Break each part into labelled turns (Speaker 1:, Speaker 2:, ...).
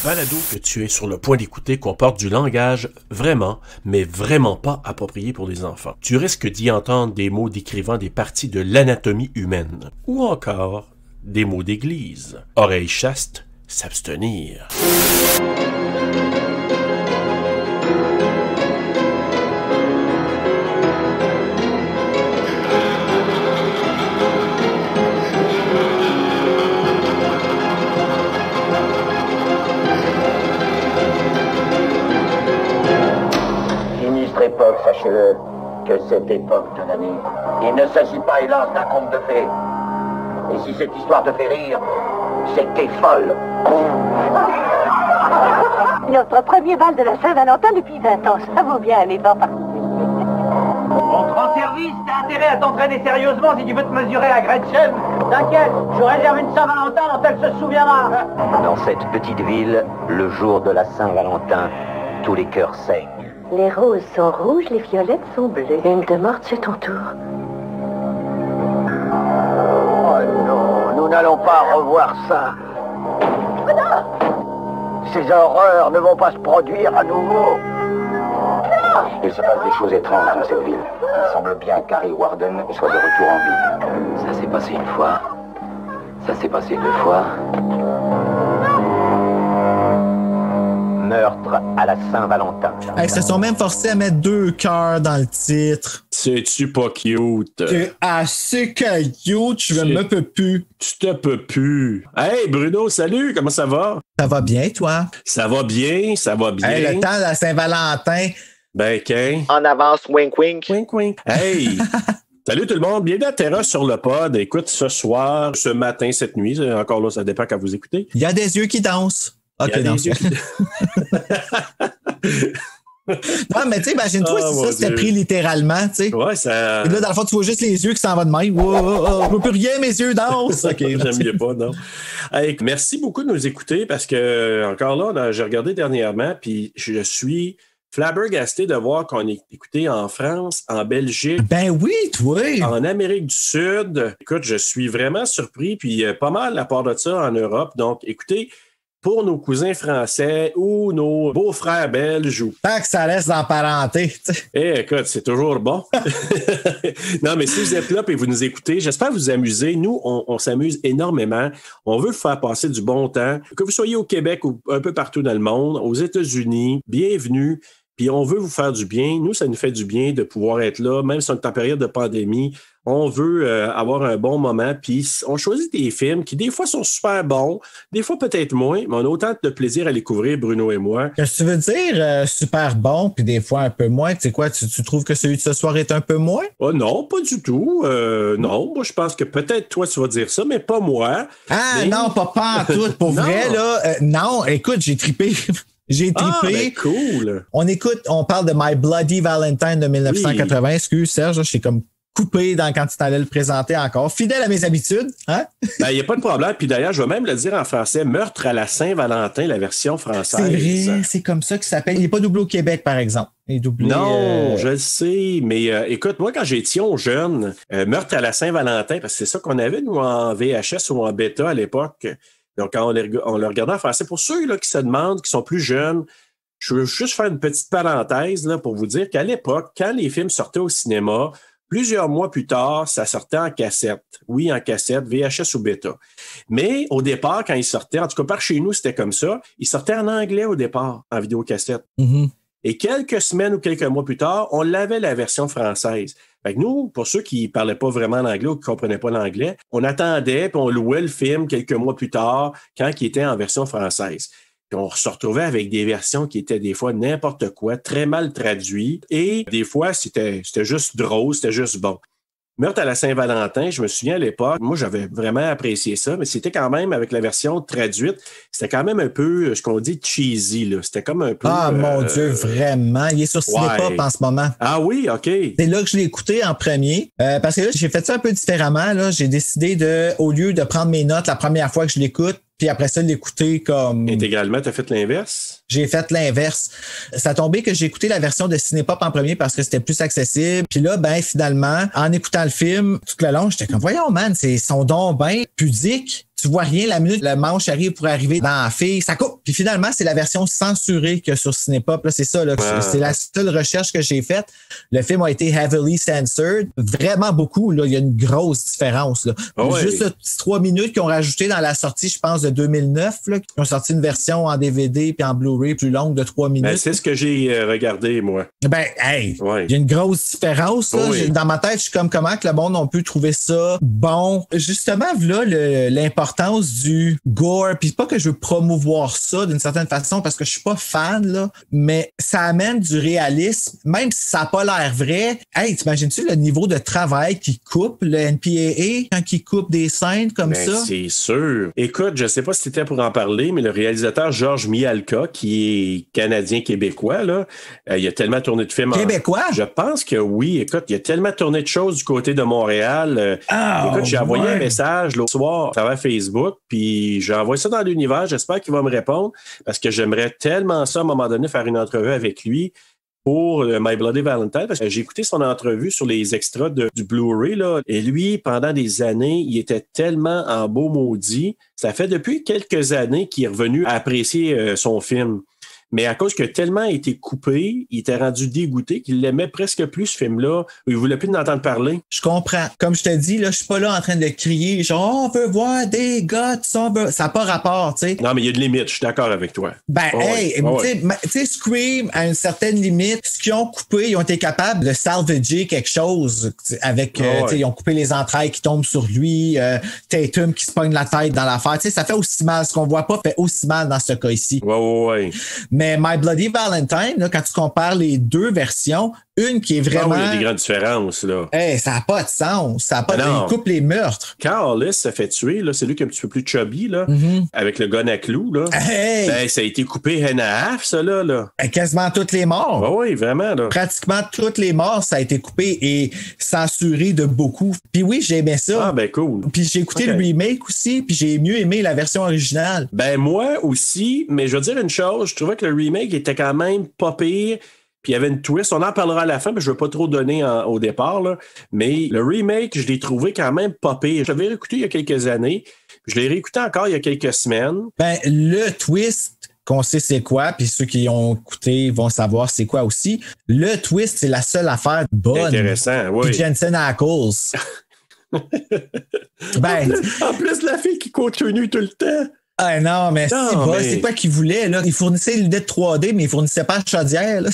Speaker 1: balado que tu es sur le point d'écouter comporte du langage vraiment, mais vraiment pas approprié pour les enfants. Tu risques d'y entendre des mots décrivant des parties de l'anatomie humaine, ou encore des mots d'église. Oreilles chastes, s'abstenir.
Speaker 2: Époque, sachez-le, que cette époque de l'année, il ne s'agit pas, hélas, d'un conte de fées. Et si cette histoire te fait rire, c'est que t'es folle.
Speaker 3: Notre premier bal de la Saint-Valentin depuis 20 ans, ça vaut bien un effort particulier.
Speaker 4: On te rend service, t'as intérêt à t'entraîner sérieusement si tu veux te mesurer à Gretchen. T'inquiète, je réserve une Saint-Valentin dont elle se souviendra.
Speaker 2: Dans cette petite ville, le jour de la Saint-Valentin, tous les cœurs saignent.
Speaker 3: Les roses sont rouges, les violettes sont bleues. Une de morte, c'est ton tour.
Speaker 2: Oh non, nous n'allons pas revoir ça.
Speaker 3: Oh non!
Speaker 2: Ces horreurs ne vont pas se produire à nouveau.
Speaker 3: Non!
Speaker 2: Il se passe des choses étranges dans cette ville. Il semble bien qu'Harry Warden soit de retour en vie. Ça s'est passé une fois. Ça s'est passé deux fois. Meurtre à la Saint-Valentin.
Speaker 5: Ils se sont même forcés à mettre 2 cœurs dans le titre.
Speaker 1: C'est-tu pas cute?
Speaker 5: C'est assez cute, je me peux plus.
Speaker 1: Tu te peux plus. Hey Bruno, salut, comment ça va?
Speaker 5: Ça va bien, toi?
Speaker 1: Ça va bien, ça va bien.
Speaker 5: Hey, le temps de la Saint-Valentin.
Speaker 1: Ben, qu'un?
Speaker 2: En avance, wink wink.
Speaker 1: Wink, wink. Hey! Salut tout le monde, bienvenue à Terra sur le pod. Écoute, ce soir, ce matin, cette nuit, encore là, ça dépend quand vous écoutez.
Speaker 5: Il y a des yeux qui dansent. OK, non. Non, mais tu sais, imagine-toi si ça c'était pris littéralement, tu sais.
Speaker 1: Ouais, ça.
Speaker 5: Et là, dans le fond, tu vois juste les yeux qui s'en vont de même. Je vois plus rien, mes yeux dansent. OK.
Speaker 1: J'aime mieux pas, non. Hey, merci beaucoup de nous écouter parce que, encore là, j'ai regardé dernièrement, puis je suis flabbergasté de voir qu'on est écouté en France, en Belgique.
Speaker 5: Ben oui, toi.
Speaker 1: En Amérique du Sud. Écoute, je suis vraiment surpris, puis pas mal à part de ça en Europe. Donc, écoutez, pour nos cousins français ou nos beaux-frères belges.
Speaker 5: Tant que ça laisse dans parenté.
Speaker 1: Écoute, c'est toujours bon. Non, mais si vous êtes là et vous nous écoutez, j'espère vous amuser. Nous, on s'amuse énormément. On veut vous faire passer du bon temps. Que vous soyez au Québec ou un peu partout dans le monde, aux États-Unis, bienvenue. Puis on veut vous faire du bien. Nous, ça nous fait du bien de pouvoir être là, même si on est en période de pandémie. On veut avoir un bon moment. Puis on choisit des films qui, des fois, sont super bons, des fois peut-être moins, mais on a autant de plaisir à les couvrir, Bruno et moi.
Speaker 5: Qu'est-ce que tu veux dire, super bon, puis des fois un peu moins? Tu sais quoi, tu trouves que celui de ce soir est un peu moins?
Speaker 1: Oh non, pas du tout. Non, moi, je pense que peut-être toi, tu vas dire ça, mais pas moi.
Speaker 5: Ah
Speaker 1: mais...
Speaker 5: non, pas en tout. Pour vrai, là. Non, écoute, j'ai trippé. J'ai trippé.
Speaker 1: Ben cool.
Speaker 5: On parle de My Bloody Valentine de 1980. Oui. Excuse, Serge, je suis comme coupé quand tu t'allais le présenter encore. Fidèle à mes habitudes, hein?
Speaker 1: Ben, il n'y a pas de problème. Puis d'ailleurs, je vais même le dire en français, Meurtre à la Saint-Valentin, la version française.
Speaker 5: C'est vrai, c'est comme ça qu'il s'appelle. Il n'est pas doublé au Québec, par exemple. Il est doublé,
Speaker 1: non, je le sais. Mais écoute, moi, quand j'étais jeune, Meurtre à la Saint-Valentin, parce que c'est ça qu'on avait, nous, en VHS ou en bêta à l'époque. Donc, quand on le regardait en français, pour ceux là, qui se demandent, qui sont plus jeunes, je veux juste faire une petite parenthèse là, pour vous dire qu'à l'époque, quand les films sortaient au cinéma, plusieurs mois plus tard, ça sortait en cassette. Oui, en cassette, VHS ou bêta. Mais au départ, quand ils sortaient, en tout cas par chez nous, c'était comme ça, ils sortaient en anglais au départ, en vidéocassette.
Speaker 5: Mm-hmm.
Speaker 1: Et quelques semaines ou quelques mois plus tard, on l'avait la version française. Fait que nous, pour ceux qui ne parlaient pas vraiment l'anglais ou qui ne comprenaient pas l'anglais, on attendait puis on louait le film quelques mois plus tard quand il était en version française. Puis on se retrouvait avec des versions qui étaient des fois n'importe quoi, très mal traduites. Et des fois, c'était juste drôle, c'était juste bon. Meurtre à la Saint-Valentin, je me souviens à l'époque, moi j'avais vraiment apprécié ça, mais c'était quand même, avec la version traduite, c'était quand même un peu, ce qu'on dit, cheesy, là. C'était comme un peu...
Speaker 5: Ah mon Dieu, vraiment, il est sur Cinépop en ce moment.
Speaker 1: Ah oui, OK.
Speaker 5: C'est là que je l'ai écouté en premier, parce que là, j'ai fait ça un peu différemment, là. J'ai décidé au lieu de prendre mes notes la première fois que je l'écoute, puis après ça, l'écouter comme...
Speaker 1: Intégralement, tu as fait l'inverse?
Speaker 5: J'ai fait l'inverse. Ça a tombé que j'ai écouté la version de Cinépop en premier parce que c'était plus accessible. Puis là, ben finalement, en écoutant le film, tout le long, j'étais comme, voyons, man, c'est son don ben pudique. Tu vois rien, la minute, le manche arrive pour arriver dans la fille, ça coupe. Puis finalement, c'est la version censurée que sur Cinépop. Là, c'est ça. Là, c'est la seule recherche que j'ai faite. Le film a été heavily censored. Vraiment beaucoup. Là, il y a une grosse différence. Là. Juste les 3 minutes qu'ils ont rajouté dans la sortie, je pense, de 2009, là, qui ont sorti une version en DVD puis en Blu-ray plus longue de 3 minutes.
Speaker 1: Ben, c'est ce que j'ai regardé, moi.
Speaker 5: Ben, hey, il y a une grosse différence. Là. Dans ma tête, je suis comme comment que le monde on peut trouver ça bon. Justement, là, l'importance du gore. Puis pas que je veux promouvoir ça d'une certaine façon parce que je suis pas fan, là, mais ça amène du réalisme, même si ça n'a pas l'air vrai. Hey, t'imagines-tu le niveau de travail qui coupe le NPAA quand il coupe des scènes comme ça?
Speaker 1: C'est sûr. Écoute, je sais pas si c'était pour en parler, mais le réalisateur Georges Mihalka, qui est canadien-québécois, là, il a tellement tourné de films.
Speaker 5: Québécois?
Speaker 1: Je pense que oui. Écoute, il a tellement tourné de choses du côté de Montréal. Écoute, j'ai envoyé un message l'autre soir à travers Facebook, puis j'ai envoyé ça dans l'univers. J'espère qu'il va me répondre parce que j'aimerais tellement ça, à un moment donné, faire une entrevue avec lui pour My Bloody Valentine, parce que j'ai écouté son entrevue sur les extras du Blu-ray, là, et lui, pendant des années, il était tellement en beau maudit. Ça fait depuis quelques années qu'il est revenu à apprécier son film. Mais à cause que tellement été coupé, il était rendu dégoûté qu'il l'aimait presque plus, ce film-là. Il voulait plus en entendre parler.
Speaker 5: Je comprends. Comme je te dis, là, je suis pas là en train de crier genre, on veut voir des gars, ça n'a pas rapport, tu sais.
Speaker 1: Non, mais il y a de limites, je suis d'accord avec toi.
Speaker 5: Ben, tu sais, Scream, à une certaine limite, ce qu'ils ont coupé, ils ont été capables de salvager quelque chose avec, tu sais, ils ont coupé les entrailles qui tombent sur lui, Tatum qui se pogne la tête dans l'affaire. Tu sais, ça fait aussi mal. Ce qu'on voit pas fait aussi mal dans ce cas ici.
Speaker 1: Ouais.
Speaker 5: Mais My Bloody Valentine, là, quand tu compares les deux versions, une qui est vraiment...
Speaker 1: il y a des grandes différences, là.
Speaker 5: Hey, ça n'a pas de sens. Ça a pas il coupe les meurtres.
Speaker 1: Quand Hollis se fait tuer, là, c'est lui qui est un petit peu plus chubby, là, avec le gun à clous, là.
Speaker 5: Hey!
Speaker 1: Ben, ça a été coupé hand à half, ça, là.
Speaker 5: Quasiment toutes les morts.
Speaker 1: Oui, vraiment, là.
Speaker 5: Pratiquement toutes les morts, ça a été coupé et censuré de beaucoup. Puis oui, j'ai aimé ça.
Speaker 1: Ah, ben cool.
Speaker 5: Puis j'ai écouté le remake aussi, puis j'ai mieux aimé la version originale.
Speaker 1: Ben, moi aussi, mais je veux dire une chose, je trouvais que le remake était quand même pas pire. Puis il y avait une twist. On en parlera à la fin, mais je ne veux pas trop donner au départ. Là. Mais le remake, je l'ai trouvé quand même pas pire. Je l'avais réécouté il y a quelques années. Je l'ai réécouté encore il y a quelques semaines.
Speaker 5: Ben, le twist qu'on sait c'est quoi, puis ceux qui ont écouté vont savoir c'est quoi aussi. Le twist, c'est la seule affaire bonne.
Speaker 1: Intéressant, oui.
Speaker 5: Puis Jensen Ackles.
Speaker 1: En plus, la fille qui continue tout le temps.
Speaker 5: Ah non, mais c'est quoi qu'il voulait, là? Il fournissait les lunettes 3D, mais il fournissait pas la chaudière, là.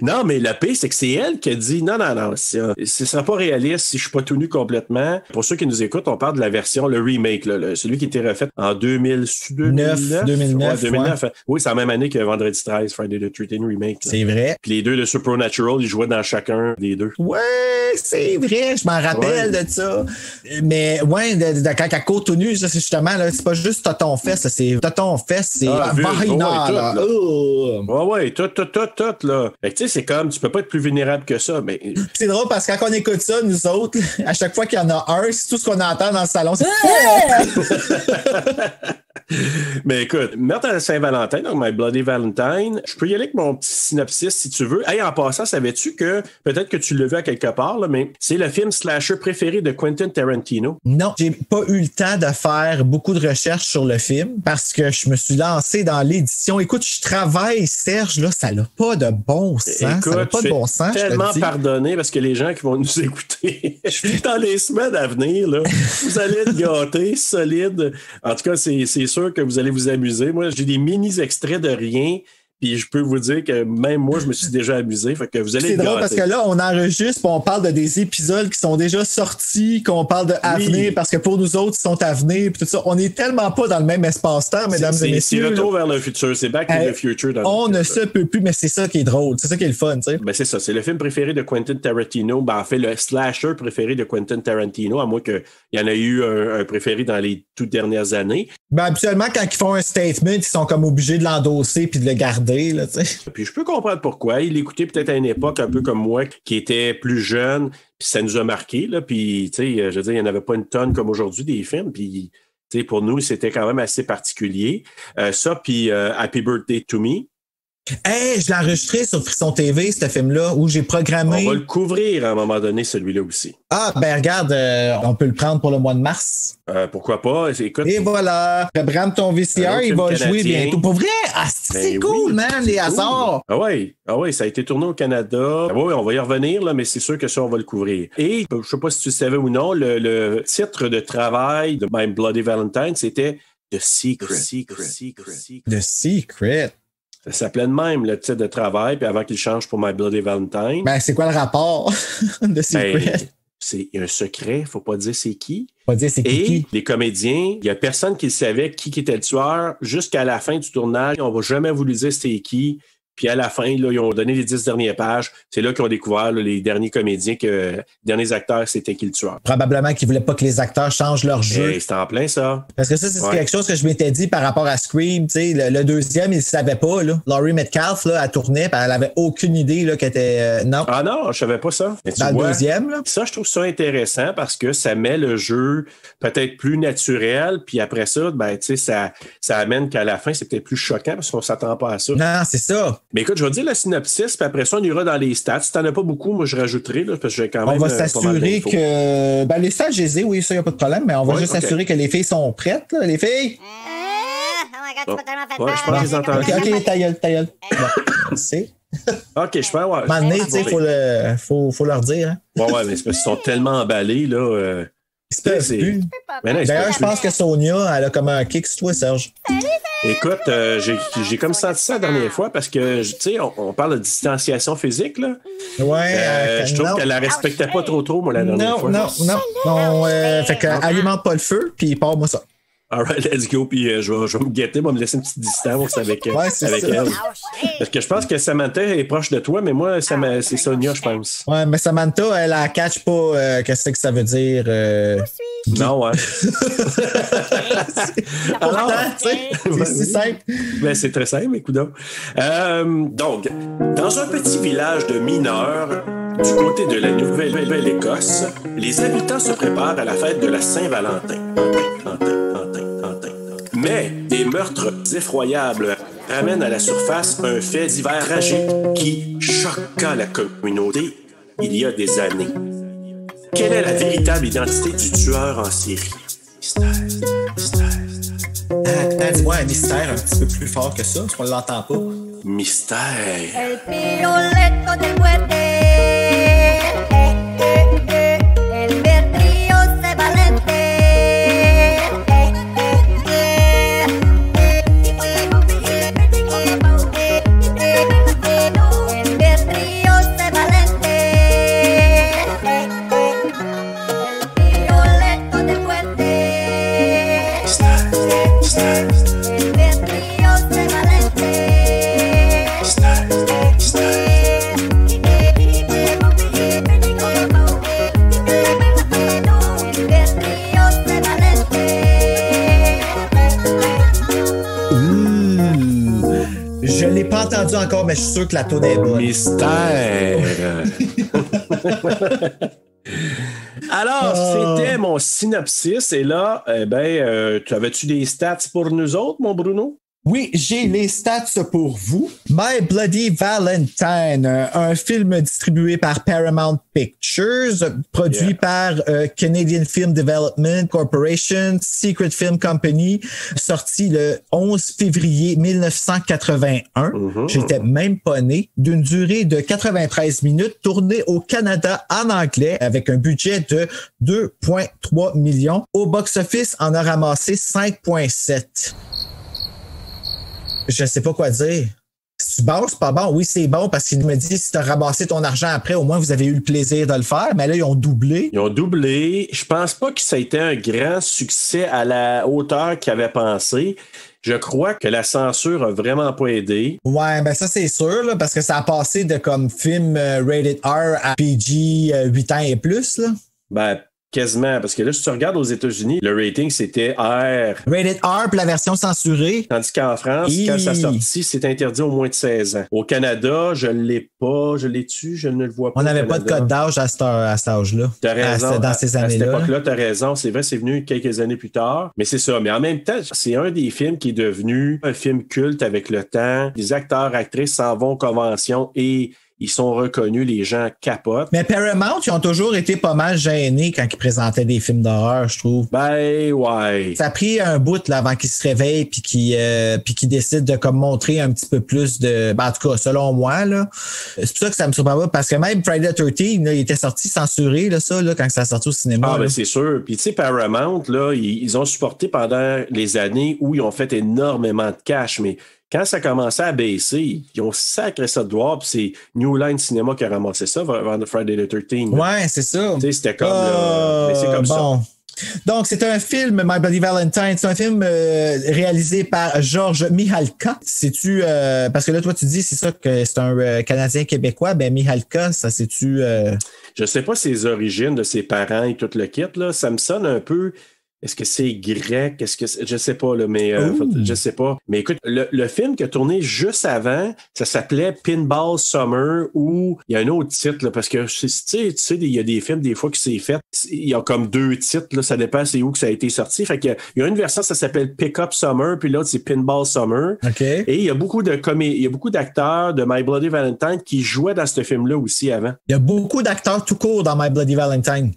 Speaker 1: Non, mais le pire, c'est que c'est elle qui a dit non, ce sera pas réaliste si je suis pas tout nu complètement. Pour ceux qui nous écoutent, on parle de la version, le remake, là, celui qui était refait en 2009.
Speaker 5: 2009.
Speaker 1: Ouais. Oui, c'est la même année que Vendredi 13, Friday the 13th Remake. Là.
Speaker 5: C'est vrai.
Speaker 1: Puis les deux de Supernatural, ils jouaient dans chacun des deux.
Speaker 5: Ouais, c'est vrai, je m'en rappelle de ça. Mais ouais, quand elle court tout nu, ça, c'est justement, là, c'est pas juste Toton Fest, c'est Toton Fest, c'est Vahina, là.
Speaker 1: Ouais, tout, là. Fait que tu sais, c'est comme, tu peux pas être plus vulnérable que ça, mais...
Speaker 5: C'est drôle parce que quand on écoute ça, nous autres, à chaque fois qu'il y en a un, c'est tout ce qu'on entend dans le salon, c'est...
Speaker 1: Mais écoute, meurtre à Saint-Valentin, donc My Bloody Valentine, je peux y aller avec mon petit synopsis si tu veux. Hey, en passant, savais-tu que, peut-être que tu l'as vu à quelque part, là, mais c'est le film slasher préféré de Quentin Tarantino?
Speaker 5: Non, j'ai pas eu le temps de faire beaucoup de recherches sur le film parce que je me suis lancé dans l'édition. Écoute, je travaille, Serge, là, ça n'a pas de bon sens.
Speaker 1: Écoute,
Speaker 5: ça n'a pas de bon sens.
Speaker 1: Tellement pardonné parce que les gens qui vont nous écouter dans les semaines à venir, là, vous allez être gâtés, solides. En tout cas, c'est sûr que vous allez vous amuser. Moi, j'ai des mini-extraits de rien. Puis je peux vous dire que même moi, je me suis déjà amusé. Fait que vous allez
Speaker 5: C'est drôle parce que là, on enregistre et on parle de des épisodes qui sont déjà sortis, qu'on parle de Avenir, parce que pour nous autres, ils sont à venir. Puis tout ça. On n'est tellement pas dans le même espace-temps, mesdames et messieurs.
Speaker 1: C'est Retour vers le futur. C'est Back to the Future.
Speaker 5: On ne se peut plus, mais c'est ça qui est drôle. C'est ça qui est le fun, tu sais.
Speaker 1: Ben c'est ça. C'est le film préféré de Quentin Tarantino. Ben, en fait, le slasher préféré de Quentin Tarantino, à moins qu'il y en a eu un préféré dans les toutes dernières années.
Speaker 5: Ben, habituellement, quand ils font un statement, ils sont comme obligés de l'endosser puis de le garder. Là,
Speaker 1: puis je peux comprendre pourquoi. Il l'écoutait peut-être à une époque un peu comme moi, qui était plus jeune, puis ça nous a marqué. Là, puis, tu sais, je veux dire, il n'y en avait pas une tonne comme aujourd'hui des films. Puis, tu sais, pour nous, c'était quand même assez particulier. Ça, puis Happy Birthday to Me.
Speaker 5: Hey, je l'ai enregistré sur Frisson TV, ce film-là, où j'ai programmé...
Speaker 1: On va le couvrir à un moment donné, celui-là aussi.
Speaker 5: Ah, ben regarde, on peut le prendre pour le mois de mars.
Speaker 1: Pourquoi pas? Écoute,
Speaker 5: et voilà, Abraham, ton VCR, il va jouer bientôt. Pour vrai, c'est cool, man, les hasards.
Speaker 1: Ah oui, ça a été tourné au Canada. Ah oui, on va y revenir, là, mais c'est sûr que ça, on va le couvrir. Et, je sais pas si tu le savais ou non, le titre de travail de My Bloody Valentine, c'était The Secret.
Speaker 5: The Secret.
Speaker 1: Ça s'appelait de même, le titre de travail, puis avant qu'il change pour My Bloody Valentine.
Speaker 5: Ben, c'est quoi le rapport de Secret?
Speaker 1: C'est un secret, faut pas dire c'est qui.
Speaker 5: Pas dire c'est qui.
Speaker 1: Et les comédiens, il y a personne qui savait qui était le tueur jusqu'à la fin du tournage. On va jamais voulu dire c'était qui. Puis à la fin, là, ils ont donné les 10 dernières pages. C'est là qu'ils ont découvert là, les derniers comédiens, les derniers acteurs, c'était qui le tueur.
Speaker 5: Probablement qu'ils ne voulaient pas que les acteurs changent leur jeu.
Speaker 1: C'était en plein ça.
Speaker 5: Parce que ça, c'est quelque chose que je m'étais dit par rapport à Scream. Le deuxième, il ne savait pas. Là. Laurie Metcalf, là, elle tournait, puis elle n'avait aucune idée là, qu'elle était... non.
Speaker 1: Ah non, je savais pas ça. Mais
Speaker 5: dans le deuxième. Là.
Speaker 1: Ça, je trouve ça intéressant parce que ça met le jeu peut-être plus naturel. Puis après ça, ben, ça amène qu'à la fin, c'est peut-être plus choquant parce qu'on ne s'attend pas à ça.
Speaker 5: Non, c'est ça.
Speaker 1: Mais écoute, je vais dire le synopsis, puis après ça, on ira dans les stats. Si t'en as pas beaucoup, moi, je rajouterai, là, parce que j'ai quand même...
Speaker 5: On va s'assurer que... Ben, les stats, je les ai, oui, ça, il n'y a pas de problème, mais on va juste s'assurer que les filles sont prêtes, là, les filles.
Speaker 1: Je pense qu'ils entendent.
Speaker 5: OK, ta gueule. Bon, c'est...
Speaker 1: OK, je peux avoir...
Speaker 5: Maintenant, tu sais, faut leur dire. Hein.
Speaker 1: Ouais, mais c'est parce qu'ils sont tellement emballés, là...
Speaker 5: D'ailleurs, je pense que Sonia, elle a comme un kick sur toi, Serge.
Speaker 1: Écoute, j'ai comme senti ça la dernière fois parce que, tu sais, on parle de distanciation physique, là.
Speaker 5: Ouais.
Speaker 1: je trouve qu'elle la respectait pas trop, moi, la dernière fois.
Speaker 5: Non. Fait qu'elle alimente pas le feu, puis part-moi ça.
Speaker 1: All right, let's go. Puis je vais me guetter, me laisser une petite distance avec elle. Parce que je pense que Samantha est proche de toi, mais moi, c'est Sonia, je pense.
Speaker 5: Ouais, mais Samantha, elle la catch pas. Qu'est-ce que ça veut dire?
Speaker 1: Non, ouais.
Speaker 5: Alors, c'est si simple.
Speaker 1: Ben, c'est très simple, écoute donc. Donc, dans un petit village de mineurs, du côté de la Nouvelle-Écosse, les habitants se préparent à la fête de la Saint-Valentin. Mais des meurtres effroyables ramènent à la surface un fait divers tragique qui choqua la communauté il y a des années. Quelle est la véritable identité du tueur en série? Mystère.
Speaker 5: Dis-moi un mystère un petit peu plus fort que ça, parce qu'on ne l'entend pas.
Speaker 1: Mystère.
Speaker 6: El piroleto del muerte. El berrío se valente.
Speaker 5: Je ne l'ai pas entendu encore, mais je suis sûr que la toune est bonne.
Speaker 1: Mystère. Alors, c'était mon synopsis. Et là, avais-tu des stats pour nous autres, mon Bruno?
Speaker 5: Oui, j'ai les stats pour vous. My Bloody Valentine, un film distribué par Paramount Pictures, produit par Canadian Film Development Corporation, Secret Film Company, sorti le 11 février 1981. J'étais même pas né. D'une durée de 93 minutes, tourné au Canada en anglais avec un budget de 2,3 millions. Au box-office, on a ramassé 5,7. Je sais pas quoi dire. C'est bon, c'est pas bon. Oui, c'est bon parce qu'il me dit si tu as ramassé ton argent après, au moins vous avez eu le plaisir de le faire. Mais là, ils ont doublé.
Speaker 1: Ils ont doublé. Je pense pas que ça a été un grand succès à la hauteur qu'ils avaient pensé. Je crois que la censure a vraiment pas aidé.
Speaker 5: Ouais, ben ça c'est sûr, là, parce que ça a passé de comme film rated R à PG 8 ans et plus. Là.
Speaker 1: Ben, quasiment. Parce que là, si tu regardes aux États-Unis, le rating, c'était R.
Speaker 5: Rated R, puis la version censurée.
Speaker 1: Tandis qu'en France, quand ça sortit, c'est interdit au moins de 16 ans. Au Canada, je ne l'ai pas. Je l'ai-tu? Je ne le vois pas.
Speaker 5: On n'avait pas de code d'âge à cet âge-là.
Speaker 1: T'as raison.
Speaker 5: Dans ces années-là.
Speaker 1: À cette époque-là, t'as raison. C'est vrai, c'est venu quelques années plus tard. Mais c'est ça. Mais en même temps, c'est un des films qui est devenu un film culte avec le temps. Les acteurs, actrices s'en vont aux conventions et ils sont reconnus, les gens capotent.
Speaker 5: Mais Paramount, ils ont toujours été pas mal gênés quand ils présentaient des films d'horreur, je trouve.
Speaker 1: Ben, ouais.
Speaker 5: Ça a pris un bout là, avant qu'ils se réveillent puis qu'ils décident de comme montrer un petit peu plus de... Ben, en tout cas, selon moi, là. C'est pour ça que ça me surprend pas, parce que même Friday the 13, là, il était sorti censuré, là, ça, là, quand ça a sorti au cinéma.
Speaker 1: Ah, ben, c'est sûr. Puis, tu sais, Paramount, là, ils ont supporté pendant les années où ils ont fait énormément de cash, mais quand ça commençait à baisser, ils ont sacré ça de voir, puis c'est New Line Cinéma qui a ramassé ça vers Friday the 13.
Speaker 5: Ouais, c'est ça.
Speaker 1: Tu sais, c'était comme... mais c'est comme
Speaker 5: bon.
Speaker 1: ça.
Speaker 5: Donc, c'est un film, My Bloody Valentine. C'est un film réalisé par Georges Mihalka. C'est-tu... parce que là, toi, tu dis, c'est ça que c'est un Canadien-Québécois. Ben, Mihalka, ça, c'est-tu...
Speaker 1: Je sais pas ses origines de ses parents et tout le kit, là. Ça me sonne un peu... Est-ce que c'est grec? Est-ce que je sais pas, là, mais je sais pas. Mais écoute, le film qui a tourné juste avant, ça s'appelait Pinball Summer, ou il y a un autre titre, là, parce que tu sais, il y a des films, des fois, qui s'est fait. Il y a comme 2 titres, là, ça dépend c'est où que ça a été sorti. Fait qu'il y a une version, ça s'appelle Pick Up Summer, puis l'autre, c'est Pinball Summer.
Speaker 5: OK.
Speaker 1: Et il y a beaucoup d'acteurs de My Bloody Valentine qui jouaient dans ce film-là aussi avant.
Speaker 5: Il y a beaucoup d'acteurs tout court dans My Bloody Valentine.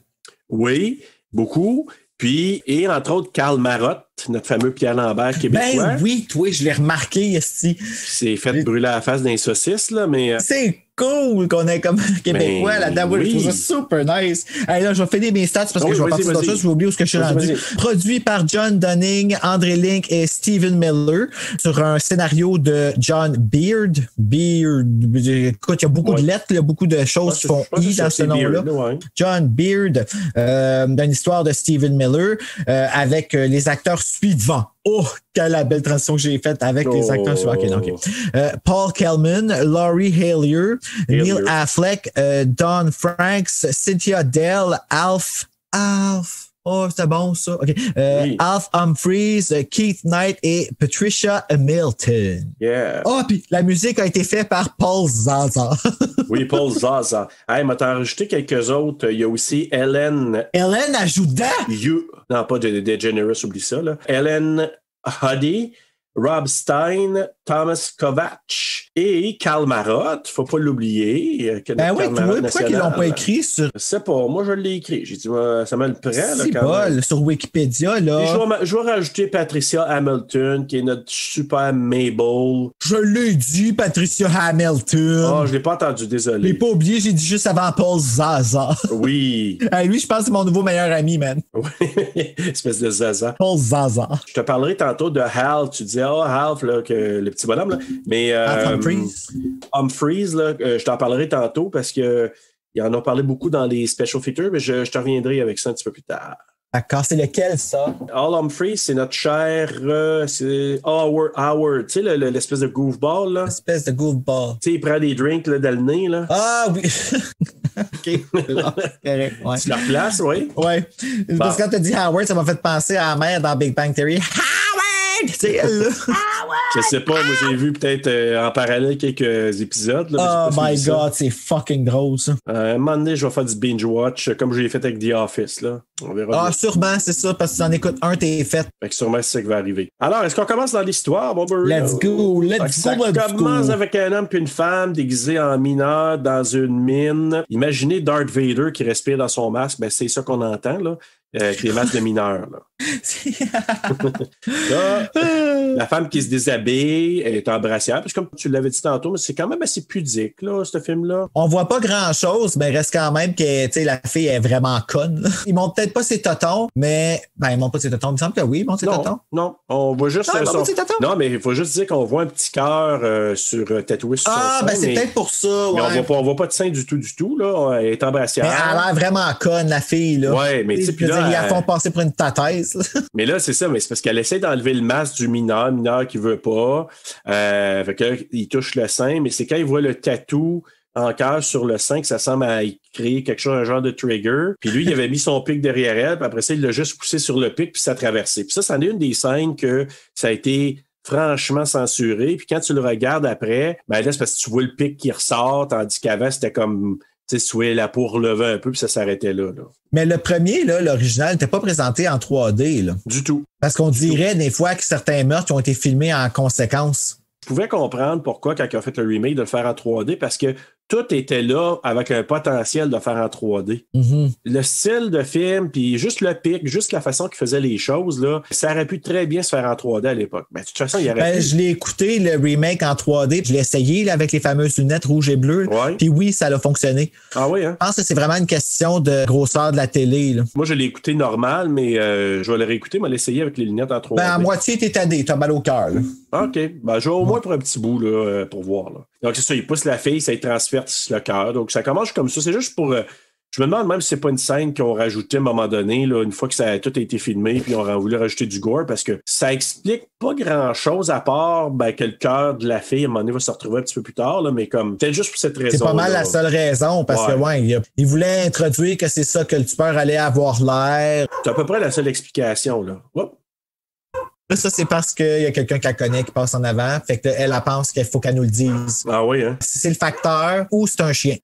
Speaker 1: Oui, beaucoup. Puis, et entre autres, Karl Marotte, notre fameux Pierre Lambert québécois.
Speaker 5: Ben oui, toi, je l'ai remarqué ici.
Speaker 1: Qui s'est fait brûler la face d'un saucisse, là, mais...
Speaker 5: C'est cool qu'on ait comme Québécois là-dedans.
Speaker 1: Oui.
Speaker 5: Je trouve ça super nice. Hey, là, je vais finir mes stats parce que je vais partir d'autre chose. Je vais oublier où je suis rendu. Produit par John Dunning, André Link et Stephen Miller sur un scénario de John Beard. Écoute, il y a beaucoup de lettres, il y a beaucoup de choses qui font I dans ce nom-là.
Speaker 1: Ouais.
Speaker 5: John Beard, d'une histoire de Stephen Miller avec les acteurs suivants. Oh, quelle belle transition que j'ai faite avec les acteurs suivants. OK. Paul Kellman, Laurie Hallier, Neil Affleck, Don Franks, Cynthia Dell, Alf. Oh, c'est bon, ça. OK. Oui. Alf Humphreys, Keith Knight et Patricia Milton.
Speaker 1: Yeah.
Speaker 5: Oh, puis la musique a été faite par Paul Zaza.
Speaker 1: Oui, Paul Zaza. Hey, m'a t'en rajouté quelques autres. Il y a aussi Ellen
Speaker 5: Ajuda?
Speaker 1: Non, pas DeGeneres, oublie ça, là. Ellen Huddy, Rob Stein, Thomas Kovacs et Karl Marotte, faut pas l'oublier.
Speaker 5: Ben oui, pourquoi ils l'ont pas écrit sur...
Speaker 1: Je sais pas, moi je l'ai écrit. J'ai dit, ça me le prend.
Speaker 5: C'est pas, sur Wikipédia, là.
Speaker 1: Et je vais rajouter Patricia Hamilton, qui est notre super Mabel.
Speaker 5: Je l'ai dit, Patricia Hamilton.
Speaker 1: Oh, je l'ai pas entendu, désolé.
Speaker 5: Je l'ai pas oublié, j'ai dit juste avant Paul Zaza.
Speaker 1: Oui.
Speaker 5: Lui, je pense que c'est mon nouveau meilleur ami, man.
Speaker 1: Oui, espèce de Zaza.
Speaker 5: Paul Zaza.
Speaker 1: Je te parlerai tantôt de Hal. Tu disais, Hal, là, que le petit bonhomme, là. Mais Humphreys, là, je t'en parlerai tantôt parce que ils en ont parlé beaucoup dans les special features, mais je te reviendrai avec ça un petit peu plus tard.
Speaker 5: D'accord, c'est lequel, ça?
Speaker 1: Al Humphreys, c'est notre cher c'est Howard, tu sais, l'espèce de goofball, là.
Speaker 5: L'espèce de goofball.
Speaker 1: Tu sais, il prend des drinks là, dans le nez, là.
Speaker 5: Ah oui! OK. Correct, ouais.
Speaker 1: Tu la replaces, oui?
Speaker 5: Oui. Bon. Parce que quand tu as dit Howard, ça m'a fait penser à la mère dans Big Bang Theory. C'est elle, là.
Speaker 1: Je sais pas, moi j'ai vu peut-être en parallèle quelques épisodes. Là,
Speaker 5: oh my God, c'est fucking drôle, ça.
Speaker 1: Un moment donné, je vais faire du binge-watch comme je l'ai fait avec The Office. Là. On verra.
Speaker 5: Ah, sûrement, c'est ça, parce que tu en écoutes un, t'es fait.
Speaker 1: Fait que sûrement, c'est ça qui va arriver. Alors, est-ce qu'on commence dans l'histoire, Bob?
Speaker 5: Let's go.
Speaker 1: Ça commence avec un homme et une femme déguisés en mineurs dans une mine. Imaginez Darth Vader qui respire dans son masque. Ben, c'est ça qu'on entend, là. Avec les masques de mineurs. Là. Là, la femme qui se déshabille est en brassière, parce que comme tu l'avais dit tantôt, mais c'est quand même assez pudique, là, ce film-là.
Speaker 5: On voit pas grand-chose, mais reste quand même que la fille est vraiment conne. Là. Ils montrent peut-être pas ses totons, mais... Ben, ils montrent pas ses totons. Il me semble que oui, ils montrent ses totons.
Speaker 1: Non, on voit juste... Non, mais il faut juste dire qu'on voit un petit cœur sur tatoué sur son sein.
Speaker 5: Ben c'est peut-être pour ça, ouais.
Speaker 1: Mais on voit pas de sein du tout, là. Elle est en brassière.
Speaker 5: Mais elle a l'air vraiment conne, la fille, là.
Speaker 1: Ouais, mais tu sais, puis là...
Speaker 5: Ils la font passer pour une tataise.
Speaker 1: Mais là, c'est ça, mais c'est parce qu'elle essaie d'enlever le masque du mineur qui veut pas. Fait que il touche le sein, mais c'est quand il voit le tatou en cœur sur le sein, que ça semble à créer quelque chose, un genre de trigger. Puis lui, il avait mis son pic derrière elle, puis après ça, il l'a juste poussé sur le pic, puis ça a traversé. Puis ça, c'en est une des scènes que ça a été franchement censuré. Puis quand tu le regardes après, ben là, c'est parce que tu vois le pic qui ressort, tandis qu'avant, c'était comme, tu sais, si tu voyais la peau relever un peu, puis ça s'arrêtait là.
Speaker 5: Mais le premier, là, l'original, n'était pas présenté en 3D. Là.
Speaker 1: Du tout.
Speaker 5: Parce qu'on dirait des fois que certains meurtres ont été filmés en conséquence.
Speaker 1: Je pouvais comprendre pourquoi, quand ils ont fait le remake, de le faire en 3D, parce que tout était là avec un potentiel de faire en 3D.
Speaker 5: Mm-hmm.
Speaker 1: Le style de film, puis juste le pic, juste la façon qu'ils faisaient les choses, là, ça aurait pu très bien se faire en 3D à l'époque. Ben, de toute façon, il y aurait pu.
Speaker 5: Je l'ai écouté, le remake en 3D, je l'ai essayé là, avec les fameuses lunettes rouges et bleues.
Speaker 1: Ouais.
Speaker 5: Puis oui, ça a fonctionné.
Speaker 1: Ah oui, hein?
Speaker 5: Je pense que c'est vraiment une question de grosseur de la télé. Là.
Speaker 1: Moi, je l'ai écouté normal, mais je vais le réécouter, mais l'essayer avec les lunettes en 3D.
Speaker 5: Ben, à moitié, t'es tanné, t'as mal au cœur.
Speaker 1: OK. Ben, je vais au moins pour un petit bout, là, pour voir. Là. Donc, c'est ça, il pousse la fille, ça y transfère le cœur. Donc, ça commence comme ça. C'est juste pour... je me demande même si c'est pas une scène qu'ils ont rajoutée à un moment donné, là, une fois que ça a tout été filmé, puis on a voulu rajouter du gore, parce que ça explique pas grand-chose à part que le cœur de la fille, à un moment donné, va se retrouver un petit peu plus tard, là, mais comme peut-être juste pour cette raison.
Speaker 5: C'est pas mal la seule raison, parce que, il voulait introduire que c'est ça que le tueur allait avoir l'air.
Speaker 1: C'est à peu près la seule explication, là. Hop.
Speaker 5: Là, ça, c'est parce qu'il y a quelqu'un qu'elle connaît qui passe en avant. Fait qu'elle, elle pense qu'il faut qu'elle nous le dise.
Speaker 1: Ah oui, hein?
Speaker 5: Si c'est le facteur ou c'est un chien.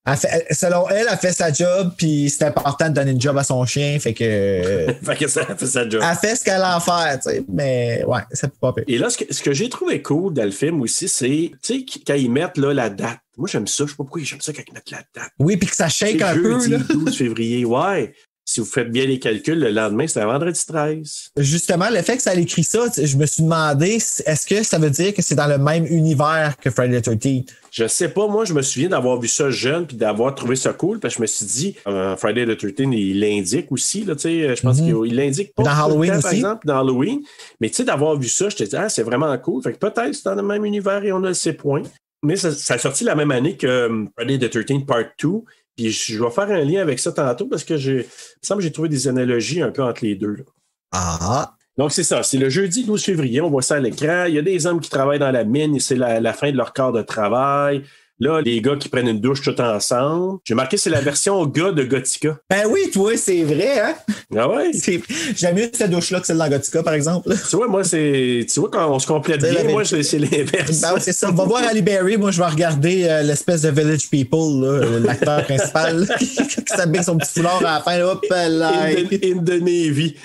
Speaker 5: Selon elle, elle fait sa job, puis c'est important de donner une job à son chien. Fait que.
Speaker 1: Fait que ça, elle fait sa job.
Speaker 5: Elle fait ce qu'elle a à faire, tu sais. Mais ouais, ça peut pas pire.
Speaker 1: Et là, ce que j'ai trouvé cool dans le film aussi, c'est, tu sais, quand ils mettent là, la date. Moi, j'aime ça. Je sais pas pourquoi j'aime ça quand ils mettent la date.
Speaker 5: Oui, puis que ça shake un peu.
Speaker 1: Jeudi,
Speaker 5: là.
Speaker 1: 12 février, ouais. Si vous faites bien les calculs, le lendemain, c'est un vendredi 13.
Speaker 5: Justement, le fait que ça ait écrit ça, je me suis demandé, est-ce que ça veut dire que c'est dans le même univers que Friday the 13th?
Speaker 1: Je sais pas. Moi, je me souviens d'avoir vu ça jeune puis d'avoir trouvé ça cool parce que je me suis dit, Friday the 13th, il l'indique aussi, là, tu sais. Je pense qu'il l'indique pas.
Speaker 5: Dans Halloween
Speaker 1: temps,
Speaker 5: aussi.
Speaker 1: par exemple, dans Halloween. Mais tu sais, d'avoir vu ça, je te dis, c'est vraiment cool. Fait que peut-être c'est dans le même univers et on a le C point. Mais ça a sorti la même année que Friday the 13th Part 2. Puis je vais faire un lien avec ça tantôt parce que il me semble que j'ai trouvé des analogies un peu entre les deux. Là.
Speaker 5: Ah!
Speaker 1: Donc, c'est ça. C'est le jeudi 12 février. On voit ça à l'écran. Il y a des hommes qui travaillent dans la mine et c'est la fin de leur quart de travail. Là, les gars qui prennent une douche tout ensemble. J'ai marqué, c'est la version gars de Gothica.
Speaker 5: Ben oui, toi, c'est vrai, hein?
Speaker 1: Ah ouais?
Speaker 5: J'aime mieux cette douche-là que celle dans Gothica, par exemple.
Speaker 1: Tu vois, moi, tu vois, quand on se complète bien, moi, c'est l'inverse.
Speaker 5: Ben oui, c'est ça. On va voir Ali Berry. Moi, je vais regarder l'espèce de Village People, là, l'acteur principal, qui s'habille son petit foulard à la fin. Hop, là.
Speaker 1: In the Navy.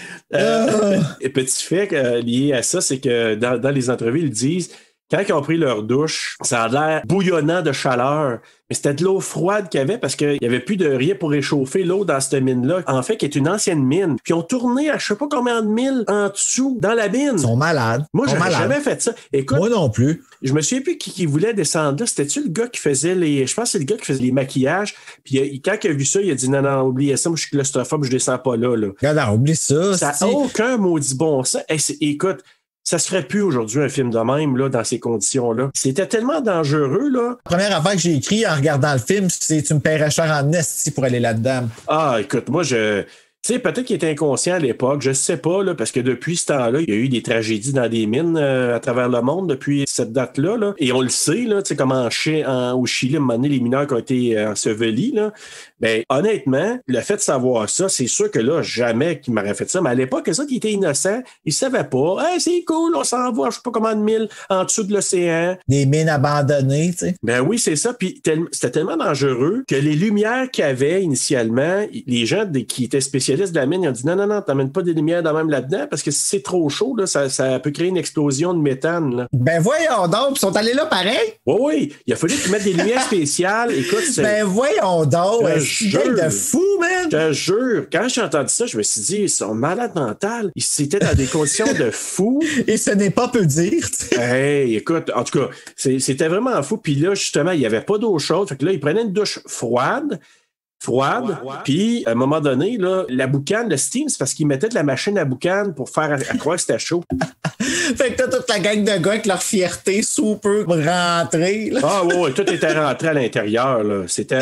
Speaker 1: Et petit fait lié à ça, c'est que dans les entrevues, ils disent quand ils ont pris leur douche, ça a l'air bouillonnant de chaleur. Mais c'était de l'eau froide qu'il y avait parce qu'il n'y avait plus de rien pour réchauffer l'eau dans cette mine-là. En fait, qui est une ancienne mine. Puis ils ont tourné à je sais pas combien de milles en dessous, dans la mine.
Speaker 5: Ils sont malades.
Speaker 1: Moi, j'aurais jamais fait ça. Écoute,
Speaker 5: moi non plus.
Speaker 1: Je me souviens plus qui voulait descendre là. C'était-tu le gars qui faisait je pense que c'est le gars qui faisait les maquillages. Puis quand il a vu ça, il a dit non, oubliez ça, moi je suis claustrophobe, je descends pas là.
Speaker 5: Non, oublie ça.
Speaker 1: Ça n'a aucun maudit bon sens. Écoute, ça se ferait plus aujourd'hui un film de même là, dans ces conditions-là. C'était tellement dangereux, là.
Speaker 5: La première affaire que j'ai écrit en regardant le film, c'est tu me paierais cher en esti pour aller là-dedans.
Speaker 1: Ah, écoute, moi, tu sais, peut-être qu'il était inconscient à l'époque, je sais pas, là, parce que depuis ce temps-là, il y a eu des tragédies dans des mines à travers le monde depuis cette date-là. Là. Et on le sait, là, tu sais, comme au Chili, à un moment donné, les mineurs qui ont été ensevelis, là. Ben, honnêtement, le fait de savoir ça, c'est sûr que là, jamais qu'il m'aurait fait ça. Mais à l'époque, les autres, ils étaient innocents. Ils savaient pas. Hey, c'est cool, on s'en va, je sais pas combien de milles en dessous de l'océan.
Speaker 5: Des mines abandonnées, tu sais.
Speaker 1: Ben oui, c'est ça. Puis c'était tellement dangereux que les lumières qu'il y avait initialement, les gens qui étaient spécialistes de la mine, ils ont dit non, t'amènes pas des lumières de même là-dedans parce que si c'est trop chaud, là, ça peut créer une explosion de méthane. Là.
Speaker 5: Ben voyons donc, ils sont allés là pareil.
Speaker 1: Oui. Il a fallu qu'ils mettent des lumières spéciales. Écoute,
Speaker 5: ben voyons donc. De fou, man!
Speaker 1: Je te jure, quand j'ai entendu ça, je me suis dit, ils sont malades mentales. Ils étaient dans des conditions de fou.
Speaker 5: Et ce n'est pas peu dire.
Speaker 1: Hey, écoute, en tout cas, c'était vraiment fou. Puis là, justement, il n'y avait pas d'eau chaude. Fait que là, ils prenaient une douche froide. Puis, à un moment donné, là, la boucane, le steam, c'est parce qu'ils mettaient de la machine à boucane pour faire à croire que c'était chaud.
Speaker 5: Fait que t'as toute la gang de gars avec leur fierté sous peu rentrée. Là.
Speaker 1: Ah oui, tout était rentré à l'intérieur. Là. C'était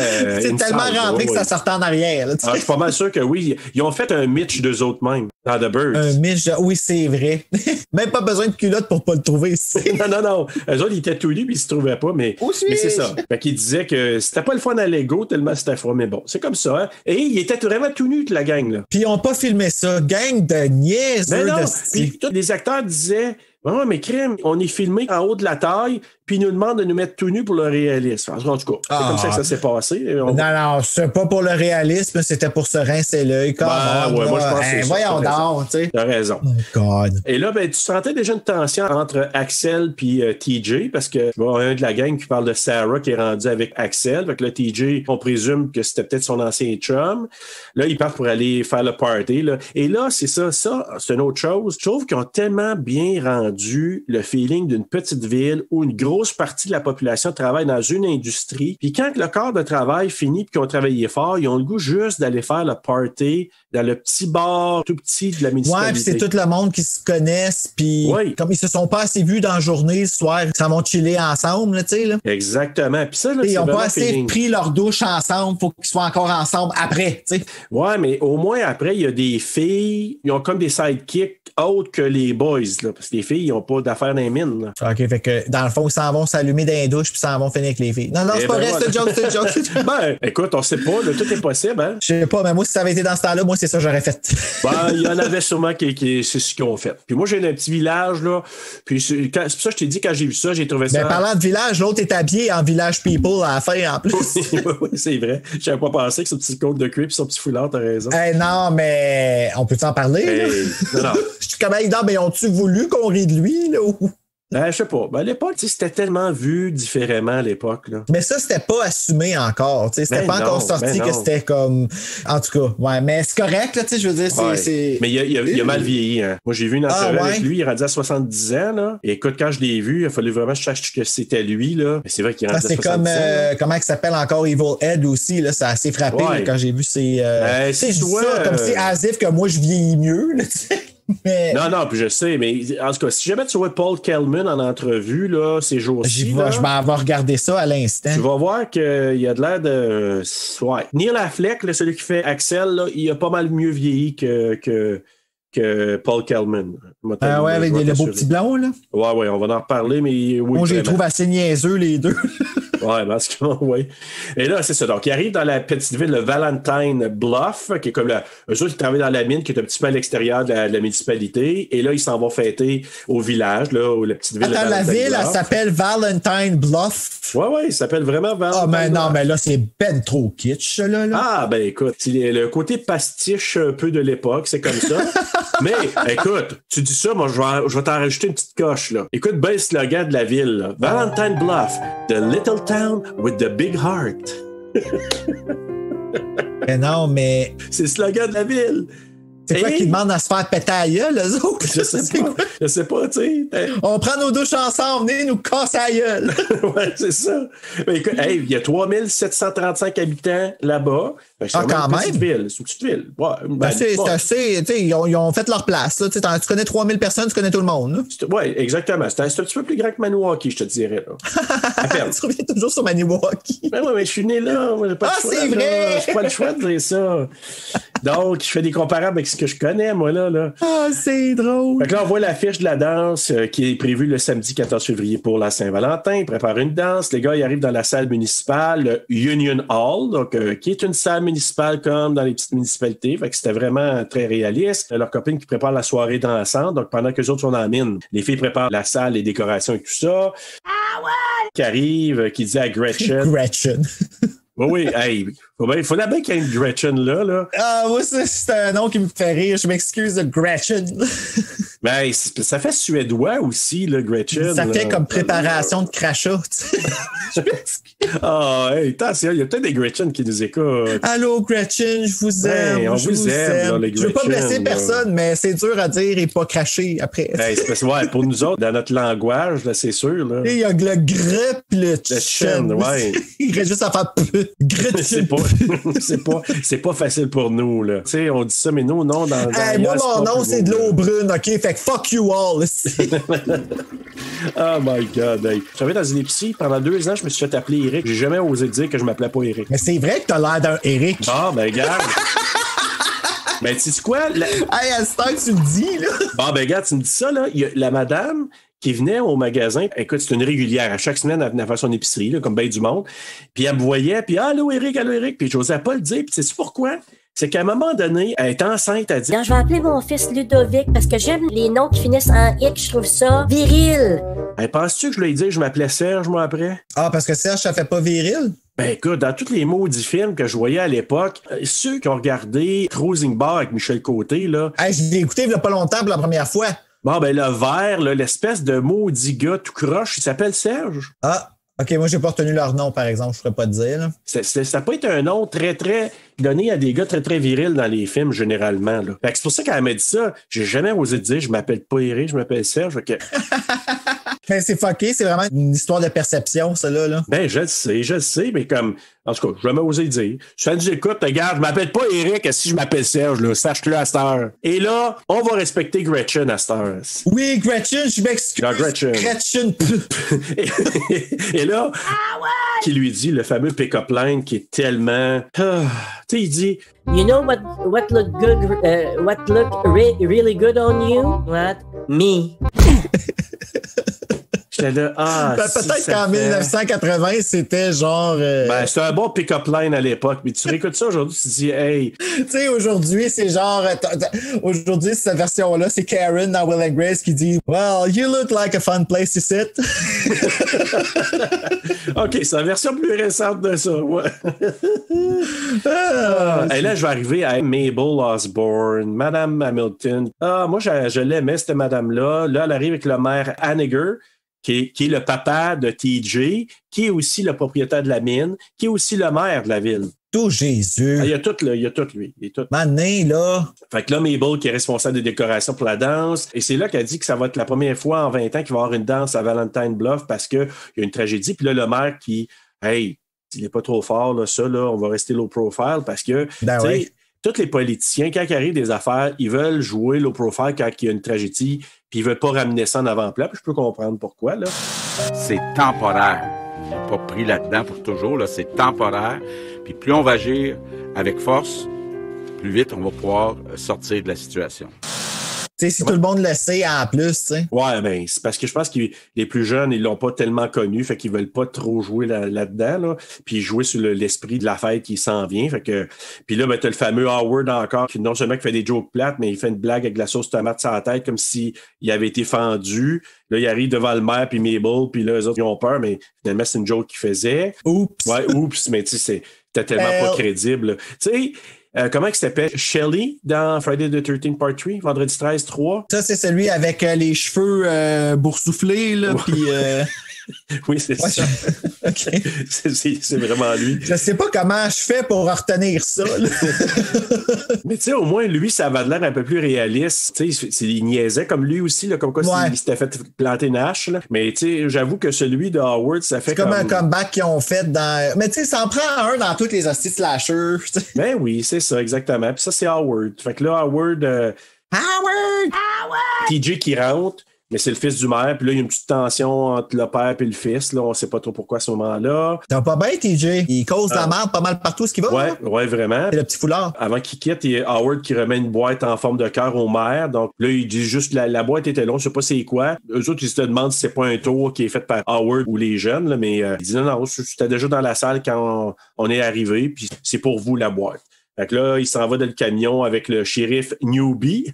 Speaker 5: tellement rentré que ça sortait en arrière. Là,
Speaker 1: je suis pas mal sûr que oui. Ils ont fait un Mitch d'eux autres mêmes. Dans The Birds.
Speaker 5: Oui, c'est vrai. Même pas besoin de culotte pour pas le trouver ici.
Speaker 1: Non. Eux autres, ils étaient tout nus puis ils se trouvaient pas, mais c'est ça. Fait qu'ils disaient que c'était pas le fun à Lego tellement c'était froid, mais bon, c'est comme ça. Hein? Et ils étaient vraiment tout nus, toute la gang, là.
Speaker 5: Puis ils ont pas filmé ça. Gang de niaiseux.
Speaker 1: Puis tous les acteurs disaient, oh, mais crème, on est filmé en haut de la taille, puis ils nous demandent de nous mettre tout nus pour le réalisme. En tout cas, c'est comme ça que ça s'est passé.
Speaker 5: Non, c'est pas pour le réalisme, c'était pour se rincer l'œil.
Speaker 1: Moi, je pense que c'est
Speaker 5: voyons donc, tu sais.
Speaker 1: T'as raison.
Speaker 5: Oh, God.
Speaker 1: Et là, tu sentais déjà une tension entre Axel puis TJ, parce que tu vois un de la gang qui parle de Sarah qui est rendu avec Axel. Fait que là, TJ, on présume que c'était peut-être son ancien chum. Là, ils partent pour aller faire le party. Là. Et là, c'est ça, c'est une autre chose. Je trouve qu'ils ont tellement bien rendu le feeling d'une petite ville où une grosse partie de la population travaille dans une industrie. Puis quand le corps de travail finit et qu'ils ont travaillé fort, ils ont le goût juste d'aller faire le party dans le petit bar tout petit de la municipalité.
Speaker 5: Ouais, puis c'est tout le monde qui se connaissent, puis comme ils se sont pas assez vus dans la journée, ce soir, ils s'en vont chiller ensemble, tu sais. Là.
Speaker 1: Exactement. Puis ça, là,
Speaker 5: ils ont pas assez pris leur douche ensemble, faut qu'ils soient encore ensemble après, tu sais.
Speaker 1: Ouais, mais au moins après, il y a des filles, ils ont comme des sidekicks autres que les boys, là, parce que les filles, ils n'ont pas d'affaires dans les mines. Là.
Speaker 5: OK, fait que dans le fond, ils s'en vont s'allumer dans les douches, puis s'en vont finir avec les filles. Non, c'est pas vrai, c'est une joke.
Speaker 1: Ben, écoute, on sait pas, là, tout est possible, hein.
Speaker 5: Je sais pas, mais moi, si ça avait été dans ce temps-là, moi, c'est ça que j'aurais fait.
Speaker 1: Il y en avait sûrement qui c'est ce qu'ils ont fait. Puis moi, j'ai un petit village, là. Puis c'est pour ça que je t'ai dit, quand j'ai vu ça, j'ai trouvé ça.
Speaker 5: Ben, parlant de village, l'autre est habillé en village people à la fin, en plus.
Speaker 1: Oui, c'est vrai. J'avais pas pensé que son petit côte de cuir et son petit foulard, t'as raison.
Speaker 5: Non, mais on peut en parler?
Speaker 1: Non.
Speaker 5: Je suis comme, non, mais ont-tu voulu qu'on rie de lui, là?
Speaker 1: Je sais pas. À l'époque, c'était tellement vu différemment à l'époque. Là.
Speaker 5: Mais ça, c'était pas assumé encore. C'était pas encore sorti que c'était comme. En tout cas, ouais, mais c'est correct, là, je veux dire, c'est.
Speaker 1: Mais il a mal vieilli. Hein. Moi, j'ai vu une entrevue avec lui, il est rendu à 70 ans. Là. Et écoute, quand je l'ai vu, il fallait vraiment que je sache que c'était lui. Là. Mais c'est vrai qu'il est rendu à 70 ans. C'est comme,
Speaker 5: comment il s'appelle encore Evil Ed aussi. Là, ça a assez frappé là, quand j'ai vu ses.
Speaker 1: c'est
Speaker 5: ça, comme si as if que moi, je vieillis mieux. Là,
Speaker 1: mais... Non, puis je sais, mais en tout cas, si jamais tu vois Paul Kelman en entrevue, là, ces jours-ci.
Speaker 5: Je vais regarder ça à l'instant.
Speaker 1: Tu vas voir qu'il a de l'air de. Ouais. Neil Affleck, là, celui qui fait Axel, là, il a pas mal mieux vieilli que Paul Kelman.
Speaker 5: Avec le beau petit blond, là.
Speaker 1: Ouais, on va en reparler, mais oui.
Speaker 5: Moi, je les trouve assez niaiseux, les deux.
Speaker 1: Ouais, parce que oui. Et là, c'est ça. Donc, il arrive dans la petite ville de Valentine Bluff, qui est comme eux autres, ils travaillent dans la mine, qui est un petit peu à l'extérieur de la municipalité. Et là, ils s'en vont fêter au village, là, où la petite ville de Valentine
Speaker 5: la ville,
Speaker 1: Bluff.
Speaker 5: Elle s'appelle Valentine Bluff.
Speaker 1: Ouais, il s'appelle vraiment Valentine.
Speaker 5: Ah, mais non, mais là, c'est ben trop kitsch, là.
Speaker 1: Ah, ben écoute, c'est le côté pastiche un peu de l'époque, c'est comme ça. Mais, écoute, tu dis ça, moi, je vais t'en rajouter une petite coche, là. Écoute bien le slogan de la ville, là. Valentine Bluff, the little town with the big heart.
Speaker 5: Mais non, mais...
Speaker 1: C'est le slogan de la ville.
Speaker 5: C'est quoi qu'ils demandent à se faire péter à gueule, eux autres?
Speaker 1: Je sais pas, tu sais.
Speaker 5: On prend nos douches ensemble, venez nous casser à gueule.
Speaker 1: Ouais, c'est ça. Mais écoute, il y a 3735 habitants là-bas.
Speaker 5: Quand même.
Speaker 1: C'est une petite ville. Ouais,
Speaker 5: c'est assez, tu sais, ils ont fait leur place. Là, tu connais 3000 personnes, tu connais tout le monde.
Speaker 1: Oui, exactement. C'est un petit peu plus grand que Maniwaki, je te dirais.
Speaker 5: Tu reviens toujours sur Maniwaki.
Speaker 1: Ben ouais, mais je suis né là. Moi, j'ai pas le choix,
Speaker 5: c'est vrai!
Speaker 1: J'ai pas le choix de dire ça. Donc, je fais des comparables avec ce que je connais, moi, là.
Speaker 5: Ah, c'est drôle.
Speaker 1: Fait que là, on voit l'affiche de la danse qui est prévue le samedi 14 février pour la Saint-Valentin. Ils préparent une danse. Les gars, ils arrivent dans la salle municipale, le Union Hall, donc, qui est une salle municipale comme dans les petites municipalités. Fait que c'était vraiment très réaliste. Leur copine qui prépare la soirée dansante. Donc, pendant que les autres sont dans la mine, les filles préparent la salle, les décorations et tout ça. Ah ouais! Qui arrive, qui dit à Gretchen.
Speaker 5: Gretchen.
Speaker 1: Oui, il faut bien qu'il y ait une Gretchen là.
Speaker 5: Ah, moi, c'est un nom qui me fait rire. Je m'excuse de Gretchen.
Speaker 1: Ben, ça fait suédois aussi, là, Gretchen.
Speaker 5: Ça fait comme préparation de crachat.
Speaker 1: Attention, il y a peut-être des Gretchen qui nous écoutent.
Speaker 5: Allô, Gretchen, je vous aime.
Speaker 1: On vous aime. Là, les
Speaker 5: je veux pas blesser personne, mais c'est dur à dire et pas cracher après.
Speaker 1: C'est parce que, pour nous autres, dans notre langage, là, c'est sûr. Là.
Speaker 5: Il y a le grep le chen.
Speaker 1: Ouais.
Speaker 5: Il reste juste à faire Gretchen.
Speaker 1: C'est pas facile pour nous, là. Tu sais, on dit ça, mais nous, non.
Speaker 5: Moi, mon nom, c'est de l'eau brune, OK? Fait que fuck you all.
Speaker 1: Oh my God. Hey. Je travaillais dans une épicerie. Pendant 2 ans, je me suis fait appeler Eric. J'ai jamais osé dire que je m'appelais pas Eric.
Speaker 5: Mais c'est vrai que t'as l'air d'un Eric.
Speaker 1: Ah, ben, regarde. Ben, tu sais quoi?
Speaker 5: Hey, à ce temps que tu le dis, là.
Speaker 1: Bon, ben, regarde, tu me dis ça, là. Il y a la madame qui venait au magasin. Écoute, c'est une régulière. À chaque semaine, elle venait faire son épicerie, là, comme bien du monde. Puis elle me voyait, puis allô, Eric. Puis j'osais pas le dire. Puis tu sais pourquoi? C'est qu'à un moment donné, elle est enceinte, elle dit...
Speaker 7: Non, je vais appeler mon fils Ludovic parce que j'aime les noms qui finissent en X, je trouve ça viril.
Speaker 1: Hey, penses-tu que je lui ai dit que je m'appelais Serge, moi, après?
Speaker 5: Ah, parce que Serge, ça fait pas viril?
Speaker 1: Ben écoute, dans tous les maudits films que je voyais à l'époque, ceux qui ont regardé Cruising Bar avec Michel Côté, là...
Speaker 5: Hey, je l'ai écouté il y a pas longtemps pour la première fois.
Speaker 1: Bon, ben le vert, là, l'espèce de maudit gars tout croche, il s'appelle Serge.
Speaker 5: Ah, OK, moi, j'ai pas retenu leur nom, par exemple, je pourrais pas te dire. Là.
Speaker 1: Ça peut être un nom très, très donné à des gars très, très virils dans les films, généralement. Là. Fait que c'est pour ça qu'elle m'a dit ça. J'ai jamais osé dire, je m'appelle pas Eric, je m'appelle Serge. Okay.
Speaker 5: Mais c'est fucké, c'est vraiment une histoire de perception, ça, là.
Speaker 1: Ben, je le sais, mais comme... En tout cas, je vais jamais osé dire. Si ça nous écoute, regarde, je m'appelle pas Eric, si je m'appelle Serge, là, sache-le à cette heure. Et là, on va respecter Gretchen à cette heure.
Speaker 5: Oui, Gretchen, je m'excuse.
Speaker 1: Non, Gretchen. Et là, qui lui dit le fameux pick-up line qui est tellement... tu sais, il dit...
Speaker 7: You know what look good, what look really good on you? What? Me.
Speaker 1: J'étais là,
Speaker 5: peut-être qu'en 1980, c'était genre...
Speaker 1: Ben, c'était un bon pick-up line à l'époque, mais tu réécoutes ça aujourd'hui, tu te dis, hey...
Speaker 5: Tu sais, aujourd'hui, c'est genre... Aujourd'hui, cette version-là, c'est Karen dans Will & Grace qui dit « Well, you look like a fun place to sit. »
Speaker 1: OK, c'est la version plus récente de ça, ouais. Et là, je vais arriver à Mabel Osborne, Madame Hamilton. Moi, je l'aimais, cette madame-là. Là, elle arrive avec le maire Hanniger, qui est le papa de TJ, qui est aussi le propriétaire de la mine, qui est aussi le maire de la ville.
Speaker 5: Tout Jésus.
Speaker 1: Il y a tout, là. Il y a tout, lui.
Speaker 5: Mané, là.
Speaker 1: Fait que là, Mabel, qui est responsable des décorations pour la danse, et c'est là qu'elle dit que ça va être la première fois en 20 ans qu'il va y avoir une danse à Valentine Bluff parce qu'il y a une tragédie. Puis là, le maire qui, hey, il n'est pas trop fort, là, ça, là, on va rester low profile parce que, tous les politiciens, quand il arrive des affaires, ils veulent jouer low profile quand il y a une tragédie, puis ils veulent pas ramener ça en avant-plan. Puis je peux comprendre pourquoi, là.
Speaker 8: C'est temporaire. On n'est pas pris là-dedans pour toujours, là. C'est temporaire. Puis plus on va agir avec force, plus vite on va pouvoir sortir de la situation.
Speaker 5: Tu sais, si tout le monde le sait en plus, tu sais.
Speaker 1: Ouais, ben, c'est parce que je pense que les plus jeunes, ils l'ont pas tellement connu, fait qu'ils veulent pas trop jouer là-dedans, là. Puis jouer sur l'esprit de la fête qui s'en vient. Fait que, puis là, ben, t'as le fameux Howard encore, qui non seulement qui fait des jokes plates, mais il fait une blague avec de la sauce tomate sur la tête, comme s'il avait été fendu. Là, il arrive devant le maire, puis Mabel, puis là, eux autres, ils ont peur, mais finalement, c'est une joke qu'il faisait.
Speaker 5: Oups!
Speaker 1: Ouais, oups, mais tu sais, c'était tellement pas crédible. Tu sais, comment il s'appelle? Shelley dans Friday the 13th Part 3, Vendredi 13, 3.
Speaker 5: Ça, c'est celui avec les cheveux boursouflés, là, puis...
Speaker 1: Oui, c'est ça.
Speaker 5: OK.
Speaker 1: C'est vraiment lui.
Speaker 5: Je sais pas comment je fais pour retenir ça.
Speaker 1: Mais tu sais, au moins, lui, ça avait l'air un peu plus réaliste. Tu sais, il niaisait comme lui aussi, là, comme quoi il s'était fait planter une hache. Là. Mais tu sais, j'avoue que celui de Howard, ça fait
Speaker 5: comme un comeback qu'ils ont fait dans... Mais tu sais, ça en prend un dans toutes les hosties slashers.
Speaker 1: Ben oui, c'est ça, exactement. Puis ça, c'est Howard. Fait que là, Howard... TJ qui rentre. Mais c'est le fils du maire, puis là, il y a une petite tension entre le père et le fils. Là, on sait pas trop pourquoi à ce moment-là.
Speaker 5: T'as pas bien, TJ. Il cause la merde pas mal partout ce qu'il va.
Speaker 1: Ouais, vraiment.
Speaker 5: C'est le petit foulard.
Speaker 1: Avant qu'il quitte, il y a Howard qui remet une boîte en forme de cœur au maire. Donc là, il dit juste la boîte était longue, je sais pas c'est quoi. Eux autres, ils se demandent si c'est pas un tour qui est fait par Howard ou les jeunes, là, mais il dit non, j'étais déjà dans la salle quand on est arrivé, puis c'est pour vous la boîte. Fait que là, il s'en va dans le camion avec le shérif Newby.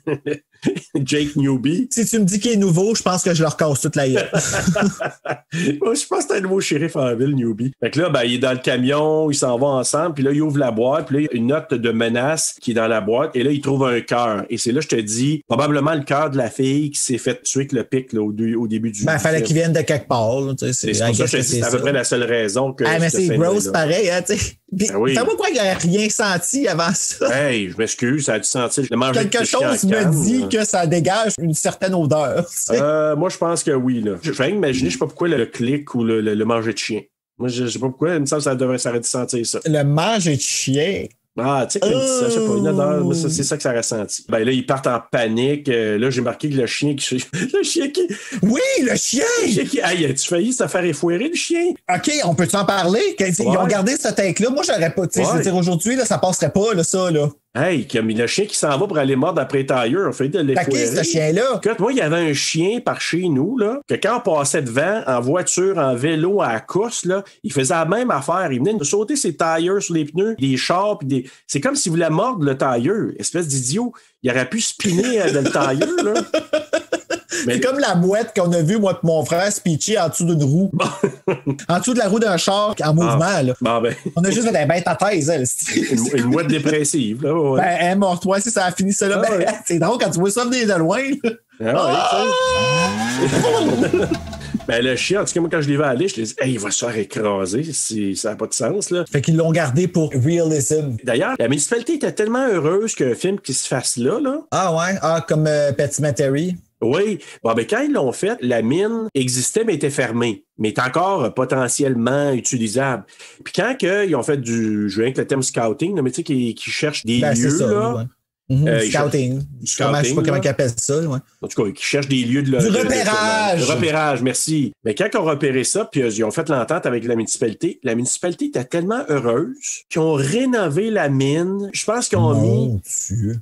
Speaker 1: Jake Newby.
Speaker 5: Si tu me dis qu'il est nouveau, je pense que je leur casse toute la gueule.
Speaker 1: Moi, je pense que c'est un nouveau shérif en ville, Newby. Fait que là, ben, il est dans le camion, ils s'en vont ensemble, puis là, il ouvre la boîte, puis là, il y a une note de menace qui est dans la boîte, et là, il trouve un cœur. Et c'est là, je te dis, probablement le cœur de la fille qui s'est fait tuer avec le pic là, au début du
Speaker 5: Ben, il fallait qu'il vienne de quelque part. Là,
Speaker 1: c'est pour ça que je te dis, c'est à peu près la seule raison que...
Speaker 5: mais c'est gross pareil, hein, tu sais.
Speaker 1: Ben oui.
Speaker 5: Fais-moi croire qu'il n'y a rien senti avant ça.
Speaker 1: Hey, je m'excuse, ça a dû sentir.
Speaker 5: Quelque chose me dit que ça dégage une certaine odeur.
Speaker 1: Moi, je pense que oui. Là. Je vais imaginer, je sais pas pourquoi le clic ou le manger de chien. Moi, je sais pas pourquoi, il me semble que ça aurait dû sentir ça.
Speaker 5: Le manger de chien?
Speaker 1: Ah, tu sais, comme ça, je sais pas, une odeur, moi, c'est ça que ça aurait senti. Ben là, ils partent en panique. Là, j'ai marqué que le chien qui... Le chien qui...
Speaker 5: Oui, le chien!
Speaker 1: Le chien qui... Hey, as-tu failli se faire effouérer, le chien?
Speaker 5: OK, on peut-tu en parler? Ils ont gardé ce take-là. Moi, j'aurais pas... Tu sais, je veux dire, aujourd'hui, là, ça passerait pas, là, ça, là.
Speaker 1: Hey, comme le chien qui s'en va pour aller mordre après tailleur, on fait de l'effouérer.
Speaker 5: Ce chien-là?
Speaker 1: Écoute, moi, il y avait un chien par chez nous, là, que quand on passait devant, en voiture, en vélo, à la course, là, il faisait la même affaire. Il venait de sauter ses tailleurs sur les pneus, des chars, puis des... C'est comme s'il voulait mordre le tailleur. Espèce d'idiot. Il aurait pu spinner dans le tailleur, là.
Speaker 5: Mais... C'est comme la mouette qu'on a vue, moi et mon frère, se pitcher en dessous d'une roue. En dessous de la roue d'un char en mouvement. Là. On a juste fait des bêtes à thèse, elle.
Speaker 1: Une mouette dépressive. Là, ouais.
Speaker 5: Ben, elle est morte, ouais, si ça a fini ça là. Ah, ouais. C'est drôle quand tu vois ça venir de loin.
Speaker 1: Ben, le chien, en tout cas, moi, quand je l'ai vu aller, je lui ai dit, hey, il va se faire écraser. Ça n'a pas de sens, là.
Speaker 5: Fait qu'ils l'ont gardé pour realism.
Speaker 1: D'ailleurs, la municipalité était tellement heureuse qu'un film qui se fasse là.
Speaker 5: Ah, ouais. Ah, comme Pet Sematary.
Speaker 1: Oui. Bon, ben, quand ils l'ont fait, la mine existait, mais était fermée. Mais est encore potentiellement utilisable. Puis quand ils ont fait je viens avec le thème scouting, là, mais tu sais, qui cherchent des lieux,
Speaker 5: ça,
Speaker 1: là.
Speaker 5: Ouais. Scouting. Je sais pas comment ils appellent ça. Ouais.
Speaker 1: En tout cas, qui cherchent des lieux du
Speaker 5: repérage.
Speaker 1: Du repérage, merci. Mais quand ils ont repéré ça, puis ils ont fait l'entente avec la municipalité était tellement heureuse qu'ils ont rénové la mine. Je pense qu'ils ont mis,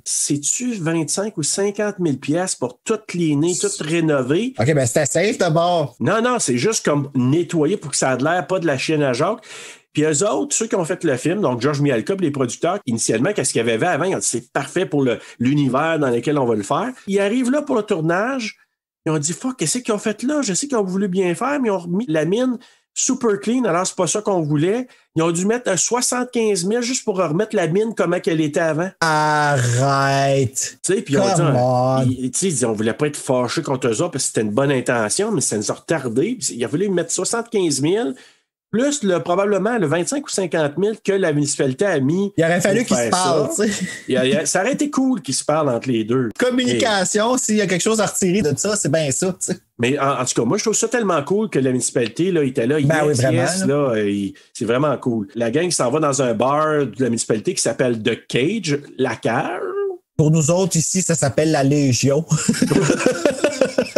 Speaker 1: sais-tu, 25 ou 50 000 piastres pour tout cleaner, tout rénover.
Speaker 5: OK, ben c'était safe d'abord.
Speaker 1: Non, c'est juste comme nettoyer pour que ça ait l'air pas de la chienne à Jacques. Puis eux autres, ceux qui ont fait le film, donc George Mihalka, les producteurs, initialement, qu'est-ce qu'ils avaient fait avant? Ils ont dit, c'est parfait pour l'univers dans lequel on va le faire. Ils arrivent là pour le tournage. Ils ont dit, fuck, qu'est-ce qu'ils ont fait là? Je sais qu'ils ont voulu bien faire, mais ils ont remis la mine super clean. Alors, c'est pas ça qu'on voulait. Ils ont dû mettre 75 000 juste pour remettre la mine comme elle était avant.
Speaker 5: Arrête!
Speaker 1: Tu sais, puis ils disaient, on voulait pas être fâchés contre eux autres parce que c'était une bonne intention, mais ça nous a retardé. Il a fallu mettre 75 000 plus probablement le 25 ou 50 000 que la municipalité a mis.
Speaker 5: Il aurait fallu qu'ils se parlent.
Speaker 1: Ça aurait été cool qu'ils se parlent entre les deux.
Speaker 5: Communication, s'il y a quelque chose à retirer de ça, c'est bien ça. T'sais.
Speaker 1: Mais en tout cas, moi, je trouve ça tellement cool que la municipalité là, était là. C'est vraiment cool. La gang s'en va dans un bar de la municipalité qui s'appelle The Cage, la cage.
Speaker 5: Pour nous autres, ici, ça s'appelle la Légion.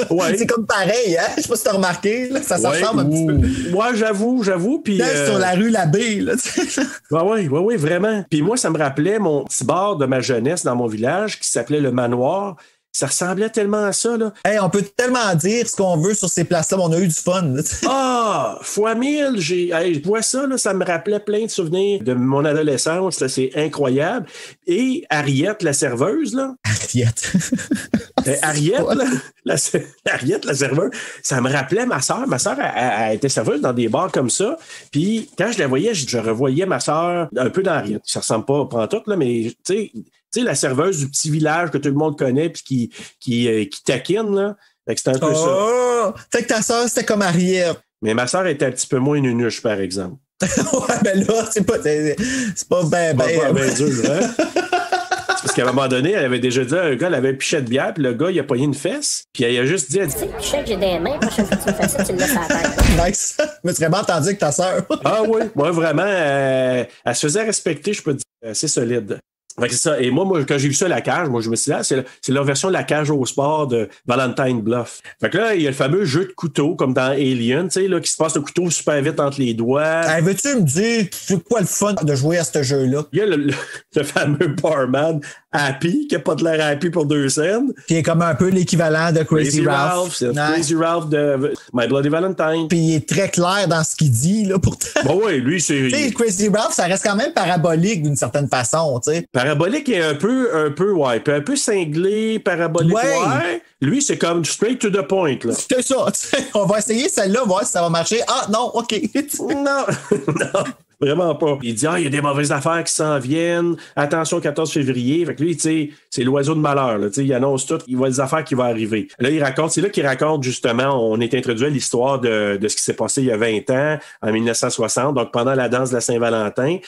Speaker 1: Ouais.
Speaker 5: C'est comme pareil, hein? Je sais pas si t'as remarqué, là, ça ressemble un petit peu.
Speaker 1: Ouais, j'avoue. Puis
Speaker 5: sur la rue Labbé, là.
Speaker 1: Oui, vraiment. Puis moi, ça me rappelait mon petit bar de ma jeunesse dans mon village qui s'appelait le Manoir. Ça ressemblait tellement à ça, là.
Speaker 5: Hey, on peut tellement dire ce qu'on veut sur ces places-là, mais on a eu du fun.
Speaker 1: Fois 1000, je vois ça, là, ça me rappelait plein de souvenirs de mon adolescence. Là, c'est incroyable. Et Ariette, la serveuse, là. Ariette, Ariette, la serveuse, ça me rappelait ma sœur. Ma sœur, elle était serveuse dans des bars comme ça. Puis quand je la voyais, je revoyais ma sœur un peu dans Ariette. Ça ressemble pas pantoute, là, mais tu sais, la serveuse du petit village que tout le monde connaît puis qui taquine, là. Fait que c'était un peu ça.
Speaker 5: Fait que ta sœur, c'était comme Ariette.
Speaker 1: Mais ma sœur était un petit peu moins nunuche, par exemple.
Speaker 5: Ouais, ben là, c'est pas ben
Speaker 1: dur, hein? Parce qu'à un moment donné, elle avait déjà dit à un gars, elle avait un pichet de bière, puis le gars, il a pogné une fesse, puis elle a juste dit...
Speaker 9: Tu sais, le pichet que j'ai dans les mains, prochaine fois que tu me fais ça, tu le laisses à la tête.
Speaker 5: Nice! Mais tu serais bien entendu avec ta sœur.
Speaker 1: Ah oui, moi, vraiment, elle se faisait respecter, je peux te dire, c'est solide. Fait que c'est ça. Et moi, quand j'ai vu ça à la cage, moi, je me suis dit, c'est leur version de la cage au sport de Valentine Bluff. Fait que là, il y a le fameux jeu de couteau, comme dans Alien, tu sais, là, qui se passe le couteau super vite entre les doigts.
Speaker 5: Hey, veux-tu me dire, c'est quoi le fun de jouer à ce jeu-là?
Speaker 1: Il y a le fameux barman Happy, qui n'a pas de l'air happy pour 2 scènes.
Speaker 5: Qui est comme un peu l'équivalent de Crazy Ralph.
Speaker 1: C'est Crazy Ralph de My Bloody Valentine.
Speaker 5: Puis il est très clair dans ce qu'il dit, là, pourtant.
Speaker 1: Bon, oui, lui, c'est...
Speaker 5: Tu sais, Crazy Ralph, ça reste quand même parabolique d'une certaine façon, tu sais.
Speaker 1: Parabolique est un peu cinglé, parabolique, ouais. Lui, c'est comme straight to the point, là.
Speaker 5: C'est ça. On va essayer celle-là, voir si ça va marcher. Ah, non, OK.
Speaker 1: Non. Vraiment pas. Il dit, il y a des mauvaises affaires qui s'en viennent. Attention, 14 février. Fait que lui, tu sais, c'est l'oiseau de malheur, là. Tu sais, il annonce tout. Il voit des affaires qui vont arriver. Là, c'est là qu'il raconte, justement, on est introduit à l'histoire de ce qui s'est passé il y a 20 ans, en 1960. Donc, pendant la danse de la Saint-Valentin,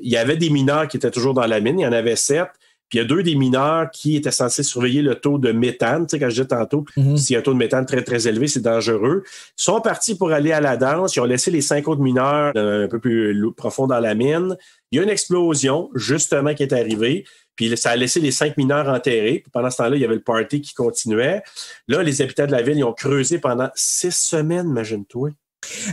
Speaker 1: il y avait des mineurs qui étaient toujours dans la mine. Il y en avait 7. Puis il y a 2 des mineurs qui étaient censés surveiller le taux de méthane. Tu sais, quand je disais tantôt, s'il y a un taux de méthane très, très élevé, c'est dangereux. Ils sont partis pour aller à la danse. Ils ont laissé les 5 autres mineurs un peu plus profond dans la mine. Il y a une explosion, justement, qui est arrivée. Puis ça a laissé les 5 mineurs enterrés. Puis pendant ce temps-là, il y avait le party qui continuait. Là, les habitants de la ville, ils ont creusé pendant 6 semaines, imagine-toi.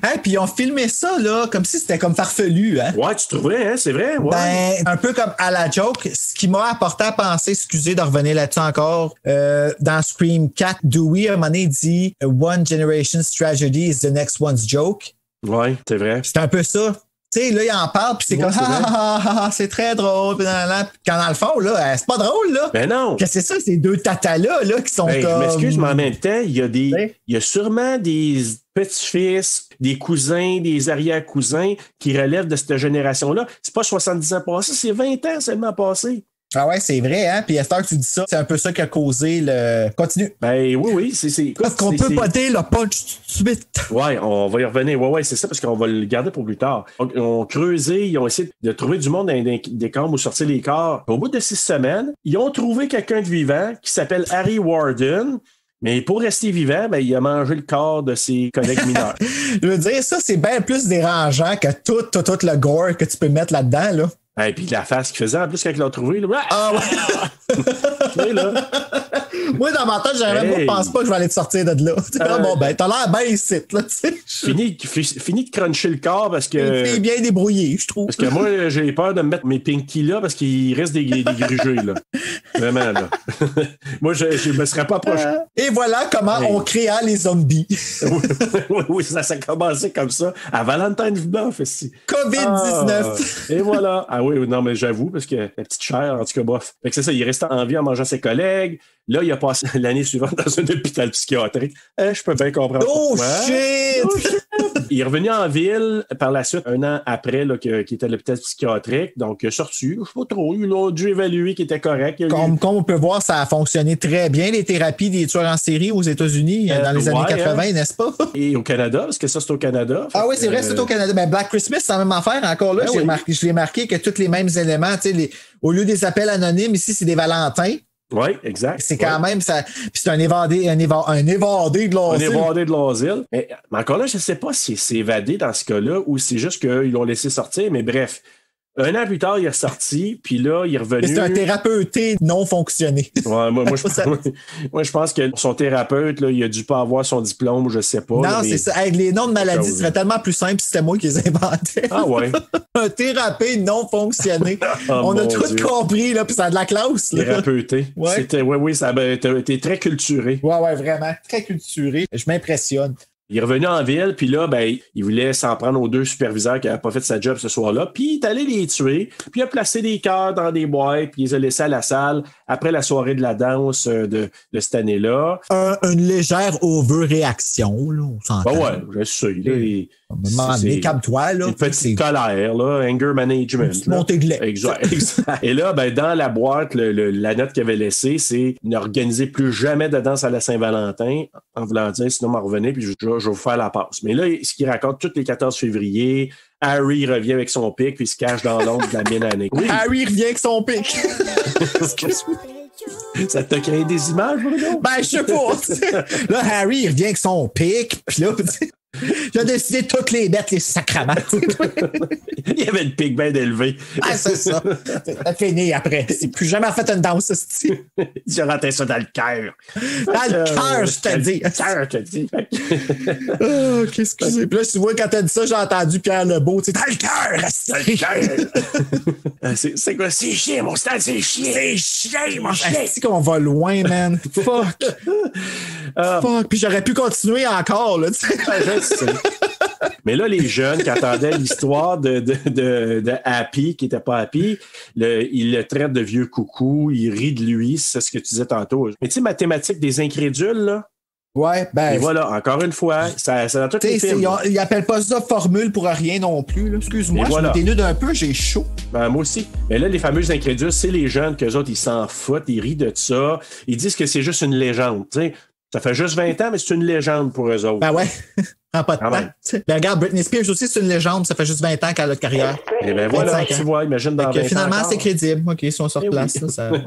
Speaker 5: Hein, puis ils ont filmé ça, là, comme si c'était comme farfelu, hein?
Speaker 1: Ouais, tu trouverais, hein, c'est vrai? Ouais.
Speaker 5: Ben, un peu comme à la joke, ce qui m'a apporté à penser, excusez de revenir là-dessus encore, dans Scream 4, Dewey, à un moment donné, dit « One generation's tragedy is the next one's joke ».
Speaker 1: Ouais, c'est vrai.
Speaker 5: C'est un peu ça. Tu sais, là, il en parle, puis c'est comme c'est très drôle. Puis quand dans le fond, là, c'est pas drôle, là.
Speaker 1: Ben non.
Speaker 5: Que c'est ça, ces deux tatas-là, là, qui sont comme...
Speaker 1: Je m'excuse, mais en même temps, il y a sûrement des petits-fils, des cousins, des arrière-cousins qui relèvent de cette génération-là. C'est pas 70 ans passés, c'est 20 ans seulement passés.
Speaker 5: Ah ouais, c'est vrai, hein? Puis à cette heure que tu dis ça, c'est un peu ça qui a causé le... Continue.
Speaker 1: Ben oui, c'est...
Speaker 5: Parce qu'on peut pas dire le punch tout de suite.
Speaker 1: Ouais, on va y revenir. Ouais, c'est ça, parce qu'on va le garder pour plus tard. Ils ont creusé, ils ont essayé de trouver du monde dans des camps où sortir les corps. Au bout de 6 semaines, ils ont trouvé quelqu'un de vivant qui s'appelle Harry Warden. Mais pour rester vivant, ben, il a mangé le corps de ses collègues mineurs.
Speaker 5: Je veux dire, ça, c'est bien plus dérangeant que tout le gore que tu peux mettre là-dedans, là.
Speaker 1: Et puis la face qu'il faisait, en plus, quand ils l'ont trouvé, là. Ah ouais! Là.
Speaker 5: Moi, dans ma tête, je pense pas que je vais aller te sortir de là. Bon, ben, t'as l'air bien ici, là, tu sais.
Speaker 1: Fini de cruncher le corps parce que.
Speaker 5: C'est bien débrouillé, je trouve.
Speaker 1: Parce que moi, j'ai peur de me mettre mes pinkies là parce qu'il reste des grugés, là. Vraiment, là. Moi, je me serais pas approché.
Speaker 5: Et voilà comment on créa les zombies.
Speaker 1: oui, ça a commencé comme ça. À Valentine's Day, en fait.
Speaker 5: COVID-19.
Speaker 1: Et voilà. Ah oui, non, mais j'avoue, parce que la petite chair, en tout cas, bof. Fait que c'est ça, il est resté en vie en mangeant ses collègues. Là, il a passé l'année suivante dans un hôpital psychiatrique. Je peux bien comprendre.
Speaker 5: Oh shit!
Speaker 1: Il est revenu en ville par la suite, 1 an après là, qu'il était à l'hôpital psychiatrique. Donc, il est sorti. Je sais pas trop. Ils l'ont dû évaluer qu'il était correct.
Speaker 5: Comme on peut voir, ça a fonctionné très bien, les thérapies des tueurs en série aux États-Unis dans les années 80, n'est-ce pas?
Speaker 1: Et au Canada, parce que ça, c'est au Canada.
Speaker 5: Ah oui, c'est vrai, c'est au Canada. Ben, Black Christmas, c'est la même affaire. Encore là, je l'ai marqué que tous les mêmes éléments. Au lieu des appels anonymes, ici, c'est des Valentins.
Speaker 1: Oui, exact.
Speaker 5: C'est quand même ça. Puis c'est un évadé de l'asile.
Speaker 1: Un évadé de l'asile. Mais encore là, je ne sais pas si c'est évadé dans ce cas-là ou c'est juste qu'ils l'ont laissé sortir, mais bref. 1 an plus tard, il est sorti, puis là, il est revenu.
Speaker 5: C'est un thérapeute non fonctionné.
Speaker 1: Ouais, moi, je pense que son thérapeute, là, il a dû pas avoir son diplôme, je sais pas.
Speaker 5: Non,
Speaker 1: là,
Speaker 5: c'est ça. Avec les noms de maladies, ce serait tellement plus simple si c'était moi qui les inventais.
Speaker 1: Ah ouais.
Speaker 5: Un thérapeute non fonctionné. On a tout compris, là, puis ça a de la classe.
Speaker 1: Thérapeuté.
Speaker 5: Ouais.
Speaker 1: C'était, oui, ça a été très culturé.
Speaker 5: Ouais, vraiment. Très culturé. Je m'impressionne.
Speaker 1: Il est revenu en ville, puis là, ben, il voulait s'en prendre aux 2 superviseurs qui n'avaient pas fait sa job ce soir-là, puis il est allé les tuer, puis il a placé des cœurs dans des boîtes, puis il les a laissés à la salle après la soirée de la danse de cette année-là.
Speaker 5: Une légère over-réaction, là, on s'entend.
Speaker 1: Ben ouais, je sais.
Speaker 5: Mais calme-toi, là.
Speaker 1: Une petite colère, là, anger management.
Speaker 5: Montée de lait.
Speaker 1: Exact. Et là, ben, dans la boîte, la note qu'il avait laissée, c'est n'organiser plus jamais de danse à la Saint-Valentin, en voulant dire, sinon m'en revenez, puis je vais vous faire la passe. Mais là, ce qu'il raconte, tous les 14 février, Harry revient avec son pic, puis il se cache dans l'ombre de la mine à nez. Oui.
Speaker 5: Harry revient avec son pic.
Speaker 1: Excuse-moi. Ça t'a créé des images, Bruno?
Speaker 5: Ben, je sais pas. Là, Harry, il revient avec son pic, puis là, j'ai décidé de toutes les bêtes, les sacraments.
Speaker 1: Il y avait le pic bien élevé.
Speaker 5: Ah, c'est ça. Ça fini après. C'est plus jamais fait une danse, ça.
Speaker 1: J'ai rentré ça dans le cœur.
Speaker 5: Dans le cœur, je te dis.
Speaker 1: Dans le cœur, je te dis.
Speaker 5: Oh, qu'est-ce que c'est? Puis là, tu vois, quand t'as dit ça, j'ai entendu Pierre Lebeau. Tu sais, dans le cœur,
Speaker 1: dans le cœur. C'est quoi? C'est chier, mon stade, c'est chier. C'est chier, mon chien.
Speaker 5: C'est qu'on va loin, man. Fuck. Fuck. Puis j'aurais pu continuer encore, là, tu sais.
Speaker 1: Mais là, les jeunes qui attendaient l'histoire de Happy, qui n'était pas Happy, ils le traitent de vieux coucou, ils rient de lui, c'est ce que tu disais tantôt. Mais tu sais, mathématiques des incrédules, là.
Speaker 5: Ouais, ben.
Speaker 1: Et voilà, encore une fois, ça dans tous les films.
Speaker 5: Ils n'appellent pas ça formule pour rien non plus, là. Excuse-moi, je m'étais d'un peu, j'ai chaud.
Speaker 1: Ben, moi aussi. Mais là, les fameux incrédules, c'est les jeunes qu'eux autres, ils s'en foutent, ils rient de ça. Ils disent que c'est juste une légende, tu sais. Ça fait juste 20 ans, mais c'est une légende pour eux autres.
Speaker 5: Ben ouais. Prends pas de temps. Ben regarde, Britney Spears aussi, c'est une légende. Ça fait juste 20 ans qu'elle a de carrière.
Speaker 1: Et ben voilà, tu vois, imagine dans 20 ans.
Speaker 5: Finalement, c'est crédible. OK, ils sont sur place.
Speaker 1: Oui.
Speaker 5: Ça, ouais.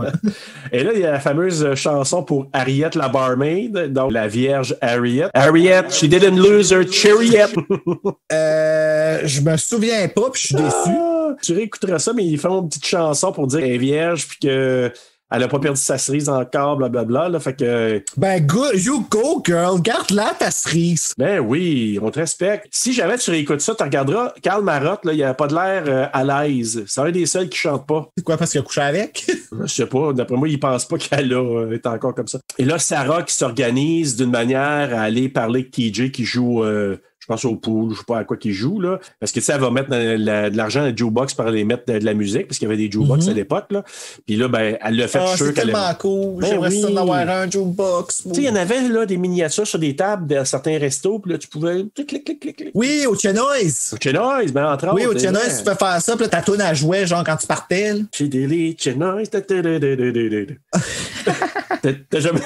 Speaker 1: Et là, il y a la fameuse chanson pour Harriet la barmaid, donc la vierge Harriet. Harriet, she didn't lose her chariot.
Speaker 5: Je me souviens pas, puis je suis déçu.
Speaker 1: Tu réécouteras ça, mais ils font une petite chanson pour dire qu'elle est vierge, puis que Elle a pas perdu sa cerise encore, blablabla. Là, fait que...
Speaker 5: Ben, you go, girl. Garde-la, ta cerise.
Speaker 1: Ben oui, on te respecte. Si jamais tu réécoutes ça, tu regarderas, Karl Marotte, là, il a pas de l'air à l'aise. C'est un des seuls qui chante pas.
Speaker 5: C'est quoi, parce qu'il a couché avec?
Speaker 1: Je sais pas. D'après moi, il pense pas qu'elle est encore comme ça. Et là, Sarah qui s'organise d'une manière à aller parler avec TJ qui joue... je pense au pool, je sais pas à quoi qu'il joue, là. Parce que, tu sais, elle va mettre de l'argent dans le jukebox pour aller mettre de la musique, parce qu'il y avait des jukebox à l'époque, là. Puis là, ben, elle l'a fait
Speaker 5: c'est tellement cool. Ben j'aimerais ça en avoir un jukebox.
Speaker 1: Tu sais, il y en avait, là, des miniatures sur des tables dans certains restos, puis là, tu pouvais clic.
Speaker 5: Oui, au Chenoise.
Speaker 1: Au Chenoise, ben, entre autres.
Speaker 5: Oui, au Chenoise, tu peux faire ça, puis là, ta toune à jouer, genre, quand tu partais, là.
Speaker 1: J'ai des Chenoise. T'as jamais...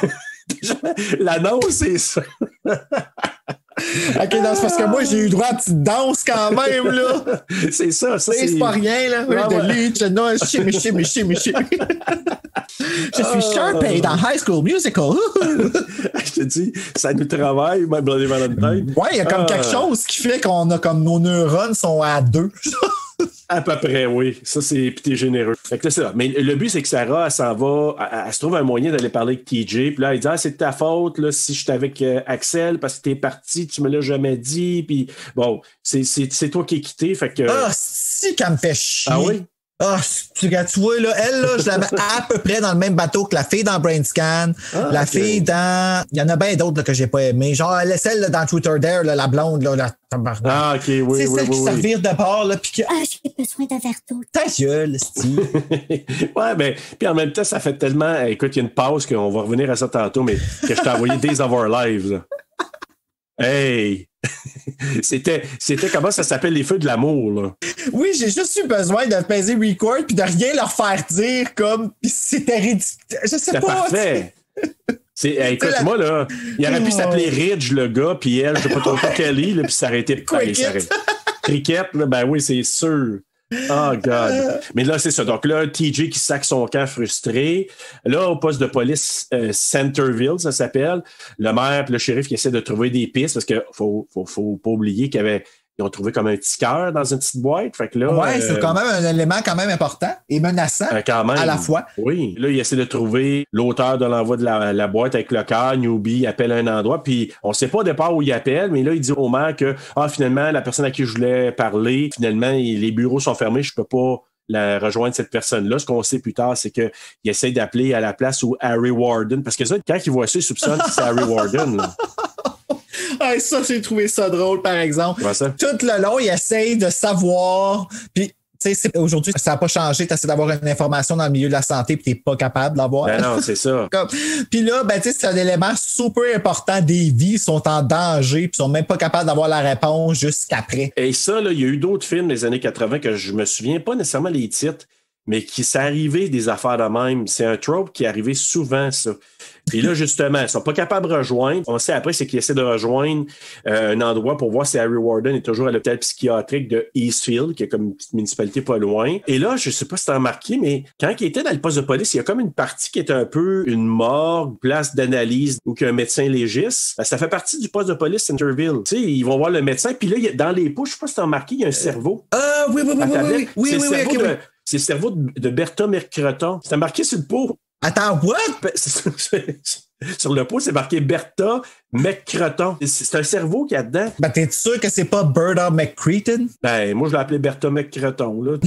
Speaker 1: L'annonce, c'est ça.
Speaker 5: OK, non, c'est parce que moi, j'ai eu droit à une petite danse quand même, là.
Speaker 1: C'est ça.
Speaker 5: C'est pas rien, là. Je suis Sharpay dans High School Musical.
Speaker 1: Je te dis, ça nous travaille, même Bloody Valentine.
Speaker 5: Ouais, il y a comme quelque chose qui fait qu'on a comme nos neurones sont à 2.
Speaker 1: À peu près, oui. Ça, c'est... Puis t'es généreux. Fait que là, c'est ça. Mais le but, c'est que Sarah, elle s'en va... Elle se trouve un moyen d'aller parler avec TJ. Puis là, elle dit, c'est de ta faute, là, si j'étais avec Axel, parce que t'es parti, tu me l'as jamais dit. Puis bon, c'est toi qui es quitté. Fait que...
Speaker 5: Ah, si, qu'elle me fait chier.
Speaker 1: Ah oui?
Speaker 5: Ah, tu vois, là, elle, là, je la mets à peu près dans le même bateau que la fille dans Brainscan, la fille dans... Il y en a bien d'autres là, que j'ai pas aimé. Genre, celle là, dans Truth or Dare, là, la blonde, là, la tabarnak.
Speaker 1: Ah, OK, oui,
Speaker 5: c'est celle qui servir de bord, là, puis que...
Speaker 9: Ah, j'ai besoin d'un verre d'eau.
Speaker 5: Ta gueule, Steve.
Speaker 1: Ouais, ben, puis en même temps, ça fait tellement... Écoute, il y a une pause qu'on va revenir à ça tantôt, mais que je t'ai envoyé Days of Our Lives, là. Hey! C'était comment ça s'appelle, les feux de l'amour, là.
Speaker 5: Oui, j'ai juste eu besoin de peser record puis de rien leur faire dire comme pis c'était ridicule. Je sais pas.
Speaker 1: Parfait. Écoute, moi, là, il aurait pu s'appeler Ridge, le gars, puis elle, je sais pas trop Kelly, là, puis ça aurait été... Cricket, là, ben oui, c'est sûr. Oh, God. Mais là, c'est ça. Donc là, TJ qui sac son camp frustré. Là, au poste de police Centerville, ça s'appelle, le maire et le shérif qui essaient de trouver des pistes parce qu'il faut pas oublier ils ont trouvé comme un petit cœur dans une petite boîte. Fait que là,
Speaker 5: ouais, c'est quand même un élément quand même important et menaçant
Speaker 1: quand même,
Speaker 5: à la fois.
Speaker 1: Oui. Là, il essaie de trouver l'auteur de l'envoi de la boîte avec le cœur. Newbie appelle un endroit. Puis on sait pas au départ où il appelle, mais là, il dit au maire que finalement, la personne à qui je voulais parler, finalement, les bureaux sont fermés, je peux pas rejoindre cette personne-là. Ce qu'on sait plus tard, c'est qu'il essaie d'appeler à la place où Harry Warden, parce que ça, quand il voit ça, il soupçonne que c'est Harry Warden. Là.
Speaker 5: Ah, ça, j'ai trouvé ça drôle, par exemple.
Speaker 1: Ça?
Speaker 5: Tout le long, il essaye de savoir. Puis, tu sais, aujourd'hui, ça n'a pas changé. Tu essaies d'avoir une information dans le milieu de la santé puis tu n'es pas capable d'avoir.
Speaker 1: Ben non, c'est ça.
Speaker 5: Puis là, ben, tu sais, c'est un élément super important. Des vies sont en danger puis sont même pas capables d'avoir la réponse jusqu'après.
Speaker 1: Et ça, là, il y a eu d'autres films des années 80 que je me souviens pas nécessairement les titres, mais qui s'est arrivé des affaires de même. C'est un trope qui est arrivé souvent, ça. Puis là, justement, ils sont pas capables de rejoindre. On sait après, c'est qu'ils essaient de rejoindre un endroit pour voir si Harry Warden est toujours à l'hôpital psychiatrique de Eastfield, qui est comme une petite municipalité pas loin. Et là, je sais pas si t'as remarqué, mais quand il était dans le poste de police, il y a comme une partie qui est un peu une morgue, place d'analyse où il y a un médecin légiste. Ça fait partie du poste de police Centerville. Tu sais, ils vont voir le médecin, puis là, dans les poches, je sais pas si t'as remarqué, il y a un cerveau.
Speaker 5: Oui,
Speaker 1: c'est le cerveau de Bertha McCreton. C'est marqué sur le pot.
Speaker 5: Attends, what?
Speaker 1: Sur le pot, c'est marqué Bertha McCreton. C'est un cerveau qu'il y a dedans.
Speaker 5: Ben, t'es sûr que c'est pas Bertha McCreton?
Speaker 1: Ben, moi, je l'ai appelé Bertha McCreton, là.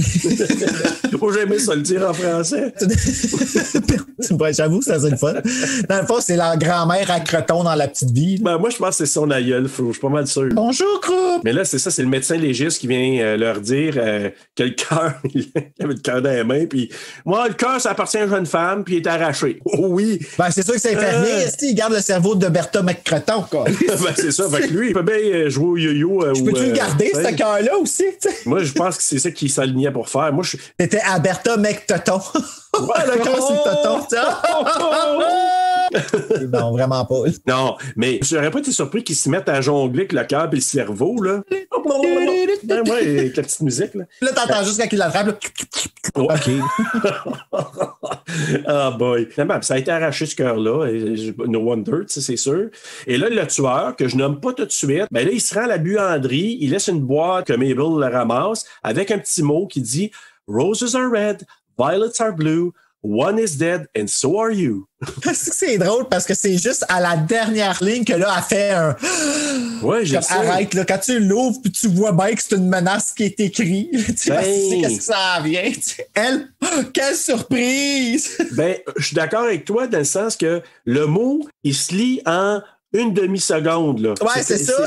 Speaker 1: Moi, j'aimais ça le dire en français.
Speaker 5: J'avoue, ça c'est le fun. Dans le fond, c'est la grand-mère à Creton dans La Petite Vie.
Speaker 1: Ben, moi, je pense que c'est son aïeul, je suis pas mal sûr.
Speaker 5: Bonjour, groupe!
Speaker 1: Mais là, c'est ça, c'est le médecin légiste qui vient leur dire que le cœur, il avait le cœur dans les mains, puis moi, le cœur, ça appartient à une jeune femme, puis il est arraché. Oh oui!
Speaker 5: Ben, c'est sûr que c'est infirmier. Il garde le cerveau de Bertha McCreton, quoi.
Speaker 1: Ben, c'est ça. Fait que lui, il peut bien jouer au yo-yo.
Speaker 5: Je peux-tu le garder, ce cœur-là aussi?
Speaker 1: Moi, je pense que c'est ça qu'il s'alignait pour faire. Moi,
Speaker 5: C'était à Bertha McToton. Ouais, le cœur, c'est le toton. Non, vraiment pas.
Speaker 1: Non, mais j'aurais pas été surpris qu'ils se mettent à jongler avec le cœur et le cerveau, là. Ouais, avec la petite musique, là.
Speaker 5: Là, t'entends juste quand il l'attrape, là.
Speaker 1: OK. Ah, boy. Ça a été arraché, ce cœur-là. No wonder, tu sais, c'est sûr. Et là, le tueur, que je nomme pas tout de suite, ben là, il se rend à la buanderie, il laisse une boîte que Mabel la ramasse avec un petit mot qui dit « Roses are red, violets are blue, One is dead and so are you.
Speaker 5: C'est drôle parce que c'est juste à la dernière ligne que là, elle fait un.
Speaker 1: Ouais, je sais.
Speaker 5: Arrête, là. Quand tu l'ouvres, puis tu vois bien que c'est une menace qui est écrite. Tu sais, parce que tu sais qu'est-ce que ça vient. Elle, quelle surprise!
Speaker 1: Ben, je suis d'accord avec toi dans le sens que le mot, il se lit en une demi-seconde, là.
Speaker 5: Ouais, c'est ça.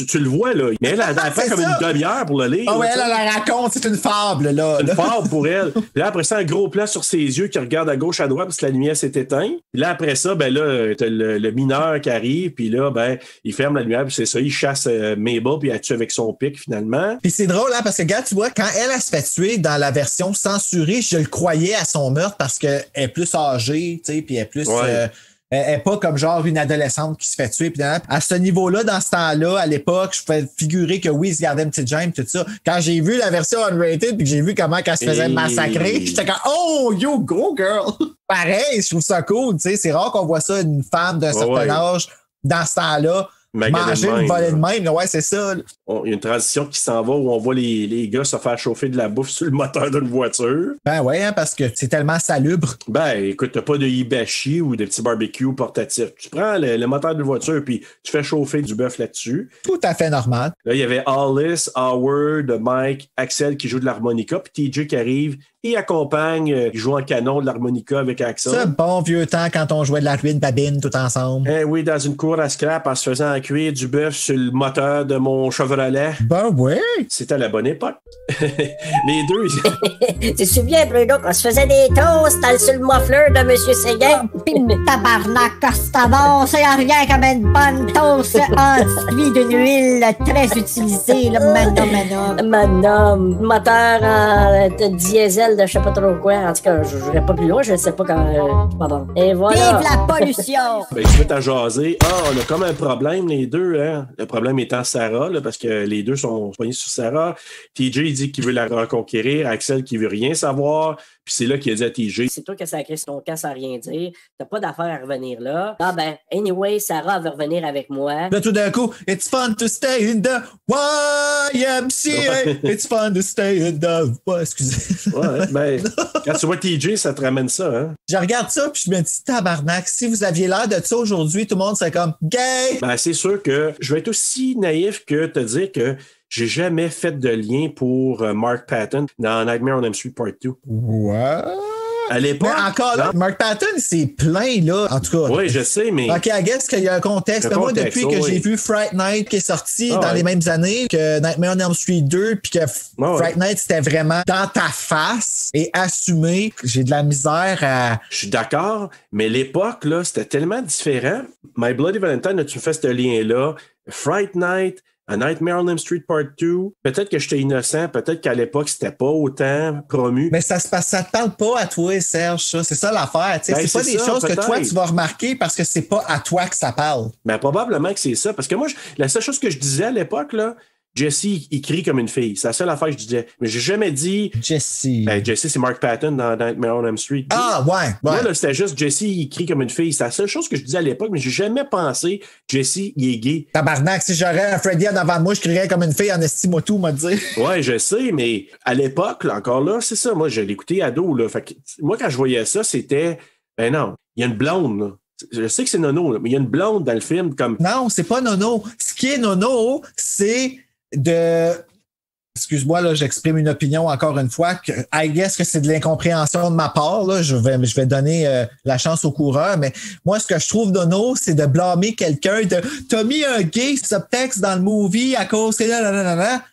Speaker 1: Tu le vois, là. Mais elle fait comme une demi-heure pour le lire.
Speaker 5: Ah ouais, elle la raconte, c'est une fable, là.
Speaker 1: C'est une fable pour elle. Puis là, après ça, un gros plan sur ses yeux qui regarde à gauche, à droite, parce que la lumière s'est éteinte. Puis là, après ça, ben là, t'as le mineur qui arrive, puis là, ben, il ferme la lumière, puis c'est ça, il chasse Mabel, puis elle tue avec son pic, finalement.
Speaker 5: Puis c'est drôle, hein, parce que, regarde, tu vois, quand elle se fait tuer dans la version censurée, je le croyais à son meurtre parce qu'elle est plus âgée, tu sais, puis elle est plus...
Speaker 1: Ouais.
Speaker 5: Elle n'est pas comme genre une adolescente qui se fait tuer. Puis à ce niveau-là, dans ce temps-là, à l'époque, je pouvais figurer que oui, il se gardait une petite gemme, tout ça. Quand j'ai vu la version unrated puis que j'ai vu comment elle se faisait massacrer, j'étais comme « Oh, you go, girl! » Pareil, je trouve ça cool. Tu sais, c'est rare qu'on voit ça, une femme d'un certain âge, dans ce temps-là, manger une volée de même. Ouais, c'est ça.
Speaker 1: Il y a une transition qui s'en va où on voit les gars se faire chauffer de la bouffe sur le moteur d'une voiture.
Speaker 5: Ben ouais, hein, parce que c'est tellement salubre.
Speaker 1: Ben écoute, t'as pas de hibachi ou de petits barbecues portatifs. Tu prends le moteur d'une voiture puis tu fais chauffer du bœuf là-dessus.
Speaker 5: Tout à fait normal.
Speaker 1: Là, il y avait Alice, Howard, Mike, Axel qui joue de l'harmonica, puis TJ qui arrive et accompagne, qui joue en canon de l'harmonica avec Axel.
Speaker 5: Ce bon vieux temps quand on jouait de la ruine babine tout ensemble.
Speaker 1: Eh oui, dans une cour à scrap en se faisant cuire du bœuf sur le moteur de mon Chevrolet.
Speaker 5: Ben oui.
Speaker 1: C'était à la bonne époque. Les deux.
Speaker 9: Tu te souviens, Bruno, qu'on se faisait des toasts sur le muffler de M. Séguin?
Speaker 6: Tabarnak, Costavon, c'est rien comme une bonne toast enduit d'une huile très utilisée, le
Speaker 9: Magnum. Moteur en diesel de je sais pas trop quoi. En tout cas, je n'irai pas plus loin, je ne sais pas quand. Pardon. Et voilà.
Speaker 6: Vive la pollution!
Speaker 1: Ben, ils se mettent à jaser. On a comme un problème, les deux. Hein? Le problème étant Sarah, là, parce que les deux sont poignés sur Sarah. TJ, il dit qu'il veut la reconquérir. Axel, qui veut rien savoir. Puis c'est là qu'il a dit à TJ.
Speaker 7: C'est toi qui as sacré sur ton camp sans rien dire. T'as pas d'affaire à revenir là. Ah ben, anyway, Sarah veut revenir avec moi.
Speaker 5: Là, tout d'un coup, it's fun to stay in the YMCA. It's fun to stay in the... excusez.
Speaker 1: Ouais, ben, quand tu vois TJ, ça te ramène ça, hein?
Speaker 5: Je regarde ça, puis je me dis, tabarnak, si vous aviez l'air de ça aujourd'hui, tout le monde serait comme gay.
Speaker 1: Ben, c'est sûr que je vais être aussi naïf que te dire que j'ai jamais fait de lien pour Mark Patton dans Nightmare on Elm Street Part 2.
Speaker 5: Ouais.
Speaker 1: À l'époque.
Speaker 5: Mais encore là, Mark Patton, c'est plein, là. En tout cas.
Speaker 1: Oui, je sais, mais.
Speaker 5: OK, I guess qu'il y a un contexte. Mais moi, depuis que j'ai vu Fright Night qui est sorti dans les mêmes années que Nightmare on Elm Street 2, puis que Fright Night, c'était vraiment dans ta face et assumé, j'ai de la misère à.
Speaker 1: Je suis d'accord, mais l'époque, là, c'était tellement différent. My Bloody Valentine, tu me fais ce lien-là. Fright Night. A Nightmare on Elm Street Part 2. Peut-être que j'étais innocent, peut-être qu'à l'époque, c'était pas autant promu.
Speaker 5: Mais ça te parle pas à toi, Serge, ça. C'est ça l'affaire. Ben, c'est pas des choses que toi, tu vas remarquer parce que c'est pas à toi que ça parle.
Speaker 1: Ben, probablement que c'est ça. Parce que moi, la seule chose que je disais à l'époque, là, Jesse, il crie comme une fille. C'est la seule affaire que je disais. Mais j'ai jamais dit...
Speaker 5: Jesse.
Speaker 1: Ben, Jesse, c'est Mark Patton dans Nightmare on Elm Street.
Speaker 5: Ah, ouais.
Speaker 1: Moi, là, c'était juste Jesse, il crie comme une fille. C'est la seule chose que je disais à l'époque, mais j'ai jamais pensé Jesse, il est gay.
Speaker 5: Tabarnak, si j'aurais un Freddy en avant de moi, je crierais comme une fille en estime tout, m'a dit.
Speaker 1: Ouais, je sais, mais à l'époque, là, encore là, c'est ça. Moi, je l'écoutais ado, là. Fait que, moi, quand je voyais ça, c'était... Ben non, il y a une blonde, là. Je sais que c'est Nono, là, mais il y a une blonde dans le film comme...
Speaker 5: Non, c'est pas Nono. Ce qui est Nono, c'est excuse-moi, là, j'exprime une opinion encore une fois. I guess que c'est de l'incompréhension de ma part. Là. Je vais donner la chance au coureur, mais moi, ce que je trouve Nono, c'est de blâmer quelqu'un de t'as mis un gay subtexte dans le movie à cause que là.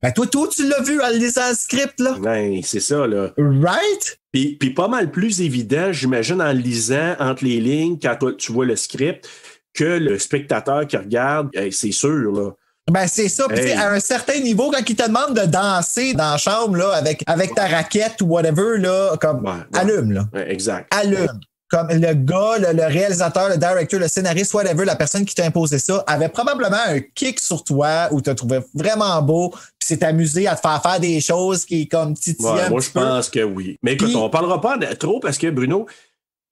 Speaker 5: Ben toi, tu l'as vu en lisant le script, là.
Speaker 1: Ben, c'est ça, là.
Speaker 5: Right?
Speaker 1: Puis pas mal plus évident, j'imagine, en lisant entre les lignes, quand toi, tu vois le script, que le spectateur qui regarde, c'est sûr, là.
Speaker 5: Ben, c'est ça. Puis, à un certain niveau, quand il te demande de danser dans la chambre, là, avec ta raquette ou whatever, là, comme, allume, là.
Speaker 1: Ouais, exact.
Speaker 5: Allume. Ouais. Comme le gars, le réalisateur, le directeur, le scénariste, whatever, la personne qui t'a imposé ça, avait probablement un kick sur toi où t'as trouvé vraiment beau, puis s'est amusé à te faire des choses qui, comme, titillent un
Speaker 1: moi,
Speaker 5: petit
Speaker 1: je
Speaker 5: peu.
Speaker 1: pense que oui. Mais écoute, on parlera pas trop parce que, Bruno,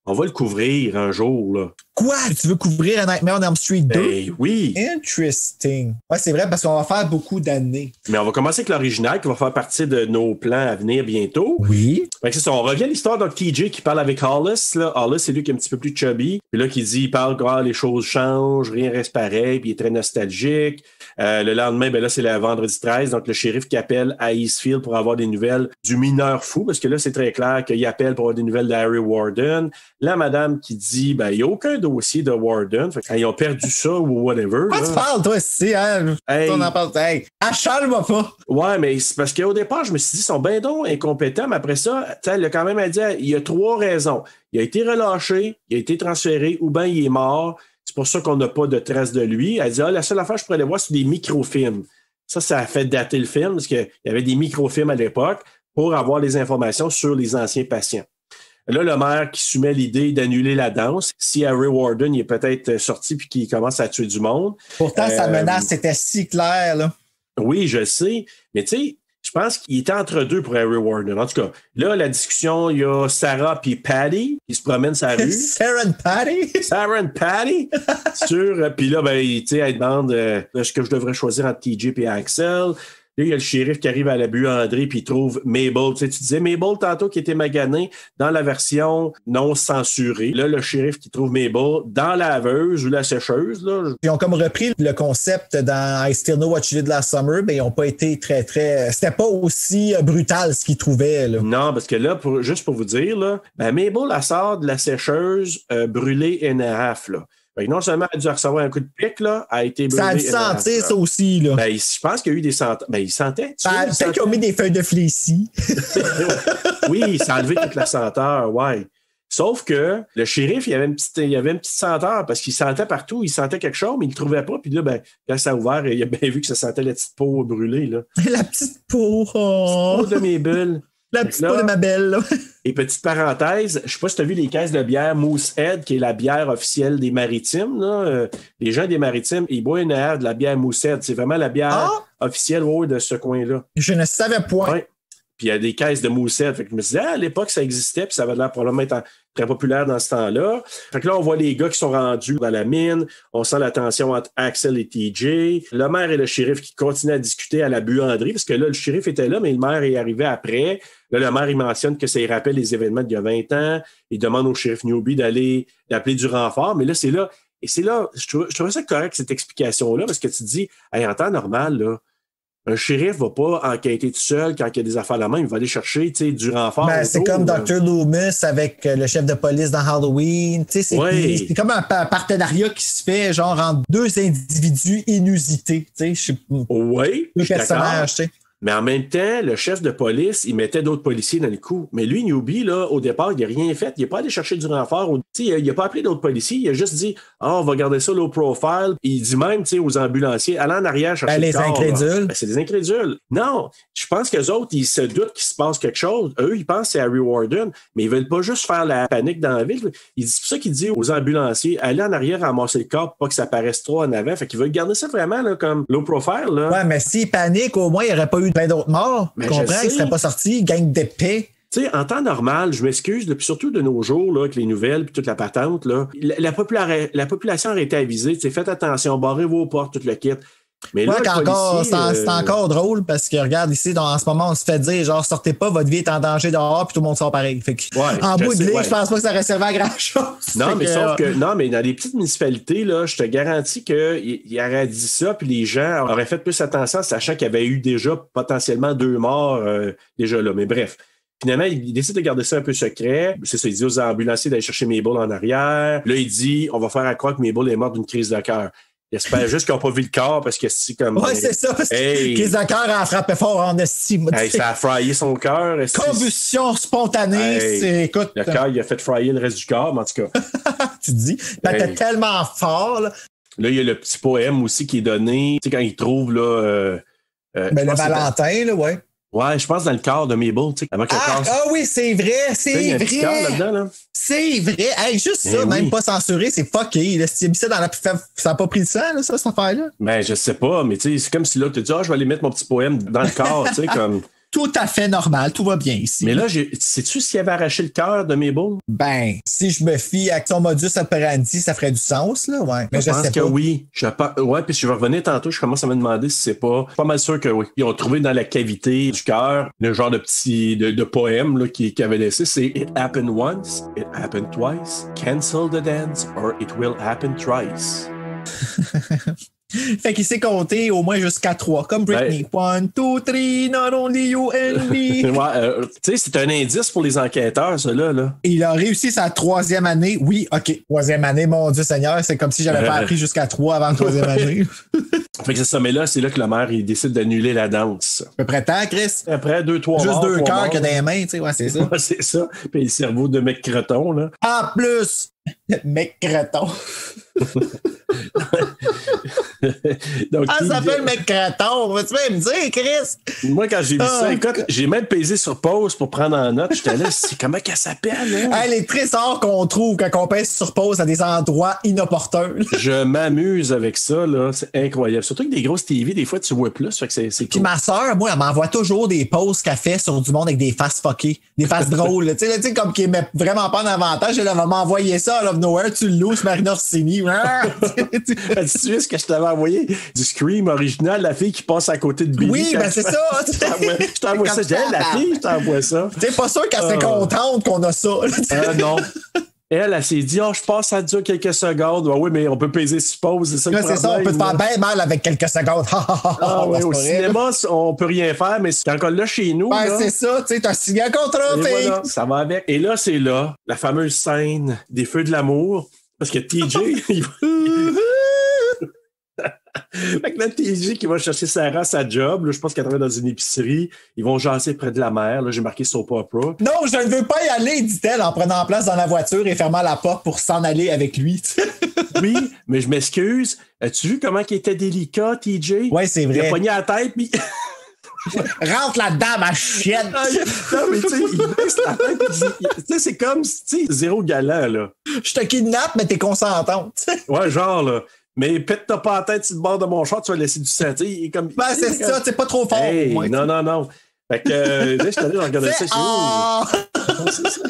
Speaker 1: on va le couvrir un jour, là.
Speaker 5: Quoi? Tu veux couvrir un Nightmare on Elm Street 2?
Speaker 1: Ben oui.
Speaker 5: Interesting. Ouais, c'est vrai, parce qu'on va faire beaucoup d'années.
Speaker 1: Mais on va commencer avec l'original qui va faire partie de nos plans à venir bientôt.
Speaker 5: Oui.
Speaker 1: Fait que c'est ça, on revient à l'histoire de TJ qui parle avec Hollis. Là. Hollis, c'est lui qui est un petit peu plus chubby. Puis là, il parle que les choses changent, rien reste pareil, puis il est très nostalgique. Le lendemain, ben là, c'est le vendredi 13, donc le shérif qui appelle à Eastfield pour avoir des nouvelles du mineur fou, parce que là, c'est très clair qu'il appelle pour avoir des nouvelles d'Harry Warden. La madame qui dit, ben, il n'y a aucun dossier de Warden. Fait qu'ils ont perdu ça ou whatever.
Speaker 5: Pourquoi tu parles, toi, ici, hein?
Speaker 1: Hey.
Speaker 5: On en parle. Hey, achale-moi pas.
Speaker 1: Ouais, mais c'est parce qu'au départ, je me suis dit, ils sont bien donc incompétents, mais après ça, elle a quand même dit, il y a 3 raisons. Il a été relâché, il a été transféré, ou bien il est mort. C'est pour ça qu'on n'a pas de traces de lui. Elle dit, la seule affaire que je pourrais aller voir, c'est des microfilms. Ça a fait dater le film, parce qu'il y avait des microfilms à l'époque pour avoir les informations sur les anciens patients. Là, le maire qui soumet l'idée d'annuler la danse, si Harry Warden il est peut-être sorti puis qu'il commence à tuer du monde.
Speaker 5: Pourtant, sa menace était si claire, là.
Speaker 1: Oui, je sais. Mais tu sais, je pense qu'il était entre deux pour Harry Warden. En tout cas, là, la discussion, il y a Sarah puis Patty qui se promènent sur la rue.
Speaker 5: Sarah and Patty?
Speaker 1: Sarah and Patty. Puis là, ben, tu sais, elle demande est-ce que je devrais choisir entre TJ et Axel. Là, il y a le shérif qui arrive à la buanderie puis il trouve Mabel. Tu sais, tu disais Mabel tantôt qui était maganée dans la version non censurée. Là, le shérif qui trouve Mabel dans la laveuse ou la sécheuse. Là.
Speaker 5: Ils ont comme repris le concept dans I Still Know What You Did Last Summer, mais ils n'ont pas été très... C'était pas aussi brutal ce qu'ils trouvaient. Là.
Speaker 1: Non, parce que là, juste pour vous dire, là, ben Mabel, elle sort de la sécheuse brûlée in half, là. Non seulement elle a dû recevoir un coup de pic, là, a été brûlée.
Speaker 5: Ça a dû sentir, ça aussi, là.
Speaker 1: Ben, je pense qu'il y a eu des senteurs. Ben, il sentait.
Speaker 5: Peut-être qu'ils ont mis des feuilles de flécie.
Speaker 1: Oui, ça a enlevé toute la senteur, ouais. Sauf que le shérif, il y avait une petite senteur parce qu'il sentait partout, il sentait quelque chose, mais il ne le trouvait pas. Puis là, ben, quand ça a ouvert, il a bien vu que ça sentait la petite peau brûlée, là.
Speaker 5: La petite peau, oh.
Speaker 1: La petite peau de mes bulles.
Speaker 5: La petite peau de ma belle, là.
Speaker 1: Et petite parenthèse, je sais pas si tu as vu les caisses de bière Moosehead, qui est la bière officielle des Maritimes. Là. Les gens des Maritimes, ils boivent de la bière Moosehead. C'est vraiment la bière officielle de ce coin-là.
Speaker 5: Je ne savais point.
Speaker 1: Ouais. Puis il y a des caisses de Moosehead. Fait que je me disais, à l'époque, ça existait, puis ça avait l'air probablement être très populaire dans ce temps-là. Fait que là, on voit les gars qui sont rendus dans la mine. On sent la tension entre Axel et TJ. Le maire et le shérif qui continuent à discuter à la buanderie, parce que là, le shérif était là, mais le maire est arrivé après. Là, le maire, il mentionne que ça y rappelle les événements d'il y a 20 ans. Il demande au shérif Newby d'appeler du renfort. Mais là, c'est là. Et c'est là, je trouvais ça correct, cette explication-là, parce que tu te dis, hey, en temps normal, là, un shérif va pas enquêter tout seul quand il y a des affaires à la main. Il va aller chercher du renfort.
Speaker 5: Ben, c'est comme Dr. Loomis avec le chef de police dans Halloween. C'est comme un partenariat qui se fait genre entre 2 individus inusités.
Speaker 1: Oui.
Speaker 5: 2 personnages.
Speaker 1: Mais en même temps, le chef de police, il mettait d'autres policiers dans le coup. Mais lui, Newby, là, au départ, il n'a rien fait. Il n'est pas allé chercher du renfort. Il n'a pas appelé d'autres policiers. Il a juste dit on va garder ça low profile. Il dit même aux ambulanciers allez en arrière chercher le corps.
Speaker 5: Incrédules.
Speaker 1: C'est des incrédules. Non, je pense qu'eux autres, ils se doutent qu'il se passe quelque chose. Eux, ils pensent que c'est Harry Warden, mais ils veulent pas juste faire la panique dans la ville. C'est pour ça qu'il dit aux ambulanciers allez en arrière ramasser le corps pour pas que ça paraisse trop en avant. Fait qu'ils veulent garder ça vraiment là, comme low profile. Là.
Speaker 5: Ouais, mais s'ils paniquent, au moins, il n'y aurait pas eu plein d'autres morts. Tu comprends? Ils ne seraient pas sortis, ils gagnent d'épée.
Speaker 1: Tu sais, en temps normal, je m'excuse, puis surtout de nos jours, là, avec les nouvelles puis toute la patente, là, la population aurait été avisée. Faites attention, barrez vos portes, tout le kit. Mais là,
Speaker 5: c'est encore drôle parce que, regarde, ici, en ce moment, on se fait dire, genre, sortez pas, votre vie est en danger dehors, puis tout le monde sort pareil. Fait que, en bout de ligne, je pense pas que ça aurait servi à grand-chose.
Speaker 1: Non, mais mais dans les petites municipalités, là, je te garantis qu'il aurait dit ça, puis les gens auraient fait plus attention, sachant qu'il y avait eu déjà potentiellement 2 morts déjà là. Mais bref. Finalement, il décide de garder ça un peu secret. C'est ça, il dit aux ambulanciers d'aller chercher Mabel en arrière. Là, il dit, on va faire à croire que Mabel est morte d'une crise de cœur. J'espère juste qu'ils n'ont pas vu le corps parce que c'est comme.
Speaker 5: Ouais, c'est ça. Parce que crise de cœur a frappé fort en estime.
Speaker 1: Ça a fryé son cœur.
Speaker 5: Combustion spontanée. Écoute.
Speaker 1: Le cœur, il a fait fryer le reste du corps, mais en tout cas.
Speaker 5: Tu te dis, t'es tellement fort. Là,
Speaker 1: il y a le petit poème aussi qui est donné. Tu sais, quand il trouve là.
Speaker 5: Le Valentin, là, ouais.
Speaker 1: Ouais, je pense dans le corps de Mabel, tu sais.
Speaker 5: Oui, c'est vrai, c'est vrai. Il y a un là-dedans, là. C'est vrai. Hey, juste ça, même pas censuré, c'est fucké. S'il a mis ça dans la... Ça n'a pas pris le sang, là, ça, cette affaire-là?
Speaker 1: Ben, je sais pas, mais tu sais, c'est comme si là, tu te dis, je vais aller mettre mon petit poème dans le corps, tu sais, comme...
Speaker 5: tout à fait normal. Tout va bien ici.
Speaker 1: Mais là, sais-tu s'il avait arraché le cœur de Mabel?
Speaker 5: Ben, si je me fie à son modus operandi, ça ferait du sens, là, ouais. Mais
Speaker 1: je pense que oui. Ouais, puis je vais revenir tantôt, je commence à me demander si c'est pas mal sûr que oui. Ils ont trouvé dans la cavité du cœur le genre de petit de poème là, qui avait laissé. C'est It happened once, it happened twice, cancel the dance or it will happen thrice.
Speaker 5: Fait qu'il s'est compté au moins jusqu'à 3, comme Britney. 1, 2, 3, not only you and me.
Speaker 1: Ouais, tu sais, c'est un indice pour les enquêteurs, ça là.
Speaker 5: Il a réussi sa 3e année. Oui, OK. 3e année, mon Dieu Seigneur, c'est comme si j'avais pas appris jusqu'à 3 avant la 3e année. À peu près temps, Chris?
Speaker 1: Après 2-3
Speaker 5: Juste 2 cœurs que dans les mains, tu sais, ouais, c'est ça.
Speaker 1: Ouais, c'est ça. Puis le cerveau de mec creton, là.
Speaker 5: En plus! Mec creton.
Speaker 1: Donc,
Speaker 5: ça s'appelle mec creton. Vas-tu me dire, Chris?
Speaker 1: Moi, quand j'ai vu ça, écoute, j'ai même pesé sur pause pour prendre en note. J'étais là, comment qu'elle s'appelle? Hein?
Speaker 5: Elle est très rare qu'on trouve quand on pèse sur pause à des endroits inopportuns.
Speaker 1: Je m'amuse avec ça, là. C'est incroyable. Surtout que des grosses TV, des fois, tu vois plus. Fait que c'est
Speaker 5: Puis cool. Ma soeur, moi, elle m'envoie toujours des posts qu'elle fait sur du monde avec des faces fuckées, des faces drôles. Tu sais, comme qui met vraiment pas en avantage. Elle va m'envoyer ça, out of nowhere, tu le loues, Marina Orsini.
Speaker 1: Tu sais ce que je t'avais envoyé? Du Scream original, la fille qui passe à côté de Billy.
Speaker 5: Oui, ben c'est ça.
Speaker 1: Je t'envoie ça. La fille, je t'envoie ça.
Speaker 5: T'es pas sûr qu'elle serait contente qu'on a ça.
Speaker 1: Non. Elle s'est dit, je passe à dire quelques secondes. Oui, mais on peut peser suppose. C'est ça le problème.
Speaker 5: C'est ça, on peut te faire bien mal avec quelques secondes.
Speaker 1: Ouais, au cinéma, on peut rien faire, mais quand on l'a chez nous.
Speaker 5: Ben,
Speaker 1: là,
Speaker 5: c'est ça, tu sais, t'as signé un contrat,
Speaker 1: voilà, ça va avec. Et là, c'est là, la fameuse scène des Feux de l'amour. Parce que TJ, Fait que là, TJ qui va chercher Sarah sa job, là, je pense qu'elle travaille dans une épicerie, ils vont jaser près de la mer, là, j'ai marqué soap opera.
Speaker 5: Non, je ne veux pas y aller, dit-elle en prenant place dans la voiture et fermant la porte pour s'en aller avec lui.
Speaker 1: Oui, mais je m'excuse. As-tu vu comment il était délicat, TJ?
Speaker 5: Oui, c'est vrai.
Speaker 1: Il a pogné la tête, puis...
Speaker 5: Rentre là-dedans, ma chienne!
Speaker 1: Non, mais tu sais, il baisse la tête. Tu sais, c'est comme, tu sais, zéro galant, là.
Speaker 5: Je te kidnappe, mais t'es consentante.
Speaker 1: Ouais, genre, là. Mais pète-toi pas la tête sur le bord de mon char, tu vas laisser du sang. Comme,
Speaker 5: ben, c'est ça, c'est pas trop fort.
Speaker 1: Hey, non. Fait que, là, je suis allé regarder ça. C'est ça.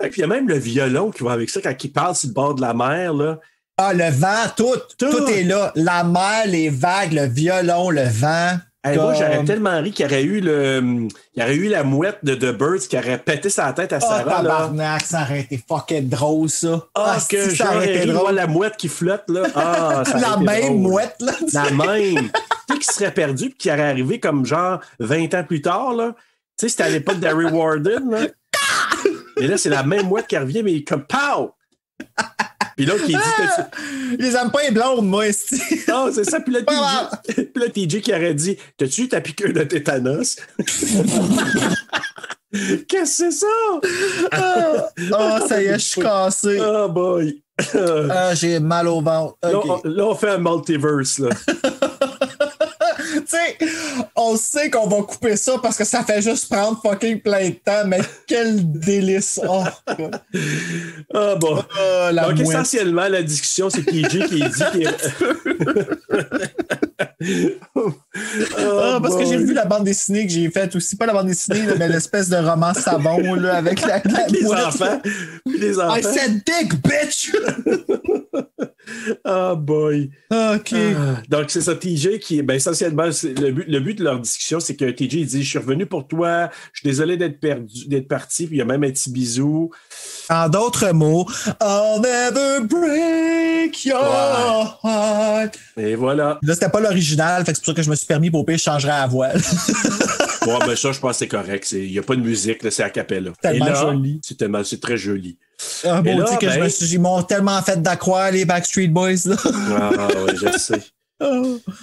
Speaker 1: Et puis, il y a même le violon qui va avec ça quand il parle sur le bord de la mer, là.
Speaker 5: Ah, le vent, tout est là. La mer, les vagues, le violon, le vent.
Speaker 1: Hey, moi, j'aurais tellement ri qu'il y aurait eu la mouette de The Birds qui aurait pété sa tête à Sarah.
Speaker 5: Tabarnak, ça aurait été fucking drôle, ça.
Speaker 1: Que j'aurais ri, moi, la mouette qui flotte, là.
Speaker 5: La même mouette, là.
Speaker 1: La même. Tu sais, qui serait perdu puis qui aurait arrivé comme genre 20 ans plus tard, là. Tu sais, c'était à l'époque d'Harry Warden, là. Et là, c'est la même mouette qui revient, mais comme pow! Puis l'autre qui dit...
Speaker 5: Ils aiment pas les blondes, moi, ici.
Speaker 1: Non, c'est ça. Puis là, TJ qui aurait dit, t'as-tu eu ta piqûre de tétanos? Qu'est-ce que c'est ça?
Speaker 5: Ça y est, je suis cassé.
Speaker 1: Oh boy.
Speaker 5: J'ai mal au ventre. Okay.
Speaker 1: Là, on fait un multiverse, là.
Speaker 5: Tu sais, on sait qu'on va couper ça parce que ça fait juste prendre fucking plein de temps, mais quel délice! Oh
Speaker 1: bon. Donc,
Speaker 5: mouette.
Speaker 1: essentiellement, la discussion, c'est TJ qui dit qu'il
Speaker 5: parce que j'ai vu la bande dessinée que j'ai faite aussi, pas la bande dessinée, mais l'espèce de roman savon là, avec
Speaker 1: les enfants. Les enfants.
Speaker 5: I said dick, bitch!
Speaker 1: Oh boy.
Speaker 5: OK.
Speaker 1: Donc, c'est ça, TJ qui, ben, essentiellement, le but de leur discussion, c'est que TJ il dit, je suis revenu pour toi, je suis désolé d'être parti, puis il y a même un petit bisou.
Speaker 5: En d'autres mots, I'll never break your heart.
Speaker 1: Et voilà.
Speaker 5: Là, c'était pas l'original, fait que c'est pour ça que je me suis permis, pour pire, je changerais à voile.
Speaker 1: Bon, ben ça, je pense que c'est correct. Il n'y a pas de musique, là, c'est a cappella.
Speaker 5: Tellement joli.
Speaker 1: C'est très joli.
Speaker 5: Bon, tu sais que ils m'ont tellement fait d'accroire, les Backstreet Boys, là.
Speaker 1: Oui, je sais.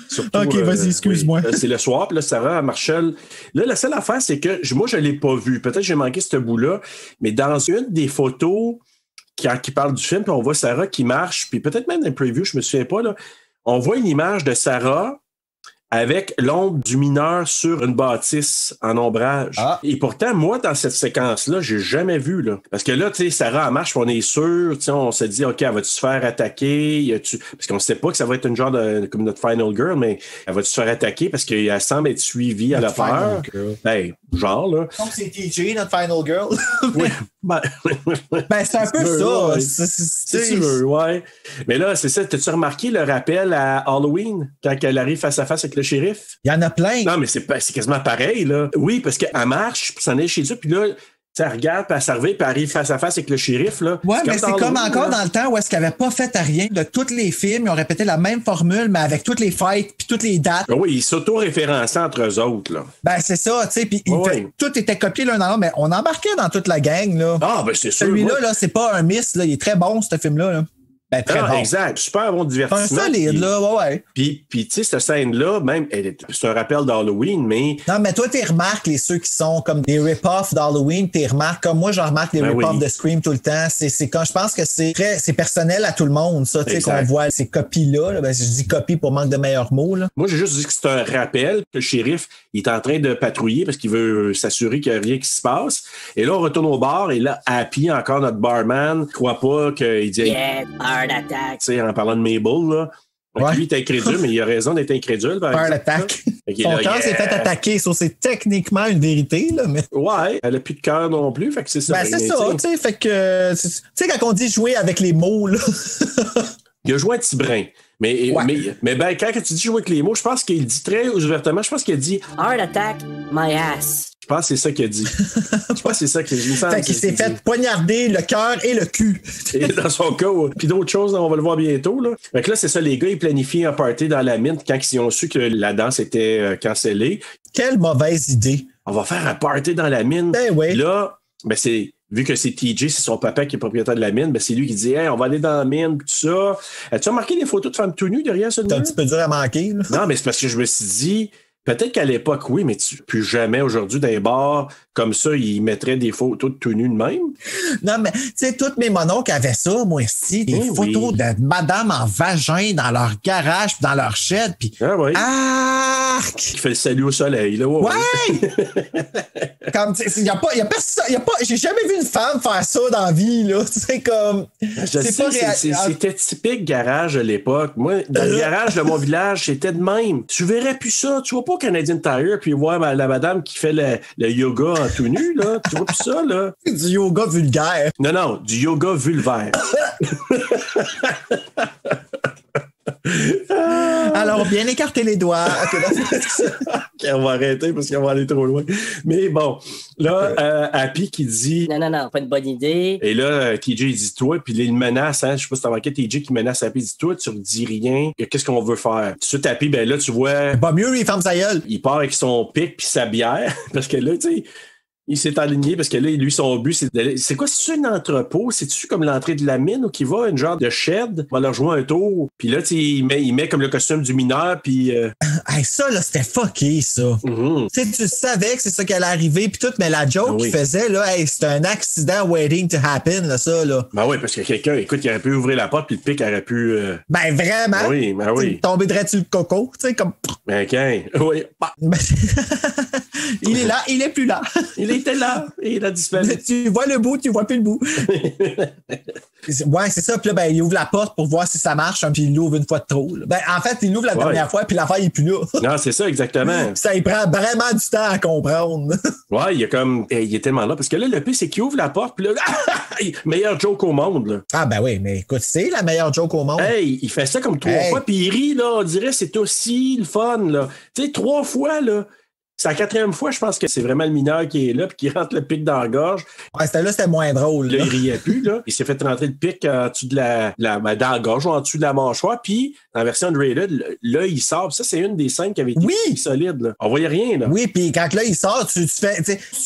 Speaker 1: Surtout,
Speaker 5: OK, vas-y, excuse-moi.
Speaker 1: Oui, c'est le soir, puis là, Sarah Marshall. Là, la seule affaire, c'est que moi, je ne l'ai pas vu. Peut-être que j'ai manqué ce bout-là, mais dans une des photos qui parle du film, puis on voit Sarah qui marche, puis peut-être même dans le preview, je ne me souviens pas, là, on voit une image de Sarah avec l'ombre du mineur sur une bâtisse en ombrage. Ah. Et pourtant, moi, dans cette séquence-là, j'ai jamais vu, là. Parce que là, tu sais, Sarah, en marche, on est sûr, tu sais, on se dit, OK, elle va-tu se faire attaquer? Parce qu'on sait pas que ça va être une genre comme notre Final Girl, mais elle va-tu se faire attaquer parce qu'elle semble être suivie à la peur? Ben, genre, là.
Speaker 5: Donc, c'est TJ, notre Final Girl.
Speaker 1: Oui.
Speaker 5: Ben, c'est un peu ça.
Speaker 1: Ouais. C'est sûr, ouais. Mais là, c'est ça. T'as-tu remarqué le rappel à Halloween quand elle arrive face à face avec le shérif?
Speaker 5: Il y en a plein.
Speaker 1: Non, mais c'est quasiment pareil, là. Oui, parce qu'elle marche, puis s'en est chez eux, puis là, elle regarde, puis elle s'arrive, puis elle arrive face à face avec le shérif, là.
Speaker 5: Ouais, mais c'est comme encore dans le temps où est-ce qu'ils n'avaient pas fait à rien. De tous les films, ils ont répété la même formule, mais avec toutes les fights, puis toutes les dates.
Speaker 1: Oui, ils s'auto-référençaient entre eux autres, là.
Speaker 5: Ben, c'est ça, tu sais, puis tout était copié l'un dans l'autre, mais on embarquait dans toute la gang, là.
Speaker 1: Ah, ben, c'est sûr.
Speaker 5: Celui-là, là, c'est pas un miss, là. Il est très bon, ce film-là, là. Ben, très bon.
Speaker 1: Exact. Super bon divertissement.
Speaker 5: Un solide, là, ouais.
Speaker 1: Puis tu sais, cette scène-là, même, c'est un rappel d'Halloween, mais...
Speaker 5: Non, mais toi, t'es remarques ceux qui sont comme des rip-offs d'Halloween, t'es remarques, comme moi, je remarque les rip-offs de Scream tout le temps. C'est quand je pense que c'est personnel à tout le monde, ça, tu sais, qu'on voit ces copies-là. Là, ben, je dis copie pour manque de meilleurs mots, là.
Speaker 1: Moi, j'ai juste dit que c'est un rappel que le shérif, il est en train de patrouiller parce qu'il veut s'assurer qu'il n'y a rien qui se passe. Et là, on retourne au bar et là, Happy, encore notre barman, croit pas qu'il dit...
Speaker 7: Heart attack.
Speaker 1: En parlant de Mabel, là. Ouais. Lui, il est incrédule, mais il a raison d'être incrédule.
Speaker 5: Heart attack. Son cœur s'est fait attaquer, ça, c'est techniquement une vérité, là, mais...
Speaker 1: Ouais, elle a plus de cœur non plus, fait que c'est ça.
Speaker 5: Ben, c'est ça, tu sais, fait que... Tu sais, quand on dit jouer avec les mots, là...
Speaker 1: Il a joué un petit brin. Mais ben, quand tu dis jouer avec les mots, je pense qu'il dit très ouvertement, je pense qu'il a dit «
Speaker 7: Heart attack, my ass ».
Speaker 1: Je pense que c'est ça qu'il a dit. Je pense que c'est ça qu'il a dit.
Speaker 5: Fait qu'il s'est fait poignarder le cœur et le cul.
Speaker 1: Et dans son cas, puis d'autres choses, on va le voir bientôt. Là. Fait que là, c'est ça, les gars, ils planifient un party dans la mine quand ils ont su que la danse était cancellée.
Speaker 5: Quelle mauvaise idée.
Speaker 1: On va faire un party dans la mine.
Speaker 5: Ben oui.
Speaker 1: Là, ben c'est... Vu que c'est TJ, c'est son papa qui est propriétaire de la mine, ben c'est lui qui dit hey, on va aller dans la mine, tout ça. As-tu remarqué des photos de femmes tout nues derrière ce
Speaker 5: C'est un petit peu dur à manquer. Là.
Speaker 1: Non, mais c'est parce que je me suis dit, peut-être qu'à l'époque, oui, mais plus jamais aujourd'hui dans les bars comme ça, ils mettraient des photos de tout nues de même.
Speaker 5: Non, mais tu sais, toutes mes mononcles avaient ça, moi aussi, des photos de madame en vagin dans leur garage, puis dans leur shed, puis arc!
Speaker 1: Qui fait le salut au soleil, là.
Speaker 5: Ouais! Comme, y a pas, j'ai jamais vu une femme faire ça dans la vie, là. Tu sais, comme.
Speaker 1: C'était typique garage à l'époque. Moi, dans le garage de mon village, c'était de même. Tu verrais plus ça. Tu vois pas Canadian Tire, puis voir la madame qui fait le yoga en tout nu, là. Tu vois plus ça, là.
Speaker 5: Du yoga vulgaire.
Speaker 1: Non, du yoga vulvaire.
Speaker 5: Alors, bien écarter les doigts.
Speaker 1: Okay, on va arrêter parce qu'on va aller trop loin. Mais bon, là, Happy qui dit...
Speaker 7: Non, pas une bonne idée.
Speaker 1: Et là, TJ, il dit toi, puis il menace, hein, je sais pas si t'as remarqué, TJ qui menace Happy, il dit toi, tu ne dis rien, qu'est-ce qu'on veut faire? Tout de suite, Happy, ben là, tu vois...
Speaker 5: Pas mieux, il ferme sa gueule.
Speaker 1: Il part avec son pic puis sa bière, parce que là, tu sais... Il s'est aligné parce que là, lui, son but, c'est quoi? C'est un entrepôt? C'est-tu comme l'entrée de la mine ou qui va, une genre de shed? On va leur jouer un tour. Puis là, il met comme le costume du mineur, puis...
Speaker 5: Hey, ça, là, c'était fucké, ça.
Speaker 1: Mm-hmm.
Speaker 5: Tu savais que c'est ça qui allait arriver, puis tout, mais la joke qu'il faisait, là, hey, c'était un accident waiting to happen, là, ça, là.
Speaker 1: Ben oui, parce que quelqu'un, écoute, il aurait pu ouvrir la porte, puis le pic aurait pu...
Speaker 5: Ben vraiment?
Speaker 1: Ben oui.
Speaker 5: Tomber direct sur le coco, tu sais, comme...
Speaker 1: Ben, oui.
Speaker 5: Il est là, il est plus là.
Speaker 1: Il était là et il a disparu.
Speaker 5: Tu vois le bout, tu vois plus le bout. Ouais, c'est ça. Puis là, ben, il ouvre la porte pour voir si ça marche, puis il l'ouvre une fois de trop. Là. Ben, en fait, il l'ouvre la dernière fois, puis l'affaire, il est plus là.
Speaker 1: Non, c'est ça, exactement.
Speaker 5: Ça, il prend vraiment du temps à comprendre.
Speaker 1: Ouais, il est tellement là. Parce que là, le pire, c'est qu'il ouvre la porte, puis là, meilleur joke au monde, là.
Speaker 5: Ah, ben oui, mais écoute, c'est la meilleure joke au monde.
Speaker 1: Hey, il fait ça comme 3 fois, puis il rit, là. On dirait que c'est aussi le fun, là. Tu sais, 3 fois, là. C'est la 4e fois, je pense que c'est vraiment le mineur qui est là puis qui rentre le pic dans la gorge.
Speaker 5: Ouais, c'était moins drôle.
Speaker 1: Là, il riait plus, là. Il s'est fait rentrer le pic en dessous de dans la gorge ou en dessous de la mâchoire. Puis, dans la version de Rated, là, il sort. Ça, c'est une des scènes qui avait été solide, là. On voyait rien, là.
Speaker 5: Oui, puis quand là, il sort, tu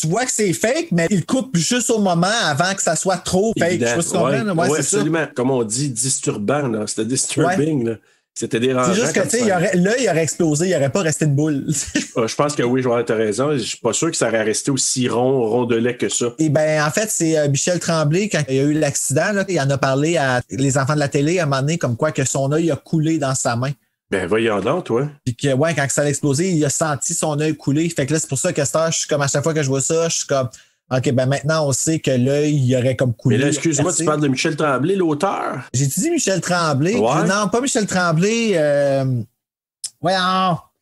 Speaker 5: vois que c'est fake, mais il coupe juste au moment avant que ça soit trop fake.
Speaker 1: Évident.
Speaker 5: Je sais pas si tu comprends.
Speaker 1: Ouais, absolument. Ça. Comme on dit, disturbant, là. C'était disturbing, là. C'était dérangeant.
Speaker 5: C'est juste que, tu sais, il aurait explosé, il aurait pas resté de boule.
Speaker 1: Je pense que oui, Joël, t'as raison. Je suis pas sûr que ça aurait resté aussi rondelet que ça.
Speaker 5: Et ben, en fait, c'est Michel Tremblay, quand il y a eu l'accident, là, il en a parlé à les enfants de la télé à un moment donné, comme quoi que son œil a coulé dans sa main.
Speaker 1: Ben, voyons donc, toi.
Speaker 5: Puis que, ouais, quand ça a explosé, il a senti son œil couler. Fait que là, c'est pour ça que je suis comme, à chaque fois que je vois ça, je suis comme, OK, ben maintenant, on sait que l'œil, il aurait comme coulé.
Speaker 1: Mais là, excuse-moi, tu parles de Michel Tremblay, l'auteur?
Speaker 5: J'ai dit Michel Tremblay.
Speaker 1: Ouais.
Speaker 5: Non, pas Michel Tremblay.